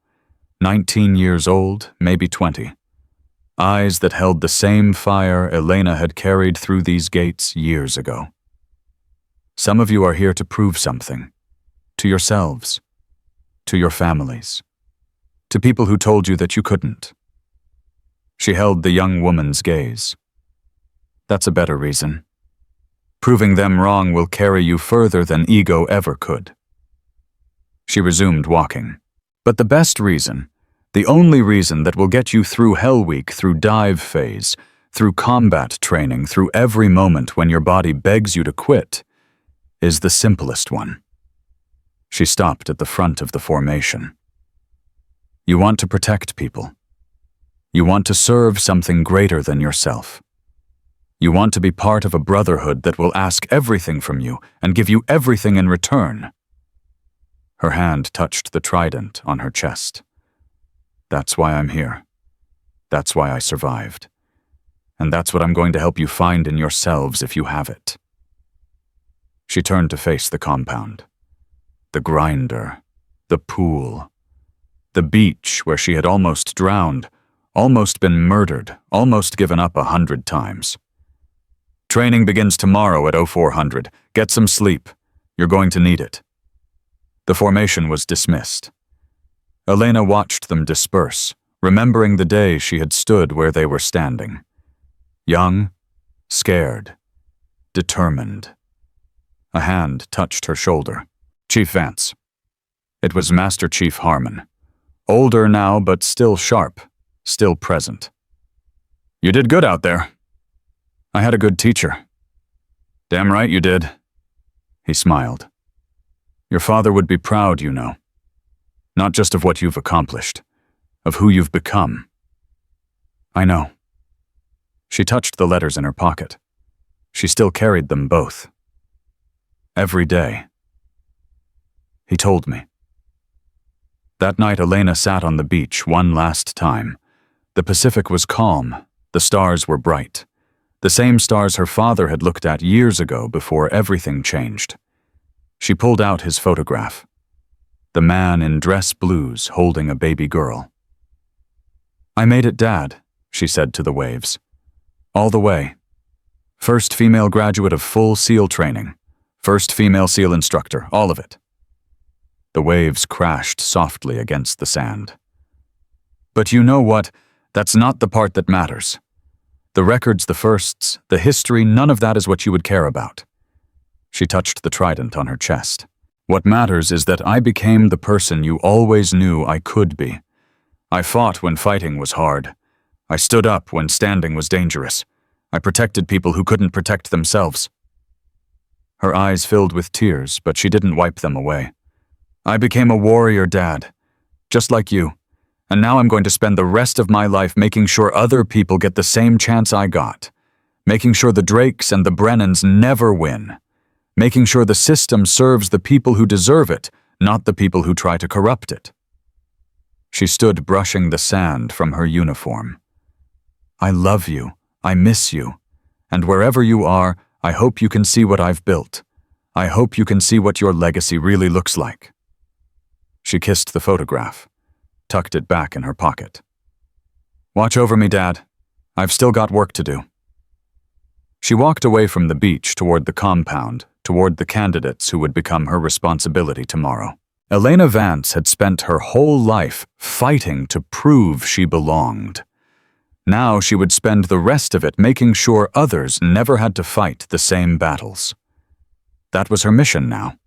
19 years old, maybe 20. Eyes that held the same fire Elena had carried through these gates years ago. Some of you are here to prove something. To yourselves. To your families. To people who told you that you couldn't. She held the young woman's gaze. That's a better reason. Proving them wrong will carry you further than ego ever could. She resumed walking. But the best reason, the only reason that will get you through Hell Week, through dive phase, through combat training, through every moment when your body begs you to quit, is the simplest one. She stopped at the front of the formation. You want to protect people. You want to serve something greater than yourself. You want to be part of a brotherhood that will ask everything from you and give you everything in return. Her hand touched the trident on her chest. That's why I'm here. That's why I survived. And that's what I'm going to help you find in yourselves if you have it. She turned to face the compound. The grinder, the pool, the beach where she had almost drowned, almost been murdered, almost given up 100 times. Training begins tomorrow at 0400. Get some sleep. You're going to need it. The formation was dismissed. Elena watched them disperse, remembering the day she had stood where they were standing. Young, scared, determined. A hand touched her shoulder. Chief Vance. It was Master Chief Harmon. Older now, but still sharp, still present. You did good out there. I had a good teacher. Damn right you did. He smiled. Your father would be proud, you know. Not just of what you've accomplished, of who you've become. I know. She touched the letters in her pocket. She still carried them both. Every day. He told me. That night Elena sat on the beach one last time. The Pacific was calm. The stars were bright. The same stars her father had looked at years ago before everything changed. She pulled out his photograph. The man in dress blues holding a baby girl. I made it, Dad, she said to the waves. All the way. First female graduate of full SEAL training. First female SEAL instructor, all of it. The waves crashed softly against the sand. But you know what? That's not the part that matters. The records, the firsts, the history, none of that is what you would care about. She touched the trident on her chest. What matters is that I became the person you always knew I could be. I fought when fighting was hard. I stood up when standing was dangerous. I protected people who couldn't protect themselves. Her eyes filled with tears, but she didn't wipe them away. I became a warrior, Dad, just like you. And now I'm going to spend the rest of my life making sure other people get the same chance I got. Making sure the Drakes and the Brennans never win. Making sure the system serves the people who deserve it, not the people who try to corrupt it. She stood brushing the sand from her uniform. I love you. I miss you. And wherever you are, I hope you can see what I've built. I hope you can see what your legacy really looks like. She kissed the photograph, tucked it back in her pocket. Watch over me, Dad. I've still got work to do. She walked away from the beach toward the compound, toward the candidates who would become her responsibility tomorrow. Elena Vance had spent her whole life fighting to prove she belonged. Now she would spend the rest of it making sure others never had to fight the same battles. That was her mission now.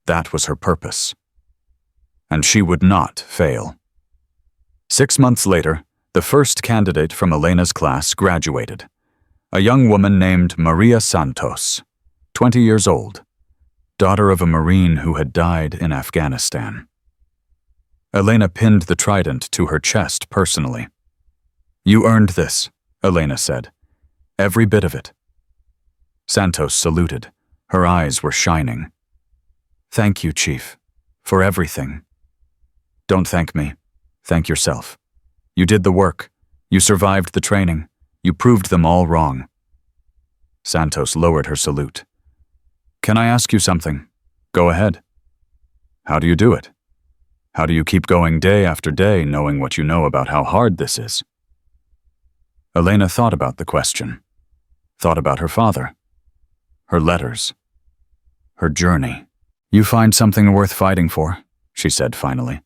That was her purpose. And she would not fail. 6 months later, the first candidate from Elena's class graduated. A young woman named Maria Santos, 20 years old, daughter of a Marine who had died in Afghanistan. Elena pinned the trident to her chest personally. You earned this, Elena said. Every bit of it. Santos saluted. Her eyes were shining. Thank you, Chief, for everything. Don't thank me. Thank yourself. You did the work. You survived the training. You proved them all wrong. Santos lowered her salute. Can I ask you something? Go ahead. How do you do it? How do you keep going day after day knowing what you know about how hard this is? Elena thought about the question. Thought about her father. Her letters. Her journey. You find something worth fighting for, she said finally.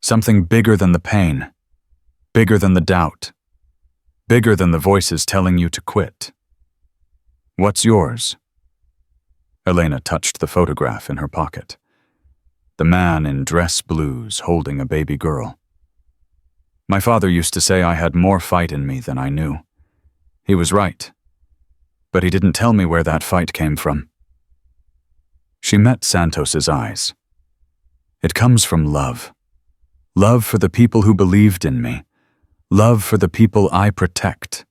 Something bigger than the pain. Bigger than the doubt. Bigger than the voices telling you to quit. What's yours? Elena touched the photograph in her pocket. The man in dress blues holding a baby girl. My father used to say I had more fight in me than I knew. He was right. But he didn't tell me where that fight came from. She met Santos's eyes. It comes from love. Love for the people who believed in me. Love for the people I protect.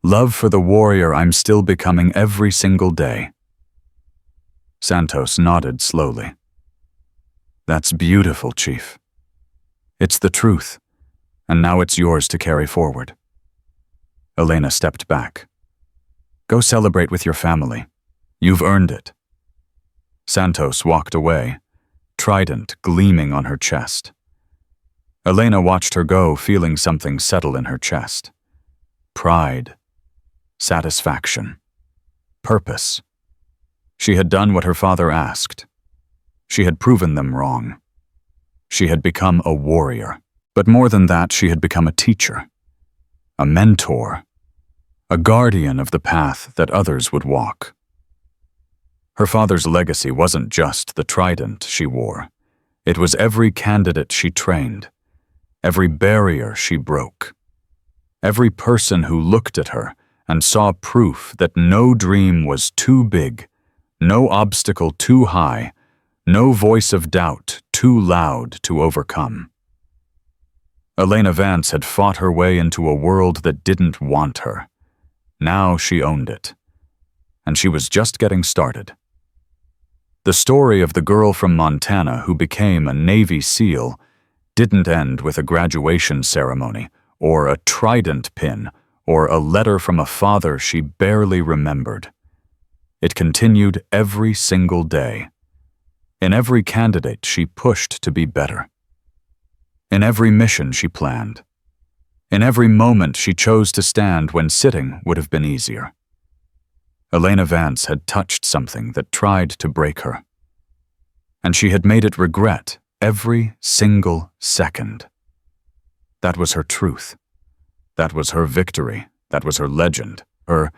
Love for the warrior I'm still becoming every single day. Santos nodded slowly. That's beautiful, Chief. It's the truth, and now it's yours to carry forward. Elena stepped back. Go celebrate with your family. You've earned it. Santos walked away, trident gleaming on her chest. Elena watched her go, feeling something settle in her chest. Pride. Satisfaction. Purpose. She had done what her father asked. She had proven them wrong. She had become a warrior. But more than that, she had become a teacher, a mentor, a guardian of the path that others would walk. Her father's legacy wasn't just the trident she wore. It was every candidate she trained, every barrier she broke, every person who looked at her and saw proof that no dream was too big, no obstacle too high, no voice of doubt too loud to overcome. Elena Vance had fought her way into a world that didn't want her. Now she owned it. And she was just getting started. The story of the girl from Montana who became a Navy SEAL didn't end with a graduation ceremony, or a trident pin, or a letter from a father she barely remembered. It continued every single day. In every candidate she pushed to be better. In every mission she planned. In every moment she chose to stand when sitting would have been easier. Elena Vance had touched something that tried to break her. And she had made it regret every single second. That was her truth. That was her victory. That was her legend. Her